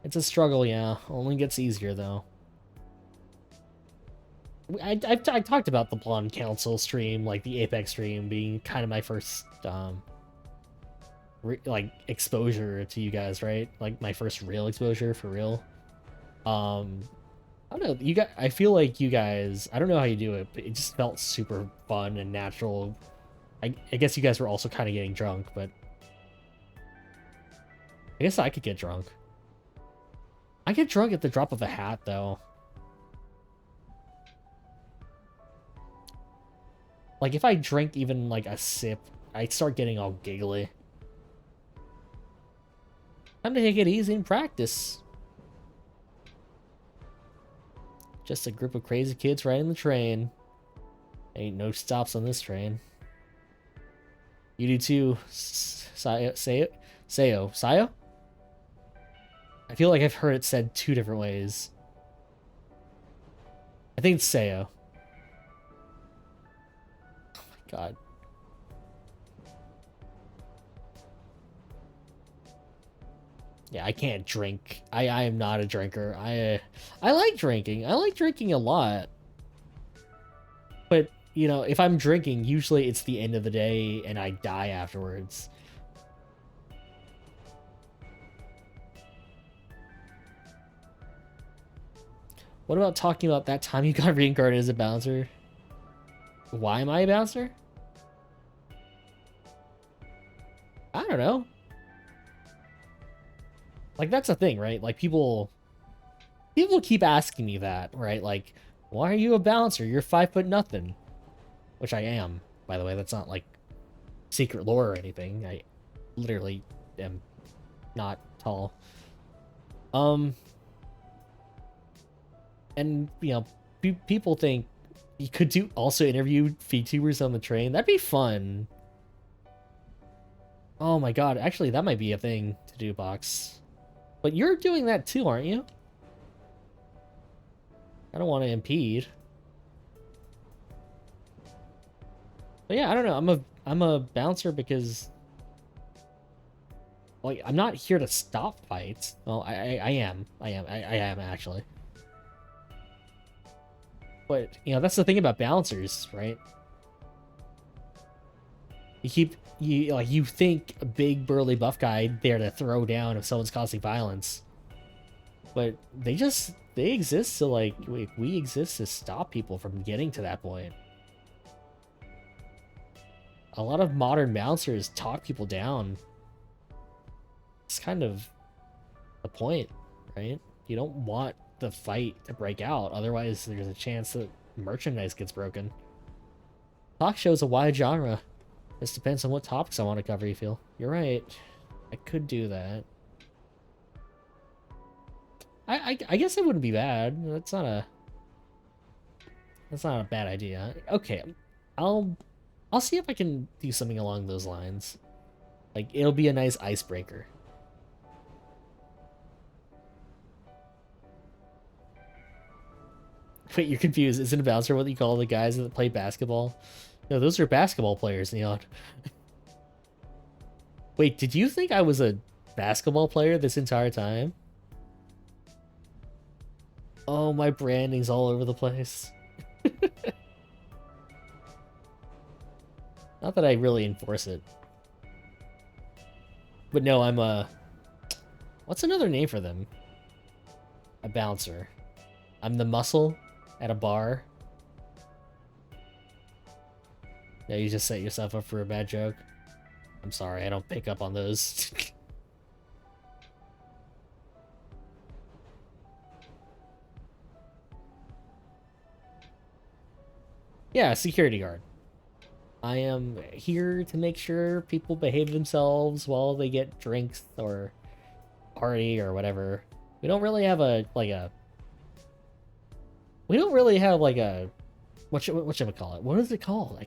It's a struggle, yeah. Only gets easier, though. I talked about the Blonde Council stream, like the Apex stream, being kind of my first, like, exposure to you guys, right? Like, my first real exposure, for real. I don't know, you guys, I feel like you guys, I don't know how you do it, but it just felt super fun and natural. I guess you guys were also kind of getting drunk, but I guess I could get drunk. I get drunk at the drop of a hat, though. Like, if I drink even, like, a sip, I start getting all giggly. Time to take it easy and practice. Just a group of crazy kids riding the train. Ain't no stops on this train. You do too, Sayo? Sayo? I feel like I've heard it said 2 different ways. I think it's Sayo. God. Yeah, I can't drink. I am not a drinker. I like drinking. I like drinking a lot. But, you know, if I'm drinking, usually it's the end of the day and I die afterwards. What about talking about that time you got reincarnated as a bouncer? Why am I a bouncer? I don't know. Like, that's a thing, right? Like, people keep asking me that, right? Like, why are you a bouncer? You're 5 foot nothing. Which I am, by the way. That's not, like, secret lore or anything. I literally am not tall. And, you know, people think you could also interview VTubers on the train. That'd be fun. Oh my god, actually, that might be a thing to do, Box. But you're doing that too, aren't you? I don't want to impede. But yeah, I don't know. I'm a bouncer because, like, I'm not here to stop fights. Well, I am actually. But you know, that's the thing about bouncers, right? You think a big burly buff guy there to throw down if someone's causing violence, but they exist to, like, we exist to stop people from getting to that point. A lot of modern bouncers talk people down. It's kind of the point, right? You don't want the fight to break out, otherwise there's a chance that merchandise gets broken. Talk show's a wide genre. This depends on what topics I want to cover, you feel. You're right. I could do that. I guess it wouldn't be bad. That's not a bad idea. Okay. I'll see if I can do something along those lines. Like, it'll be a nice icebreaker. Wait, you're confused. Isn't a bouncer what you call the guys that play basketball? No, those are basketball players, Neon. Wait, did you think I was a basketball player this entire time? Oh, my branding's all over the place. Not that I really enforce it. But no, I'm a... What's another name for them? A bouncer. I'm the muscle at a bar. Yeah, you just set yourself up for a bad joke. I'm sorry, I don't pick up on those. Yeah, security guard. I am here to make sure people behave themselves while they get drinks or party or whatever. We don't really have a whatchamacallit? What is it called?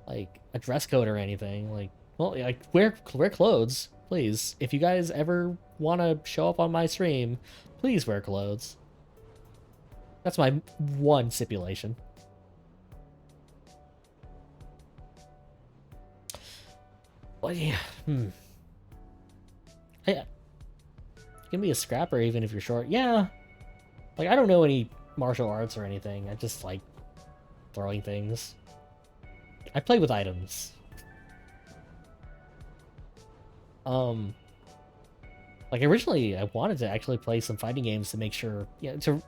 Like a dress code or anything. Like, well, like, wear clothes, please. If you guys ever want to show up on my stream, please wear clothes. That's my one stipulation. Well, yeah. Yeah. You can be a scrapper even if you're short. Yeah. Like, I don't know any martial arts or anything. I just like throwing things. I play with items. Like, originally I wanted to actually play some fighting games to make sure, you know, to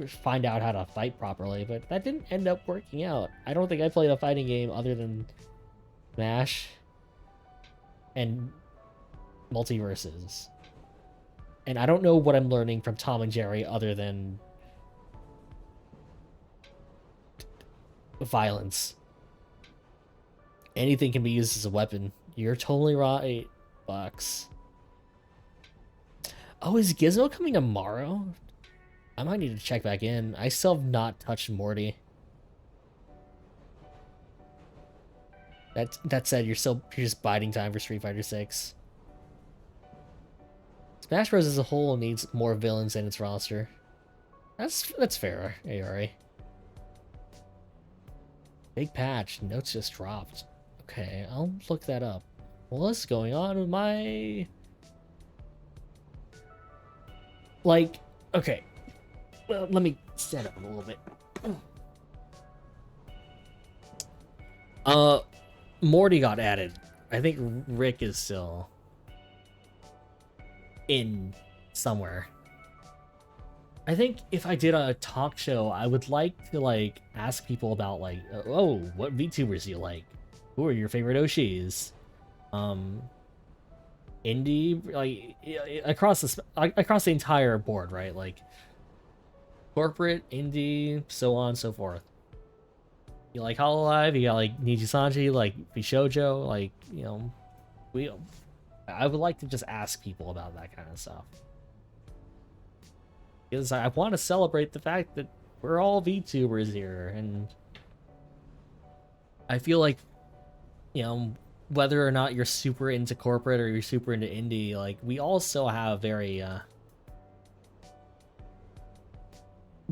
find out how to fight properly, but that didn't end up working out. I don't think I played a fighting game other than Smash and Multiverses. And I don't know what I'm learning from Tom and Jerry other than violence. Anything can be used as a weapon. You're totally right, Bucks. Oh, is Gizmo coming tomorrow? I might need to check back in. I still have not touched Morty. That said, you're just biding time for Street Fighter 6. Smash Bros. As a whole needs more villains in its roster. That's fair, Ari. Big patch. Notes just dropped. Okay, I'll look that up. What's going on with my... Like, okay. Well, let me set up a little bit. Morty got added. I think Rick is still in somewhere. I think if I did a talk show, I would like to like ask people about like, oh, what VTubers do you like? Who are your favorite Oshis? Um, indie, like across the entire board, right? Like corporate, indie, so on and so forth. You like Hololive, you got like Nijisanji, like Bishojo, like, you know, we. I would like to just ask people about that kind of stuff. Because I want to celebrate the fact that we're all VTubers here, and I feel like, you know, whether or not you're super into corporate or you're super into indie, like, we all still have very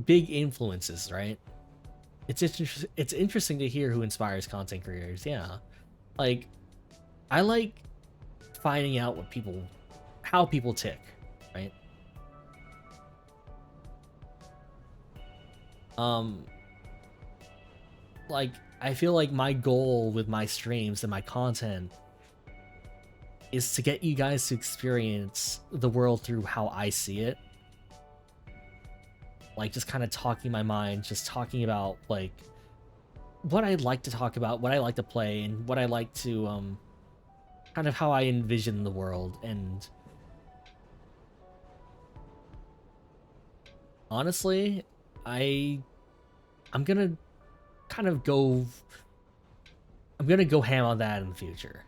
big influences, right? It's interesting to hear who inspires content creators. Yeah, like, I like finding out how people tick, right? Like, I feel like my goal with my streams and my content is to get you guys to experience the world through how I see it. Like, just kind of talking my mind, just talking about, like, what I'd like to talk about, what I like to play, and what I like to, kind of how I envision the world. And honestly, I'm gonna kind of go... I'm gonna go ham on that in the future.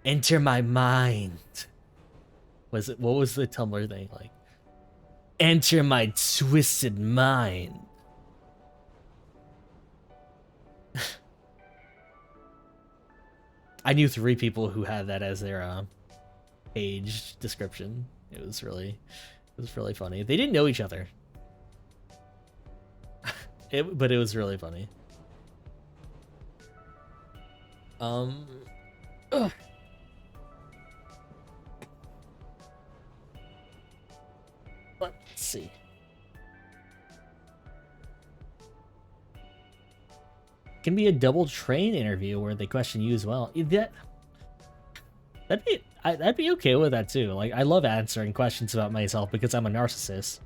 Enter my mind. What was the Tumblr thing like? Enter my twisted mind. I knew 3 people who had that as their page description. It was really funny. They didn't know each other. But it was really funny. Ugh. Let's see. Can be a double train interview where they question you as well. That'd be okay with that too. Like, I love answering questions about myself because I'm a narcissist.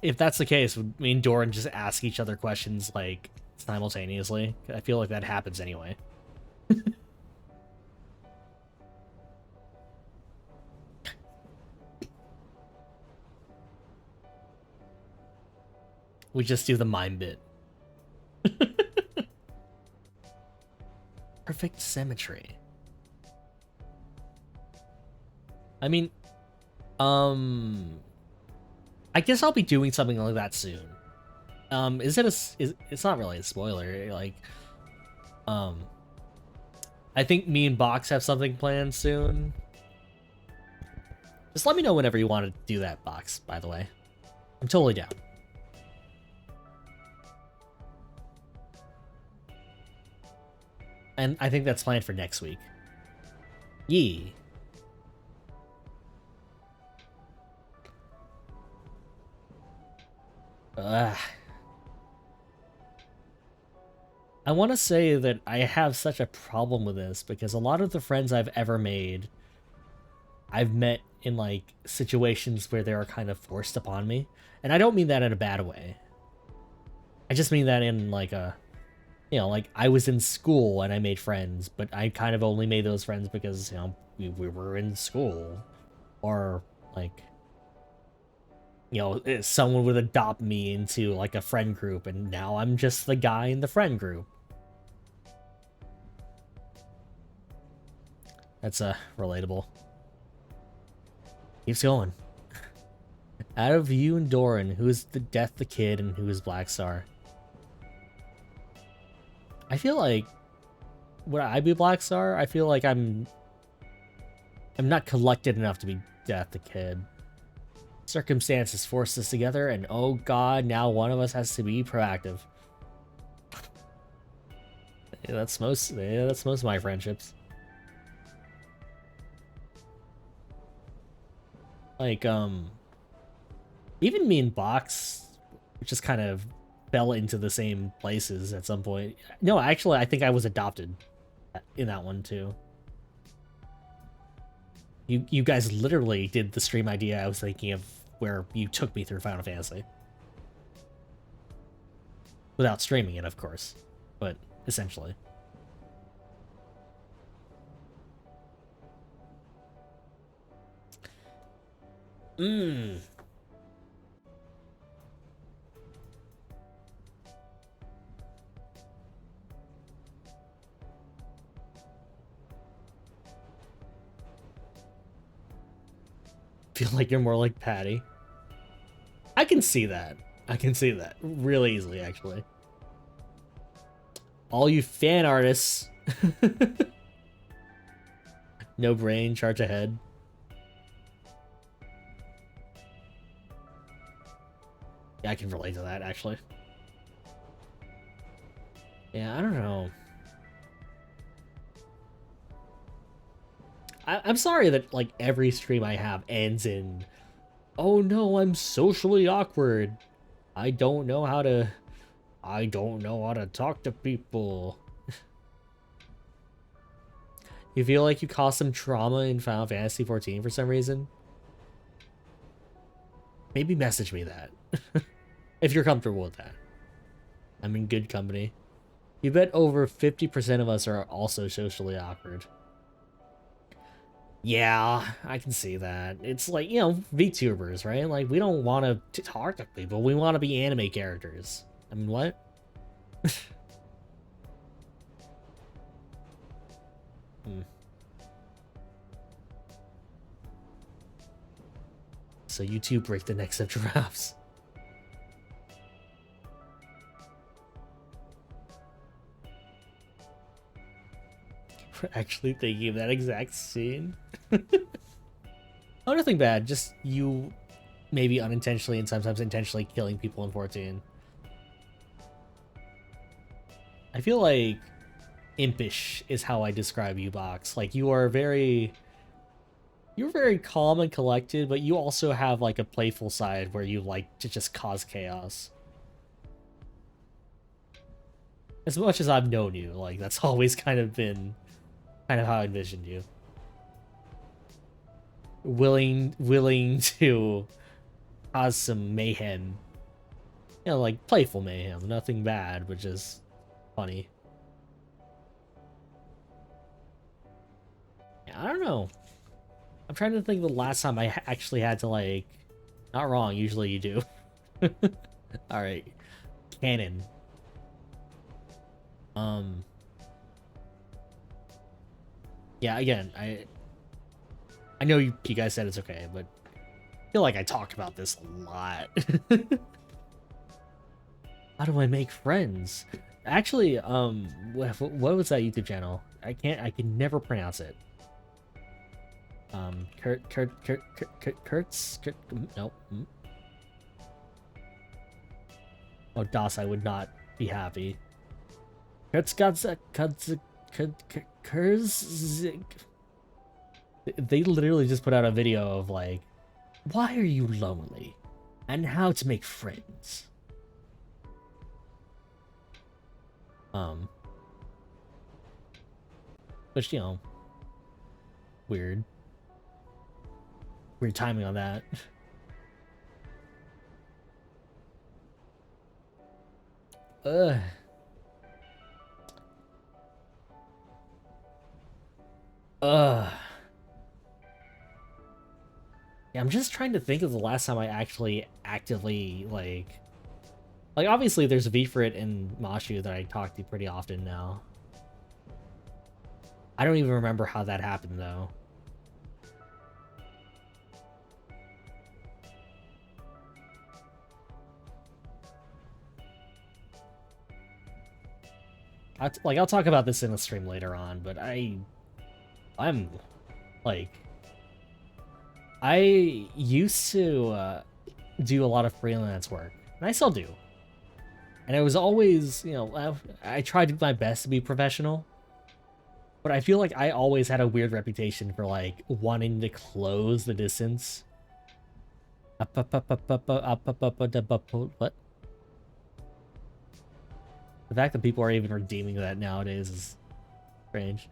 If that's the case, would me and Doran just ask each other questions like simultaneously? I feel like that happens anyway. We just do the mime bit. Perfect symmetry. I mean, I guess I'll be doing something like that soon. It's not really a spoiler, like, I think me and Box have something planned soon. Just let me know whenever you want to do that, Box, by the way. I'm totally down. And I think that's planned for next week. Yee. Ugh. I want to say that I have such a problem with this because a lot of the friends I've ever made, I've met in, like, situations where they are kind of forced upon me. And I don't mean that in a bad way. I just mean that in, like, a... You know, like, I was in school and I made friends, but I kind of only made those friends because, you know, we were in school. Or, like... You know, someone would adopt me into, like, a friend group, and now I'm just the guy in the friend group. That's, relatable. Keeps going. Out of you and Doran, who is the Death the Kid and who is Black Star? I feel like... Would I be Black Star? I feel like I'm not collected enough to be Death the Kid. Circumstances forced us together, and oh god, now one of us has to be proactive. Yeah, that's most of my friendships. Like, even me and Box just kind of fell into the same places at some point. No, actually, I think I was adopted in that one too. You guys literally did the stream idea I was thinking of, where you took me through Final Fantasy. Without streaming it, of course, but essentially. Feel like you're more like Patty. I can see that. I can see that really easily, actually. All you fan artists. No brain, charge ahead. Yeah, I can relate to that, actually. Yeah, I don't know. I'm sorry that, like, every stream I have ends in, oh no, I'm socially awkward. I don't know how to talk to people. You feel like you caused some trauma in Final Fantasy 14 for some reason? Maybe message me that. If you're comfortable with that. I'm in good company. You bet over 50% of us are also socially awkward. Yeah, I can see that. It's like, you know, VTubers, right? Like, we don't want to talk to people. We want to be anime characters. I mean, what? So you two break the necks of giraffes. We're actually thinking of that exact scene. Oh, nothing bad. Just you maybe unintentionally and sometimes intentionally killing people in 14. I feel like impish is how I describe you, Box. Like, you're very calm and collected, but you also have like a playful side where you like to just cause chaos. As much as I've known you, like, that's always kind of been how I envisioned you. Willing to cause some mayhem. You know, like playful mayhem, nothing bad, but just funny. Yeah, I don't know. I'm trying to think of the last time I actually had to, like... Not wrong, usually you do. Alright. Canon. Yeah, again, I know you guys said it's okay, but I feel like I talked about this a lot. How do I make friends? Actually, what was that YouTube channel? I can never pronounce it. Kurtz? Nope. Oh, Das, I would not be happy. They literally just put out a video of, like, why are you lonely? And how to make friends. Which, you know, weird timing on that. Yeah, I'm just trying to think of the last time I actually actively, like obviously there's Vfrit and Mashu that I talk to pretty often now. I don't even remember how that happened, though. I'll talk about this in a stream later on, but I'm, like... I used to do a lot of freelance work, and I still do. And it was always, you know, I tried to do my best to be professional, but I feel like I always had a weird reputation for, like, wanting to close the distance What? The fact that people are even redeeming that nowadays is strange.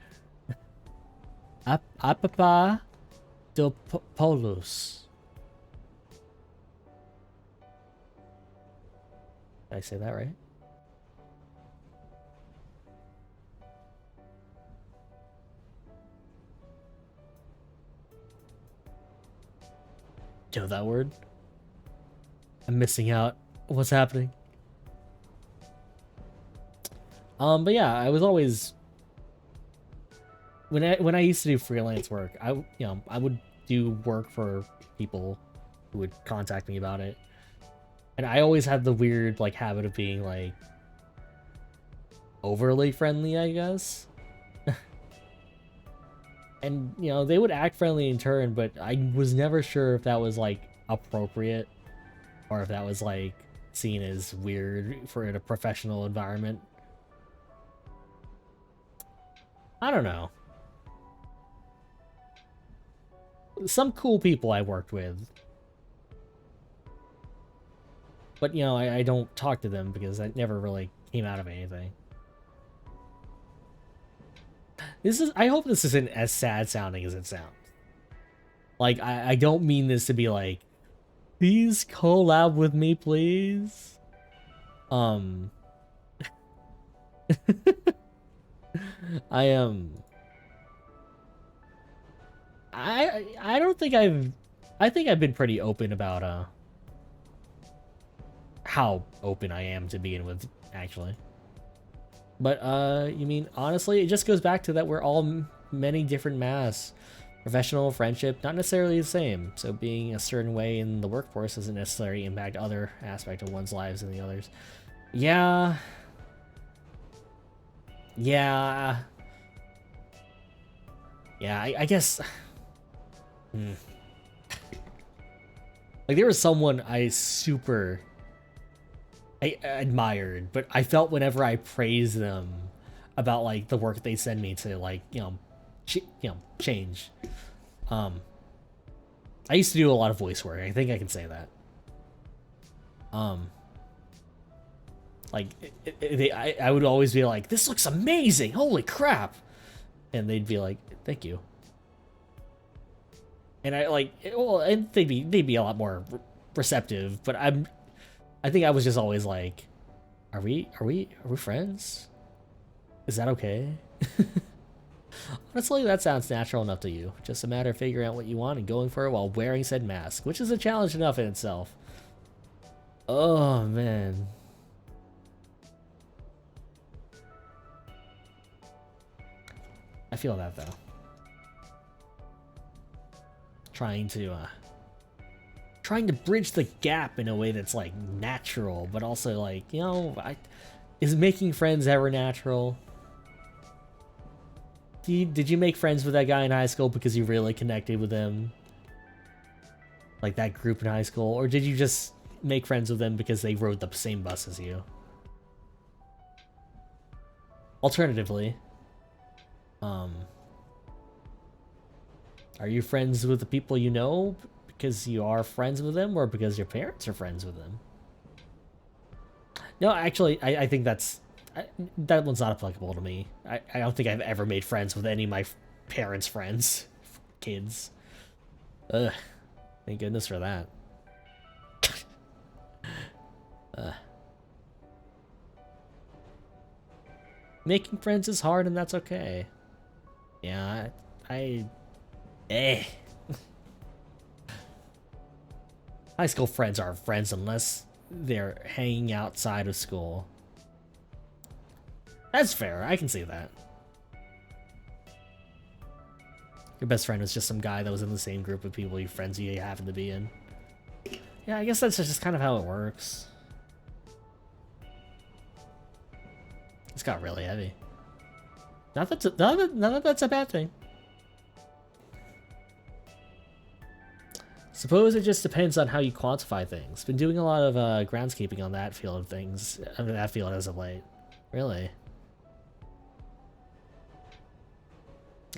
Apapa Dopoulos. Did I say that right? Yo, that word? I'm missing out. What's happening? But yeah, I was always when I used to do freelance work, I would do work for people who would contact me about it. And I always had the weird like habit of being like overly friendly, I guess. And they would act friendly in turn, but I was never sure if that was like appropriate or if that was like seen as weird for in a professional environment. I don't know. Some cool people I worked with. But, I don't talk to them because that never really came out of anything. I hope this isn't as sad sounding as it sounds. Like, I don't mean this to be like, please collab with me, please. I don't think I think I've been pretty open about how open I am to begin with, actually. But you mean honestly, it just goes back to that we're all many different masks. Professional, friendship, not necessarily the same. So being a certain way in the workforce doesn't necessarily impact other aspects of one's lives than the others. Yeah. Yeah. Yeah, I guess. Like there was someone I admired, but I felt whenever I praised them about like the work they send me to like change. I used to do a lot of voice work. I think I can say that. Like I would always be like, "This looks amazing! Holy crap!" And they'd be like, "Thank you." And and they'd be a lot more receptive. But I think I was just always like, "Are we friends? Is that okay?" Honestly, that sounds natural enough to you. Just a matter of figuring out what you want and going for it while wearing said mask, which is a challenge enough in itself. Oh, man. I feel that, though. Trying to bridge the gap in a way that's, like, natural, but also, like, is making friends ever natural? Did you make friends with that guy in high school because you really connected with him? Like that group in high school? Or did you just make friends with them because they rode the same bus as you? Alternatively, are you friends with the people you know because you are friends with them or because your parents are friends with them? No, actually, I think that one's not applicable to me. I don't think I've ever made friends with any of my parents' friends. Kids. Ugh. Thank goodness for that. Making friends is hard and that's okay. Yeah, high school friends aren't friends unless they're hanging outside of school. That's fair, I can see that. Your best friend was just some guy that was in the same group of people you happen to be in. Yeah, I guess that's just kind of how it works. It's got really heavy. Not that that's a bad thing. Suppose it just depends on how you quantify things. Been doing a lot of groundskeeping on that field of things. That field as of late. Really?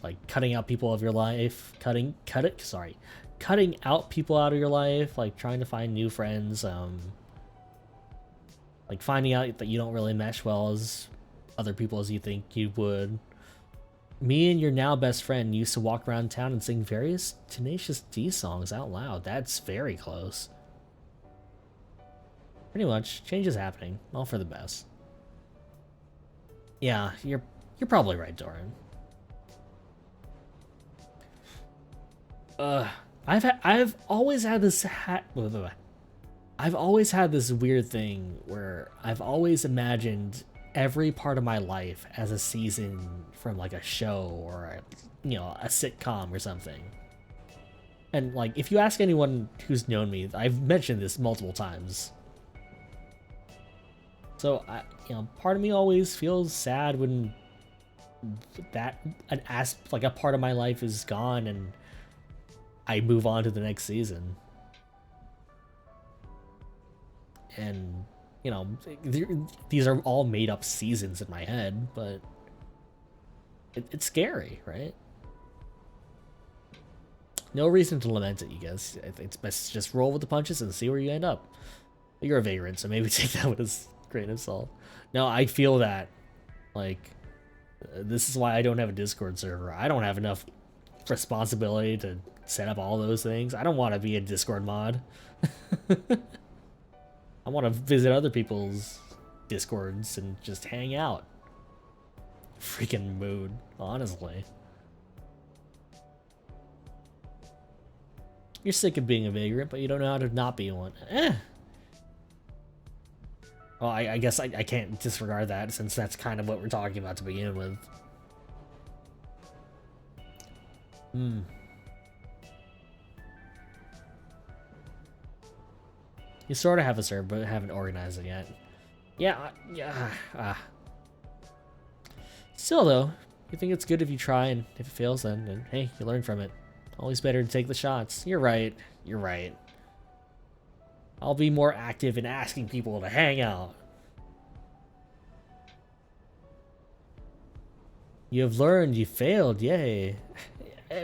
like cutting out people of your life, cutting out people out of your life, like trying to find new friends, like finding out that you don't really mesh well as other people as you think you would. Me and your now best friend used to walk around town and sing various Tenacious D songs out loud. That's very close. Pretty much, change is happening, all for the best. Yeah, you're probably right, Doran. I've always had this I've always had this weird thing where I've always imagined every part of my life as a season from like a show or a sitcom or something. And like, if you ask anyone who's known me, I've mentioned this multiple times. So part of me always feels sad when like a part of my life is gone and I move on to the next season. And these are all made up seasons in my head, but it's scary, right? No reason to lament it, you guys. It's best to just roll with the punches and see where you end up. You're a vagrant, so maybe take that with a grain of salt. No, I feel that. Like, this is why I don't have a Discord server. I don't have enough responsibility to set up all those things. I don't want to be a Discord mod. I want to visit other people's Discords and just hang out. Freaking mood, honestly. You're sick of being a vagrant, but you don't know how to not be one. Well, I guess I can't disregard that, since that's kind of what we're talking about to begin with. You sort of have a server, but haven't organized it yet. Yeah. Still, though, you think it's good if you try, and if it fails, then hey, you learn from it. Always better to take the shots. You're right. I'll be more active in asking people to hang out. You have learned, you failed, yay.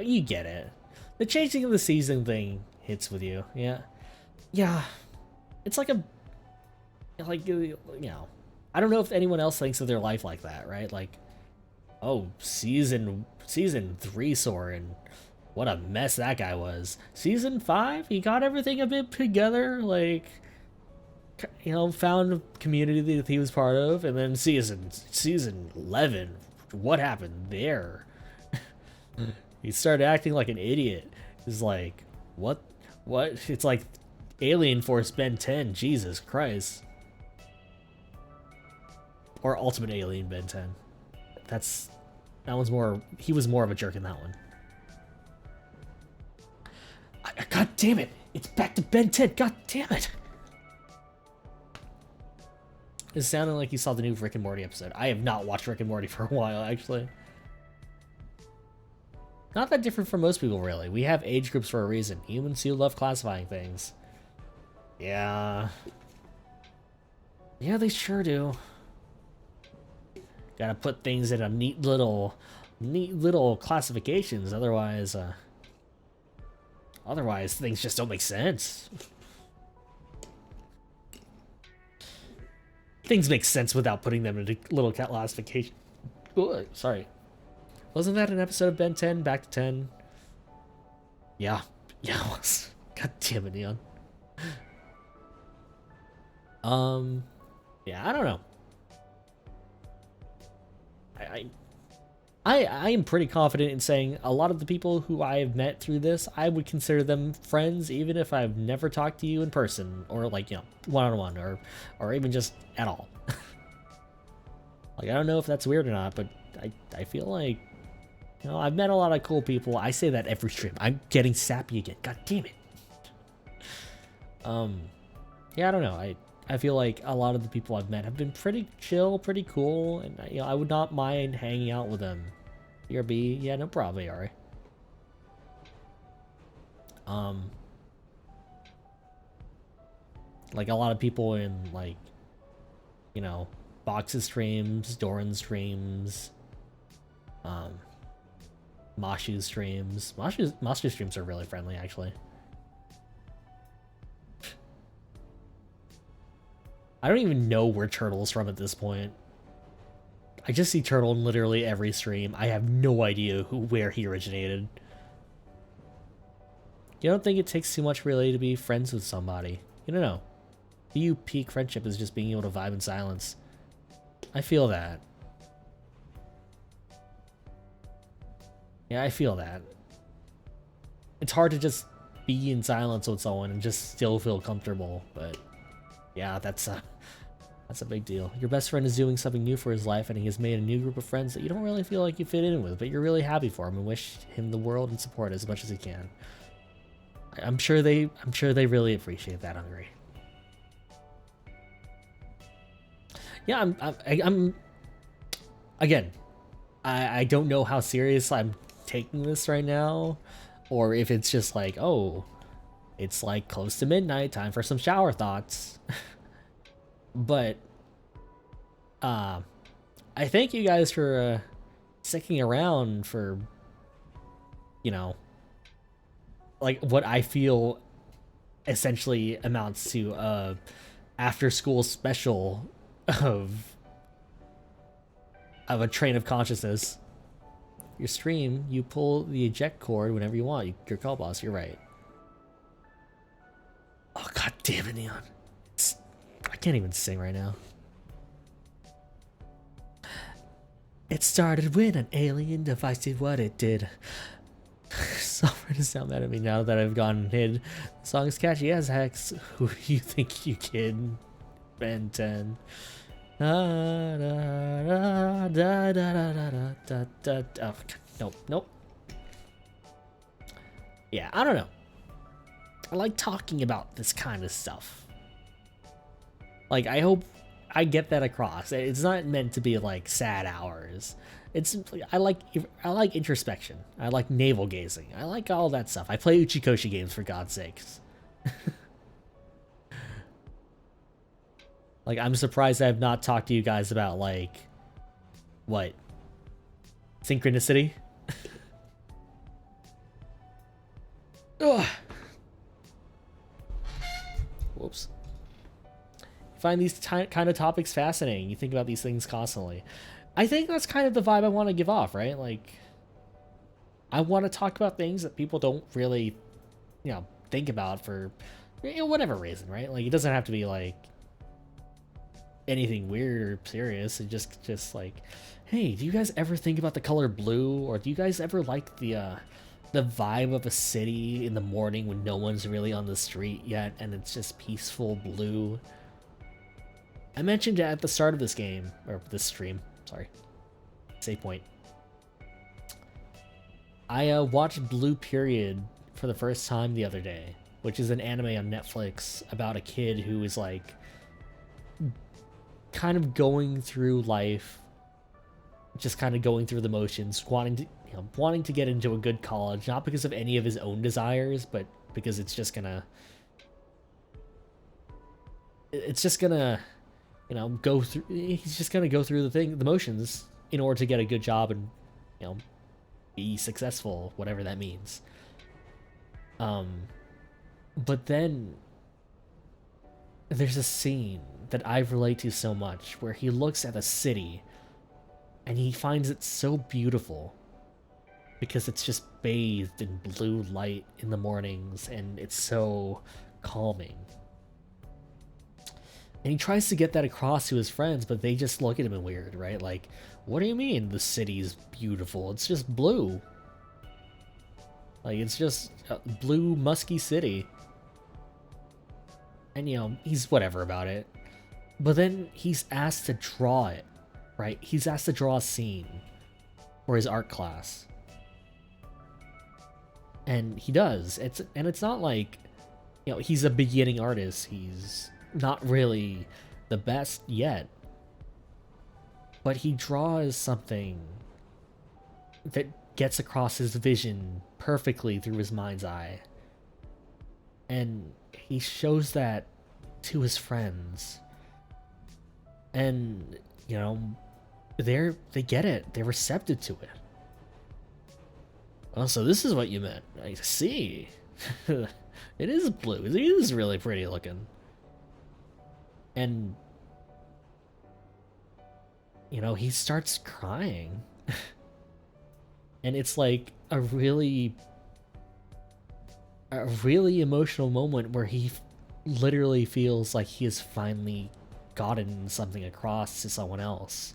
You get it. The changing of the season thing hits with you, yeah. Yeah. It's like I don't know if anyone else thinks of their life like that, right? Like, oh, season 3 Soren, what a mess that guy was. Season 5, he got everything a bit together, like, found a community that he was part of, and then season 11, what happened there? He started acting like an idiot. It's like, what? It's like Alien Force Ben 10, Jesus Christ. Or Ultimate Alien Ben 10. He was more of a jerk in that one. God damn it! It's back to Ben 10, god damn it! It sounded like you saw the new Rick and Morty episode. I have not watched Rick and Morty for a while, actually. Not that different from most people, really. We have age groups for a reason. Humans who love classifying things. Yeah. Yeah, they sure do. Gotta put things in a neat little classifications, otherwise things just don't make sense. Things make sense without putting them into little classification. Ooh, sorry. Wasn't that an episode of Ben 10, Back to 10? Yeah. Yeah, it was. God damn it, Neon. Yeah, I don't know. I am pretty confident in saying a lot of the people who I have met through this, I would consider them friends, even if I've never talked to you in person, or like, one-on-one, or even just at all. Like, I don't know if that's weird or not, but I feel like, I've met a lot of cool people. I say that every stream. I'm getting sappy again. God damn it. Yeah, I don't know. I feel like a lot of the people I've met have been pretty chill, pretty cool, and I would not mind hanging out with them. BRB, yeah, no problem, Ari. Like a lot of people in like, Box's streams, Doran streams, Mashu streams. Mashu streams are really friendly, actually. I don't even know where Turtle's from at this point. I just see Turtle in literally every stream. I have no idea where he originated. You don't think it takes too much really to be friends with somebody? You don't know. To you, peak friendship is just being able to vibe in silence. I feel that. Yeah, I feel that. It's hard to just be in silence with someone and just still feel comfortable, but yeah, that's a big deal. Your best friend is doing something new for his life, and he has made a new group of friends that you don't really feel like you fit in with, but you're really happy for him and wish him the world and support as much as he can. I'm sure they really appreciate that, Hungry. Yeah, I'm again, I don't know how serious I'm taking this right now, or if it's just like, oh, it's like close to midnight, time for some shower thoughts. But I thank you guys for sticking around for, you know, like what I feel essentially amounts to after school special of a train of consciousness. Your stream, you pull the eject cord whenever you want. Your call boss, you're right. Oh, god damn it, Neon. I can't even sing right now. It started when an alien device did what it did. Sorry to sound mad at me now that I've gone and hid. The song is catchy as hex. Who do you think you kid? Ben 10. Oh, nope. Yeah, I don't know. I like talking about this kind of stuff. Like, I hope I get that across. It's not meant to be like sad hours. It's I like introspection. I like navel gazing. I like all that stuff. I play Uchikoshi games, for God's sakes. Like, I'm surprised I have not talked to you guys about, like, what? Synchronicity? Ugh. Whoops. You find these kind of topics fascinating. You think about these things constantly. I think that's kind of the vibe I want to give off, right? Like, I want to talk about things that people don't really, you know, think about for, you know, whatever reason, right? Like, it doesn't have to be, like, anything weird or serious. It just like, hey, do you guys ever think about the color blue, or do you guys ever like the vibe of a city in the morning when no one's really on the street yet and it's just peaceful blue? I mentioned at the start of this game, or this stream, sorry, save point, I watched Blue Period for the first time the other day, which is an anime on Netflix about a kid who is like kind of going through life, just kind of going through the motions, wanting to get into a good college, not because of any of his own desires, but because it's just gonna, you know, go through. He's just gonna go through the motions in order to get a good job and, you know, be successful, whatever that means. But then there's a scene that I relate to so much where he looks at a city and he finds it so beautiful because it's just bathed in blue light in the mornings and it's so calming. And he tries to get that across to his friends, but they just look at him weird, right? Like, what do you mean the city's beautiful? It's just blue. Like, it's just a blue, musky city. And, you know, he's whatever about it. But then he's asked to draw it, right? He's asked to draw a scene for his art class. And he does. It's not like, you know, he's a beginning artist. He's not really the best yet. But he draws something that gets across his vision perfectly through his mind's eye. And he shows that to his friends. And, you know, they get it. They're receptive to it. Oh, so this is what you meant. I see. It is blue. It is really pretty looking. And, you know, he starts crying. And it's like a really emotional moment where he literally feels like he has finally gotten something across to someone else.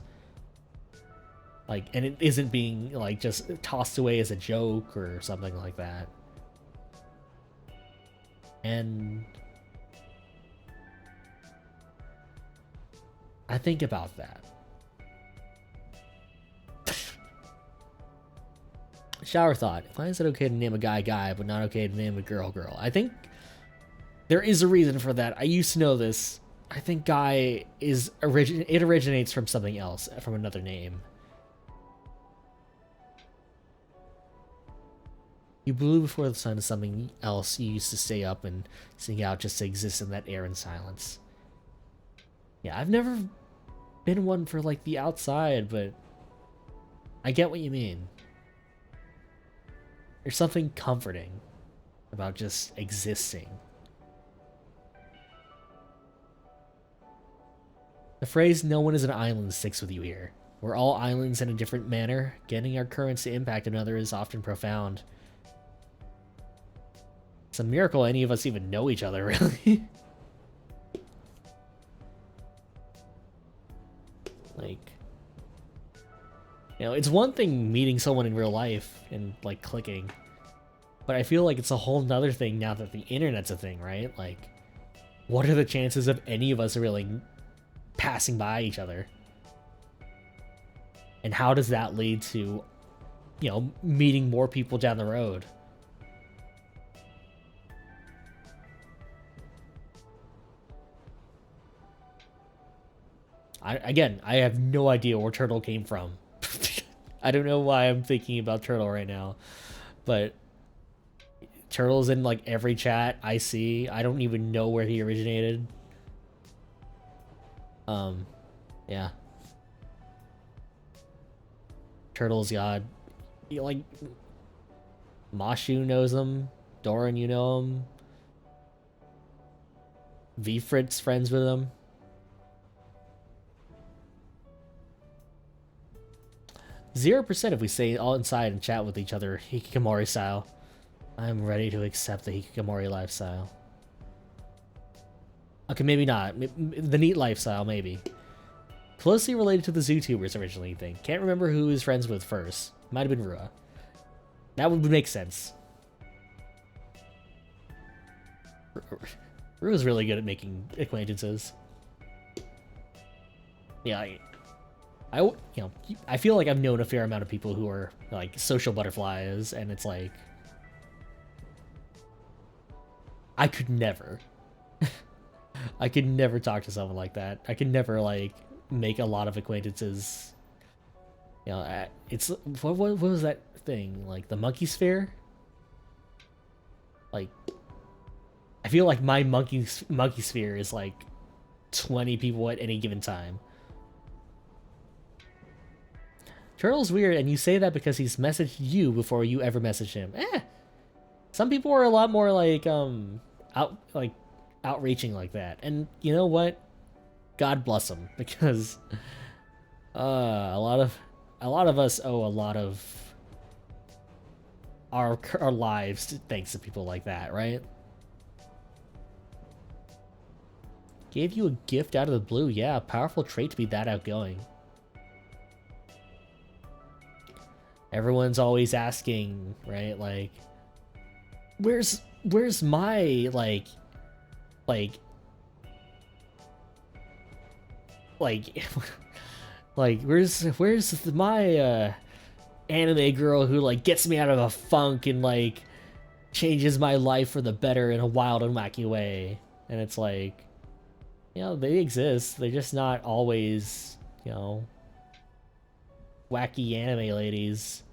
Like, and it isn't being, like, just tossed away as a joke or something like that. And I think about that. Shower thought. Why is it okay to name a guy guy, but not okay to name a girl girl? I think there is a reason for that. I used to know this. I think guy is it originates from something else, from another name. You blew before the sun is something else you used to stay up and sing out just to exist in that air and silence. Yeah, I've never been one for, like, the outside, but I get what you mean. There's something comforting about just existing. The phrase, "no one is an island," sticks with you here. We're all islands in a different manner. Getting our currents to impact another is often profound. It's a miracle any of us even know each other, really. Like, you know, it's one thing meeting someone in real life and, like, clicking. But I feel like it's a whole nother thing now that the internet's a thing, right? Like, what are the chances of any of us really passing by each other? And how does that lead to, you know, meeting more people down the road? I have no idea where Turtle came from. I don't know why I'm thinking about Turtle right now, but Turtle's in, like, every chat I see. I don't even know where he originated. Yeah. Turtle's God. Like, Mashu knows him. Doran, you know him. V-Frit's friends with him. 0% if we stay all inside and chat with each other hikikomori style. I'm ready to accept the hikikomori lifestyle. Okay, maybe not. The neat lifestyle, maybe. Closely related to the Zootubers originally thing. Can't remember who he was friends with first. Might have been Rua. That would make sense. Rua's really good at making acquaintances. Yeah, you know, I feel like I've known a fair amount of people who are, like, social butterflies, and it's like, I could never. I could never talk to someone like that. I could never, like, make a lot of acquaintances. You know, it's, what was that thing? Like, the monkey sphere? Like, I feel like my monkey sphere is, like, 20 people at any given time. Turtle's weird, and you say that because he's messaged you before you ever messaged him. Some people are a lot more, like, outreaching like that. And you know what? God bless them, because a lot of us owe a lot of our lives thanks to people like that, right? Gave you a gift out of the blue. Yeah, powerful trait to be that outgoing. Everyone's always asking, right? Like, where's my like where's my anime girl who, like, gets me out of a funk and, like, changes my life for the better in a wild and wacky way? And it's like, you know, they exist. They're just not always, you know, wacky anime ladies.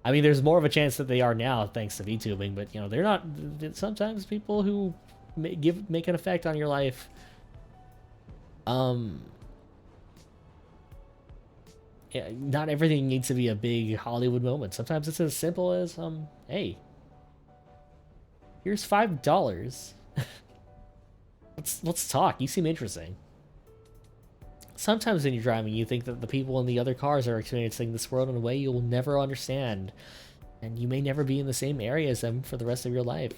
I mean, there's more of a chance that they are now thanks to VTubing, but, you know, they're not. Sometimes people who make an effect on your life. not everything needs to be a big Hollywood moment. Sometimes it's as simple as, hey, here's $5. Let's talk. You seem interesting. Sometimes when you're driving, you think that the people in the other cars are experiencing this world in a way you'll never understand, and you may never be in the same area as them for the rest of your life.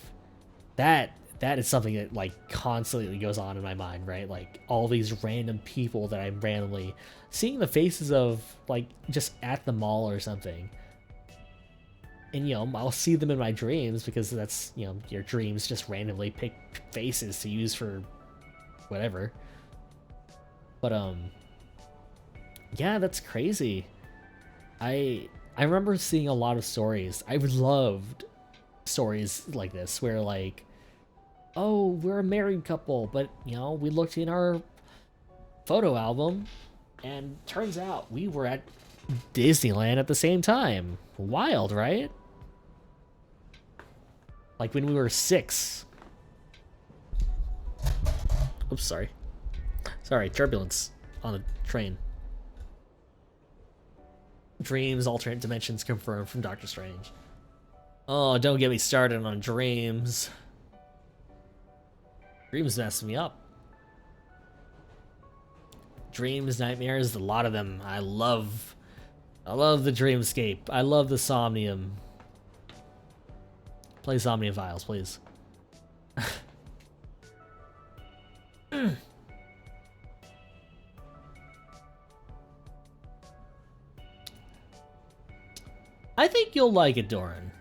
That is something that like constantly goes on in my mind, right? Like all these random people that I'm randomly seeing the faces of, like just at the mall or something. And you know, I'll see them in my dreams because that's, you know, your dreams just randomly pick faces to use for whatever. But yeah, that's crazy. I remember seeing a lot of stories. I loved stories like this where like, oh, we're a married couple, but you know, we looked in our photo album and turns out we were at Disneyland at the same time. Wild, right? Like when we were 6. Oops, sorry. Sorry, turbulence on the train. Dreams, alternate dimensions confirmed from Doctor Strange. Oh, don't get me started on dreams. Dreams mess me up. Dreams, nightmares, a lot of them. I love the dreamscape. I love the somnium. Play Somnium Files, please. I think you'll like it, Doran.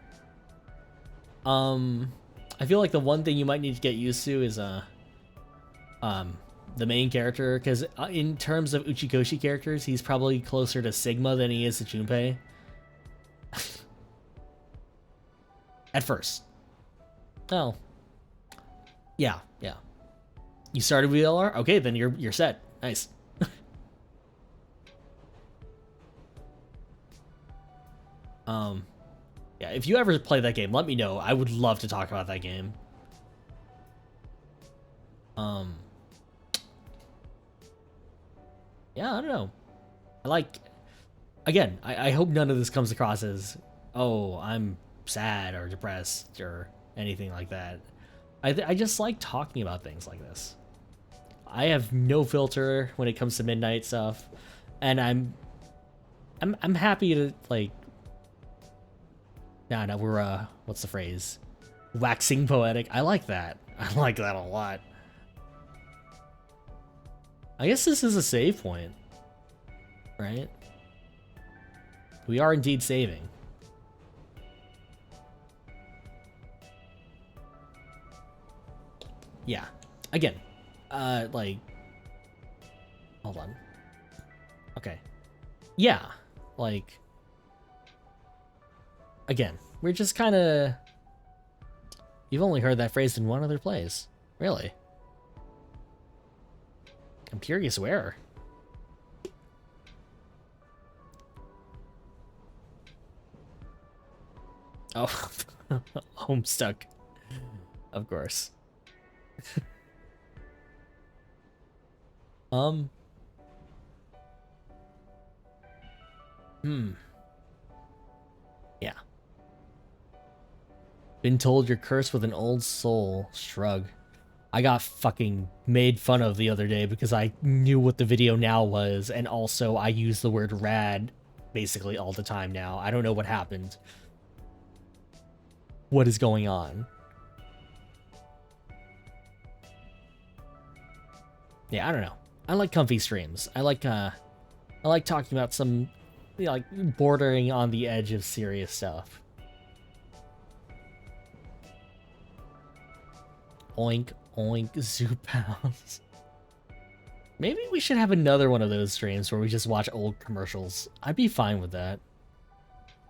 I feel like the one thing you might need to get used to is the main character, because in terms of Uchikoshi characters, he's probably closer to Sigma than he is to Junpei. At first. Oh. Yeah. You started with LR? Okay, then you're set. Nice. Yeah, if you ever play that game, let me know. I would love to talk about that game. Yeah, I don't know. Again, I hope none of this comes across as, oh, I'm sad or depressed or anything like that. I just like talking about things like this. I have no filter when it comes to midnight stuff, and I'm happy to like. No, we're what's the phrase? Waxing poetic. I like that. I like that a lot. I guess this is a save point, right? We are indeed saving. Yeah. Again, like, hold on. Okay. Yeah, like, again, we're just kind of. You've only heard that phrase in one other place, really. I'm curious where. Oh, Homestuck. Of course. Yeah. Been told you're cursed with an old soul. Shrug. I got fucking made fun of the other day because I knew what the video now was, and also I use the word rad basically all the time now. I don't know what happened. What is going on? Yeah, I don't know. I like comfy streams. I like talking about some, you know, like bordering on the edge of serious stuff. Oink oink Zoop House. Maybe we should have another one of those streams where we just watch old commercials. I'd be fine with that.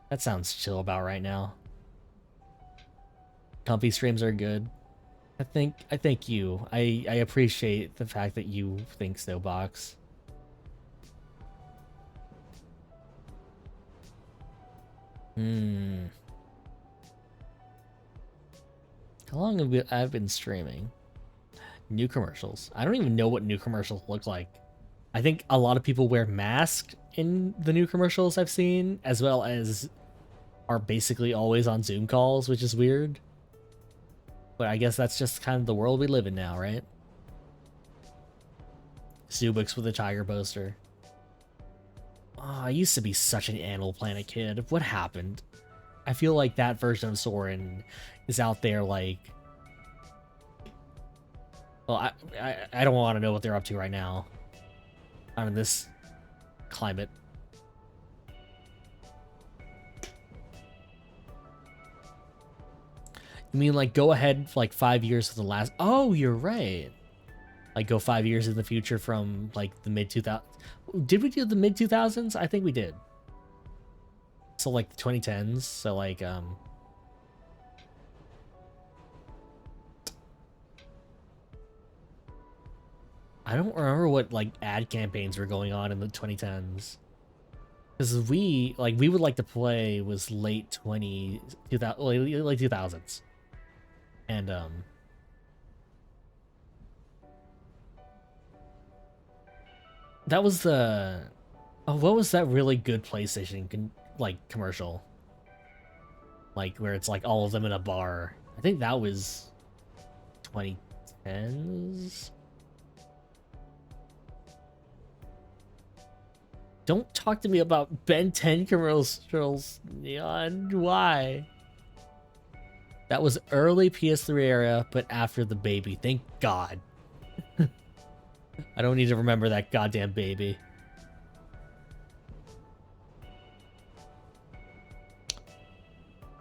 That sounds chill about right now. Comfy streams are good. I thank you. I appreciate the fact that you think so, Box. How long have I've been streaming? New commercials. I don't even know what new commercials look like. I think a lot of people wear masks in the new commercials I've seen, as well as are basically always on Zoom calls, which is weird. But I guess that's just kind of the world we live in now, right? Zubix with a tiger poster. Oh, I used to be such an Animal Planet kid. What happened? I feel like that version of Soren is out there like... Well, I don't want to know what they're up to right now. Not in this climate. You mean like go ahead like 5 years to the last... Oh, you're right. Like go 5 years in the future from like the mid-2000s. Did we do the mid-2000s? I think we did. So like the 2010s. So like I don't remember what like ad campaigns were going on in the 2010s. Because we would like to play was late 2000s. And that was the what was that really good PlayStation like commercial? Like where it's like all of them in a bar. I think that was 2010s. Don't talk to me about Ben 10 commercials, Neon. Why? That was early PS3 era, but after the baby. Thank God. I don't need to remember that goddamn baby.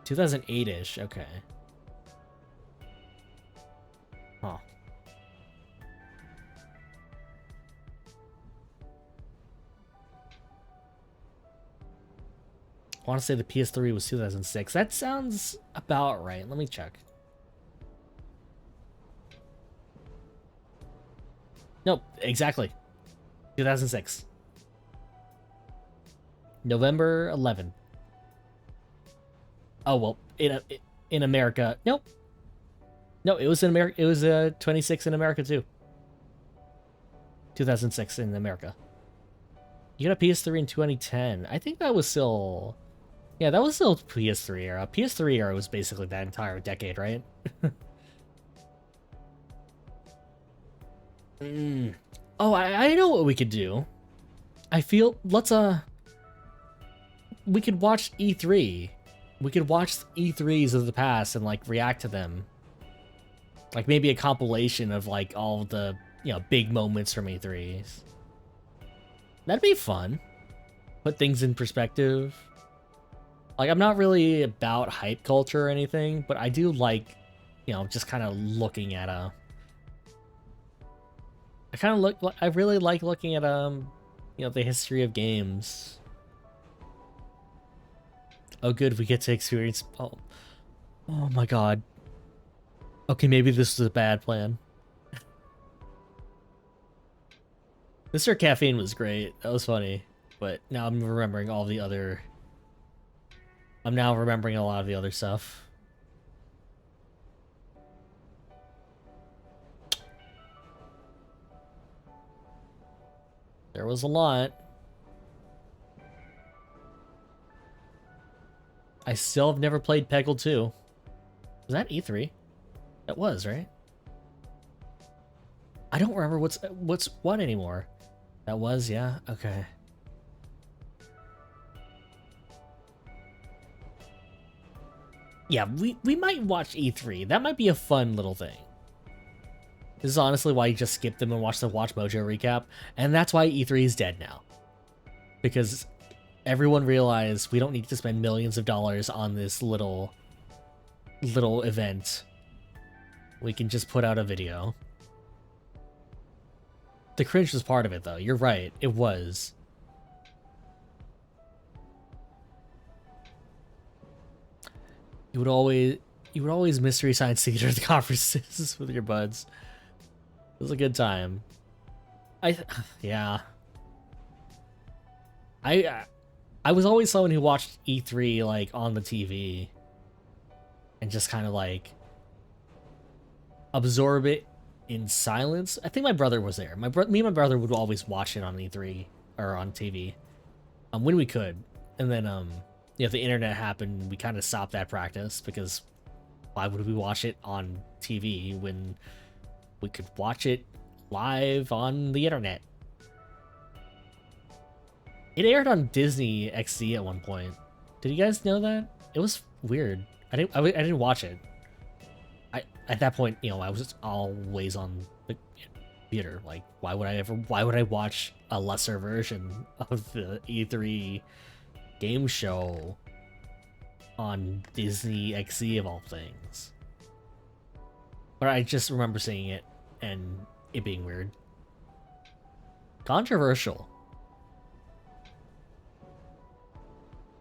(2008-ish), okay. Huh. I want to say the PS3 was 2006. That sounds about right. Let me check. Nope, exactly. 2006. November 11. Oh, well, in America. Nope. No, it was in America. It was 26 in America too. 2006 in America. You got a PS3 in 2010. I think that was still... Yeah, that was still PS3 era. PS3 era was basically that entire decade, right? Oh, I know what we could do. I feel... Let's, we could watch E3. We could watch E3s of the past and, like, react to them. Like, maybe a compilation of, like, all the, you know, big moments from E3s. That'd be fun. Put things in perspective. Like, I'm not really about hype culture or anything, but I do like, you know, just kind of looking at I really like looking at, you know, the history of games. Oh, good, we get to experience, oh my God. Okay, maybe this is a bad plan. Mr. Caffeine was great, that was funny, but now I'm remembering all the other... I'm now remembering a lot of the other stuff. There was a lot. I still have never played Peggle 2. Was that E3? That was, right? I don't remember what's what anymore. That was, yeah? Okay. Yeah, we might watch E3. That might be a fun little thing. This is honestly why you just skip them and watch the Watch Mojo recap. And that's why E3 is dead now. Because everyone realized we don't need to spend millions of dollars on this little event. We can just put out a video. The cringe was part of it, though. You're right. It was. You would always Mystery Science Theater at the conferences with your buds. It was a good time. Yeah. I was always someone who watched E3 like on the TV and just kind of like absorb it in silence. I think my brother was there. Me and my brother would always watch it on E3 or on TV, when we could. And then the internet happened. We kind of stopped that practice because why would we watch it on TV when we could watch it live on the internet? It aired on Disney XD at one point. Did you guys know that? It was weird. I didn't watch it. At that point, I was just always on the computer. Like, why would I watch a lesser version of the E3 game show on Disney XD of all things? But I just remember seeing it and it being weird. Controversial.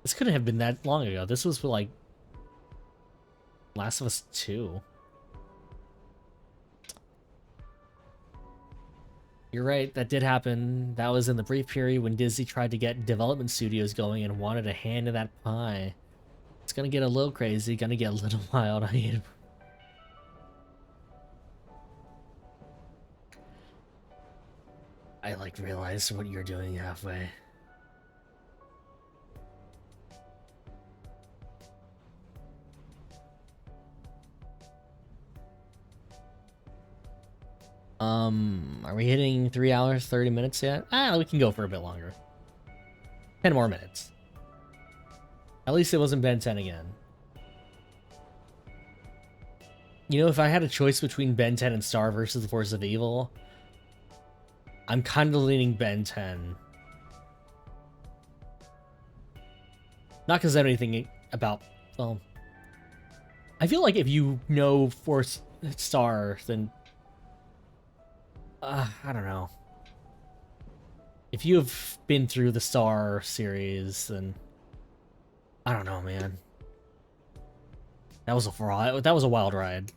This couldn't have been that long ago. This was like Last of Us 2. You're right, that did happen. That was in the brief period when Disney tried to get development studios going and wanted a hand in that pie. It's gonna get a little crazy, gonna get a little wild. I like realized what you're doing halfway. Are we hitting 3 hours, 30 minutes yet? We can go for a bit longer. 10 more minutes. At least it wasn't Ben 10 again. If I had a choice between Ben 10 and Star versus the Force of Evil, I'm kind of leaning Ben 10. Not because I know anything about, well, I feel like if you know Force Star, then I don't know. If you have been through the Star series, then I don't know, man. That was a wild ride.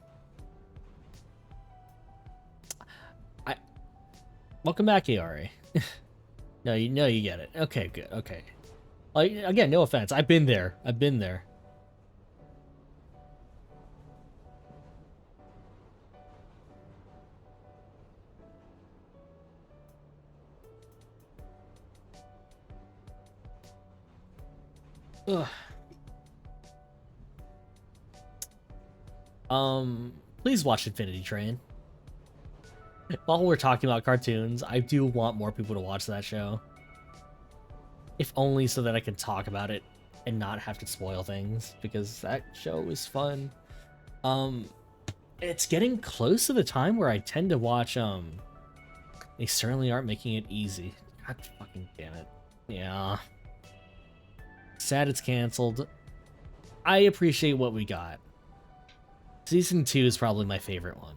Welcome back, Ari. No, you get it. Okay, good. Okay. Like, again, no offense. I've been there. Ugh. Please watch Infinity Train. While we're talking about cartoons, I do want more people to watch that show. If only so that I can talk about it and not have to spoil things, because that show is fun. It's getting close to the time where I tend to watch, They certainly aren't making it easy. God fucking damn it. Yeah. Sad it's canceled. I appreciate what we got. Season 2 is probably my favorite one.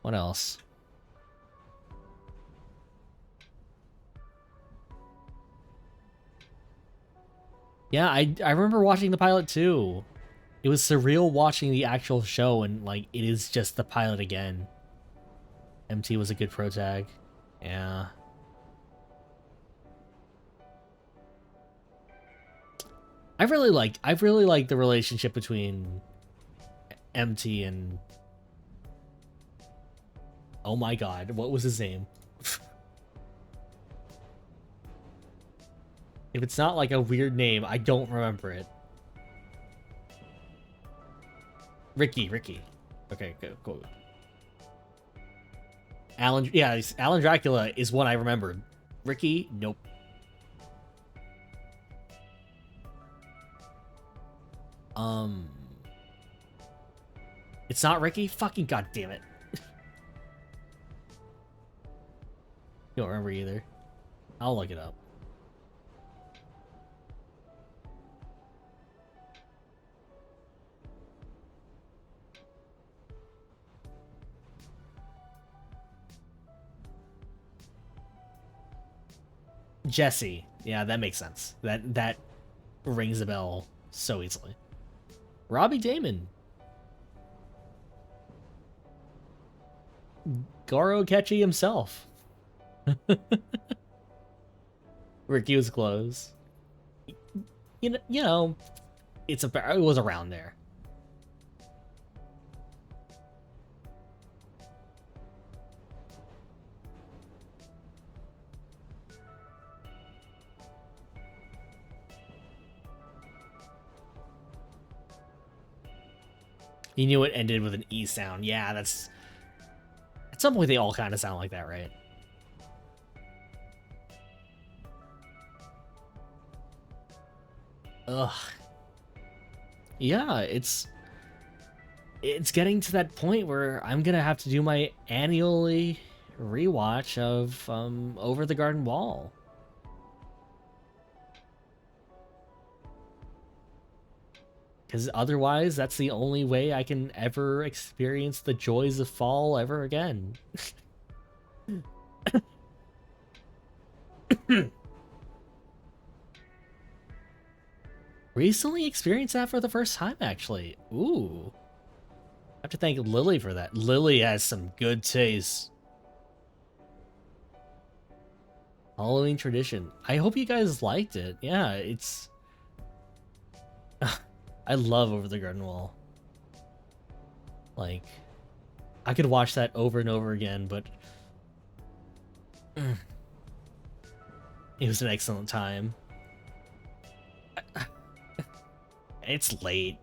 What else? Yeah, I remember watching the pilot too. It was surreal watching the actual show, and like it is just the pilot again. MT was a good pro tag. Yeah. I really like the relationship between MT and, oh my god, what was his name? If it's not like a weird name, I don't remember it. Ricky. Okay, cool. Alan Dracula is one I remembered. Ricky, nope. It's not Ricky? Fucking goddamn it. Don't remember either. I'll look it up. Jesse. Yeah, that makes sense. That rings a bell so easily. Robbie Damon. Goro Akechi himself. Ricky was close. it was around there. You knew it ended with an E sound. Yeah, that's... At some point, they all kind of sound like that, right? Ugh. Yeah, it's getting to that point where I'm gonna have to do my annually rewatch of Over the Garden Wall. Because otherwise, that's the only way I can ever experience the joys of fall ever again. Recently experienced that for the first time, actually. Ooh. I have to thank Lily for that. Lily has some good taste. Halloween tradition. I hope you guys liked it. Yeah, it's... I love Over the Garden Wall. Like, I could watch that over and over again, but... It was an excellent time. It's late.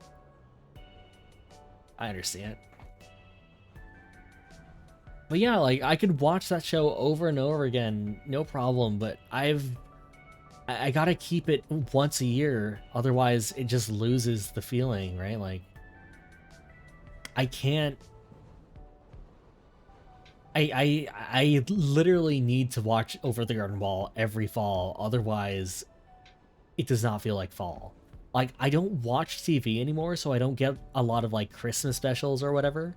I understand. But yeah, like, I could watch that show over and over again, no problem, but I gotta keep it once a year, otherwise it just loses the feeling, right? Like, I can't... I literally need to watch Over the Garden Wall every fall, otherwise it does not feel like fall. Like, I don't watch TV anymore, so I don't get a lot of, like, Christmas specials or whatever.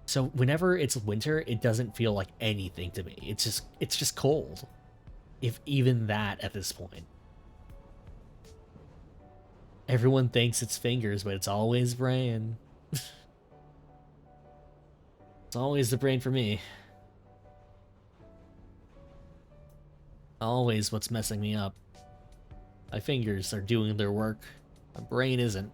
So whenever it's winter, it doesn't feel like anything to me. It's just cold. If even that at this point. Everyone thinks it's fingers, but it's always brain. It's always the brain for me. Always what's messing me up. My fingers are doing their work. My brain isn't.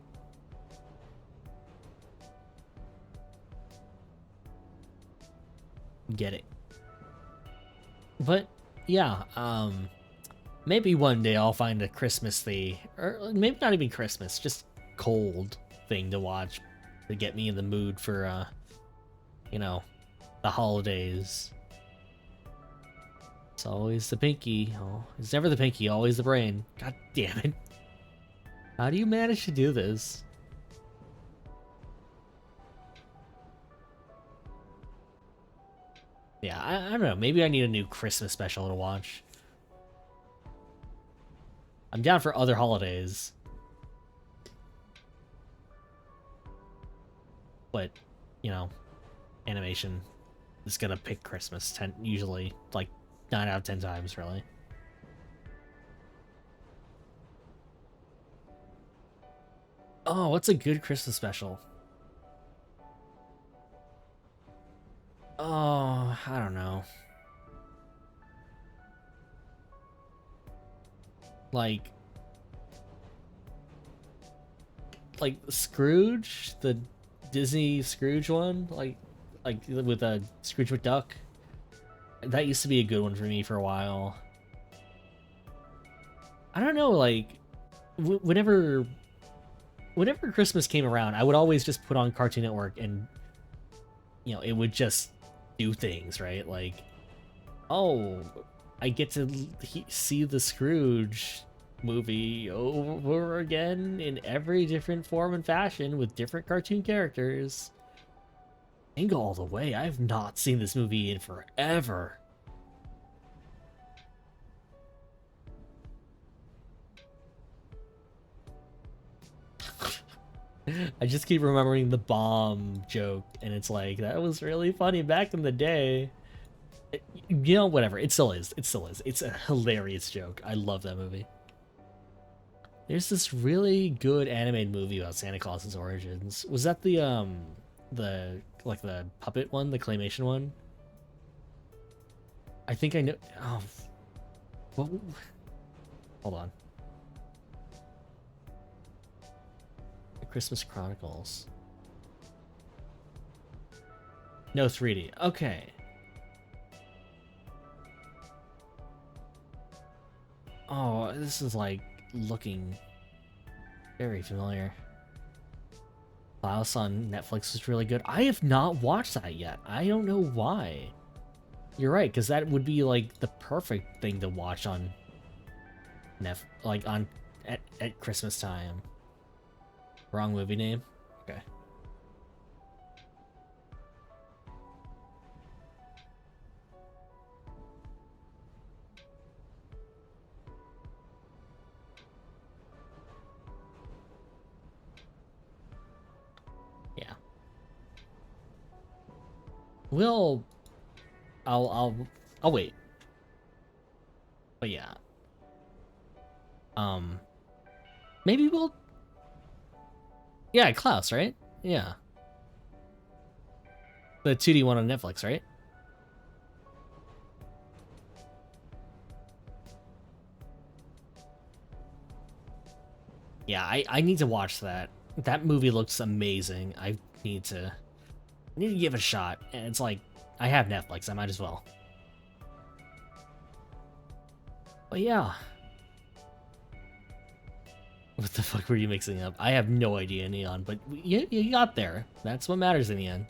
Get it. But yeah, maybe one day I'll find a Christmas-y, or maybe not even Christmas, just cold thing to watch to get me in the mood for, you know, the holidays. It's always the pinky. Oh, it's never the pinky, always the brain. God damn it. How do you manage to do this? Yeah, I don't know. Maybe I need a new Christmas special to watch. I'm down for other holidays. But, you know, animation is gonna pick Christmas usually, like, 9 out of 10 times, really. Oh, what's a good Christmas special? Oh, I don't know. Like Scrooge, the Disney Scrooge one, like with a Scrooge McDuck. That used to be a good one for me for a while. I don't know, like whenever Christmas came around, I would always just put on Cartoon Network and, you know, it would just do things, right? Like, oh, I get to see the Scrooge movie over again in every different form and fashion with different cartoon characters. Jingle All the Way. I've not seen this movie in forever. I just keep remembering the bomb joke, and it's like, that was really funny back in the day. You know, whatever. It still is. It still is. It's a hilarious joke. I love that movie. There's this really good animated movie about Santa Claus's origins. Was that the puppet one, the claymation one? I think I know. Oh, what? Hold on. Christmas Chronicles. No 3D. Okay. Oh, this is like looking very familiar. Klaus on Netflix is really good. I have not watched that yet. I don't know why. You're right, because that would be like the perfect thing to watch on at Christmas time. Wrong movie name? Okay. Yeah. We'll I'll wait. But yeah. Maybe we'll... Yeah, Klaus, right? Yeah. The 2D one on Netflix, right? Yeah, I need to watch that. That movie looks amazing. I need to give it a shot. And it's like, I have Netflix, I might as well. But yeah. What the fuck were you mixing up? I have no idea, Neon, but you got there. That's what matters in the end.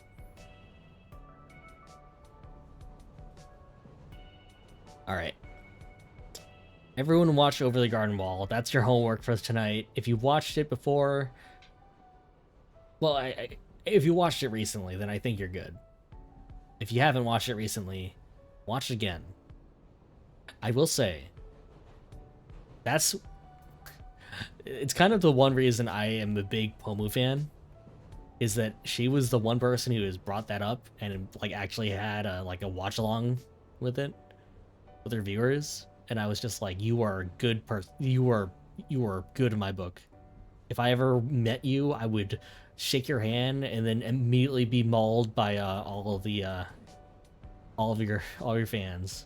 Alright. Everyone watch Over the Garden Wall. That's your homework for tonight. If you watched it before... Well, if you watched it recently, then I think you're good. If you haven't watched it recently, watch it again. I will say, that's... It's kind of the one reason I am a big Pomu fan, is that she was the one person who has brought that up and like actually had a watch along with it with her viewers, and I was just like, you are a good person. You are good in my book. If I ever met you, I would shake your hand and then immediately be mauled by all of your fans.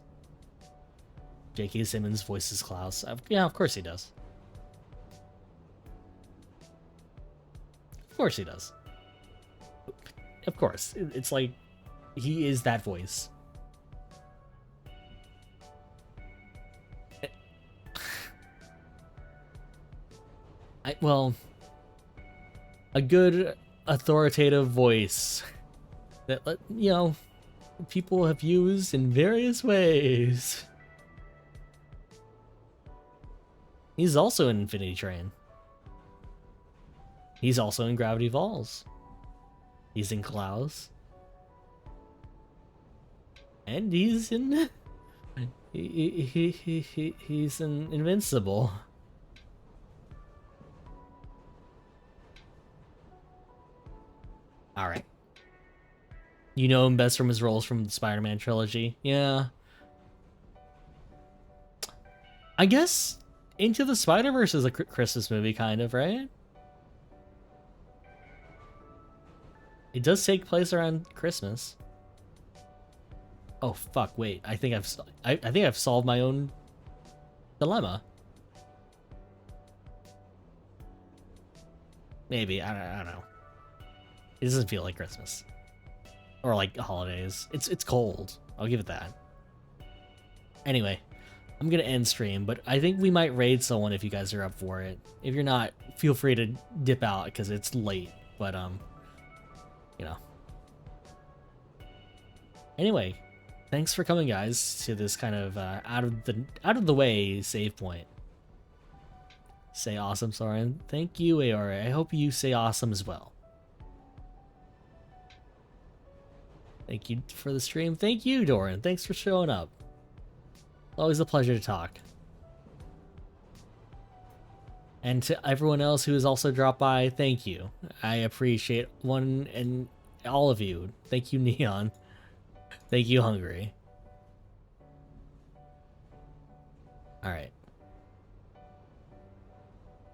J.K. Simmons voices Klaus. Yeah, of course he does. Of course he does. Of course. It's like, he is that voice. Well, a good authoritative voice that, you know, people have used in various ways. He's also in Infinity Train. He's also in Gravity Falls. He's in Klaus. And he's in... he's in Invincible. Alright. You know him best from his roles from the Spider-Man trilogy. Yeah. I guess Into the Spider-Verse is a Christmas movie, kind of, right? It does take place around Christmas. Oh fuck! Wait, I think I've solved my own dilemma. Maybe I don't know. It doesn't feel like Christmas or like holidays. It's cold. I'll give it that. Anyway, I'm gonna end stream, but I think we might raid someone if you guys are up for it. If you're not, feel free to dip out because it's late. But you know. Anyway, thanks for coming, guys, to this kind of out of the way save point. Say awesome, Soren. Thank you, ARA. I hope you say awesome as well. Thank you for the stream. Thank you, Doran. Thanks for showing up. Always a pleasure to talk. And to everyone else who has also dropped by, thank you. I appreciate one and all of you. Thank you, Neon. Thank you, Hungry. Alright.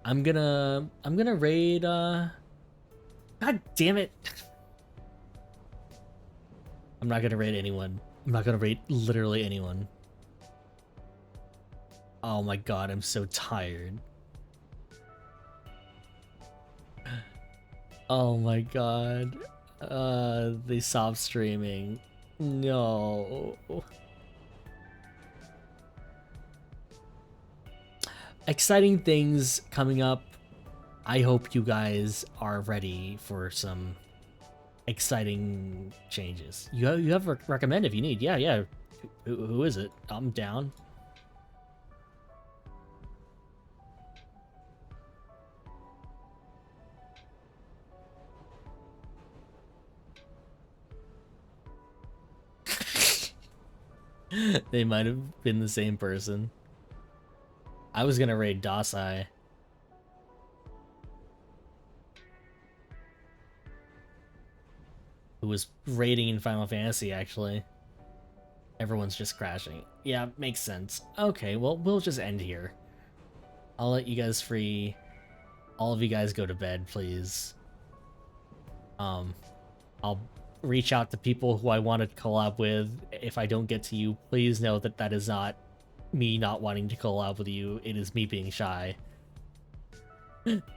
I'm gonna raid God damn it. I'm not gonna raid anyone. I'm not gonna raid literally anyone. Oh my god, I'm so tired. Oh my god. They stopped streaming. No. Exciting things coming up. I hope you guys are ready for some exciting changes. You have a recommend if you need. Yeah, yeah. Who is it? I'm down. They might have been the same person. I was gonna raid Dosai. Who was raiding in Final Fantasy, actually. Everyone's just crashing. Yeah, makes sense. Okay, well, we'll just end here. I'll let you guys free. All of you guys go to bed, please. I'll reach out to people who I want to collab with. If I don't get to you, please know that that is not me not wanting to collab with you. It is me being shy. Okay.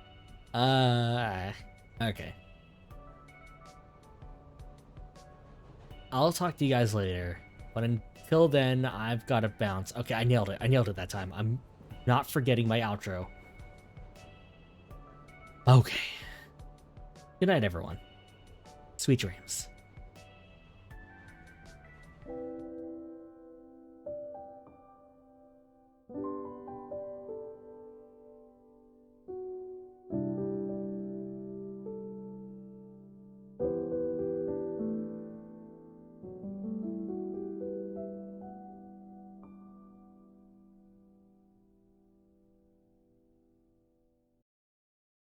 I'll talk to you guys later. But until then, I've got to bounce. Okay, I nailed it. I nailed it that time. I'm not forgetting my outro. Okay. Good night, everyone. Sweet dreams.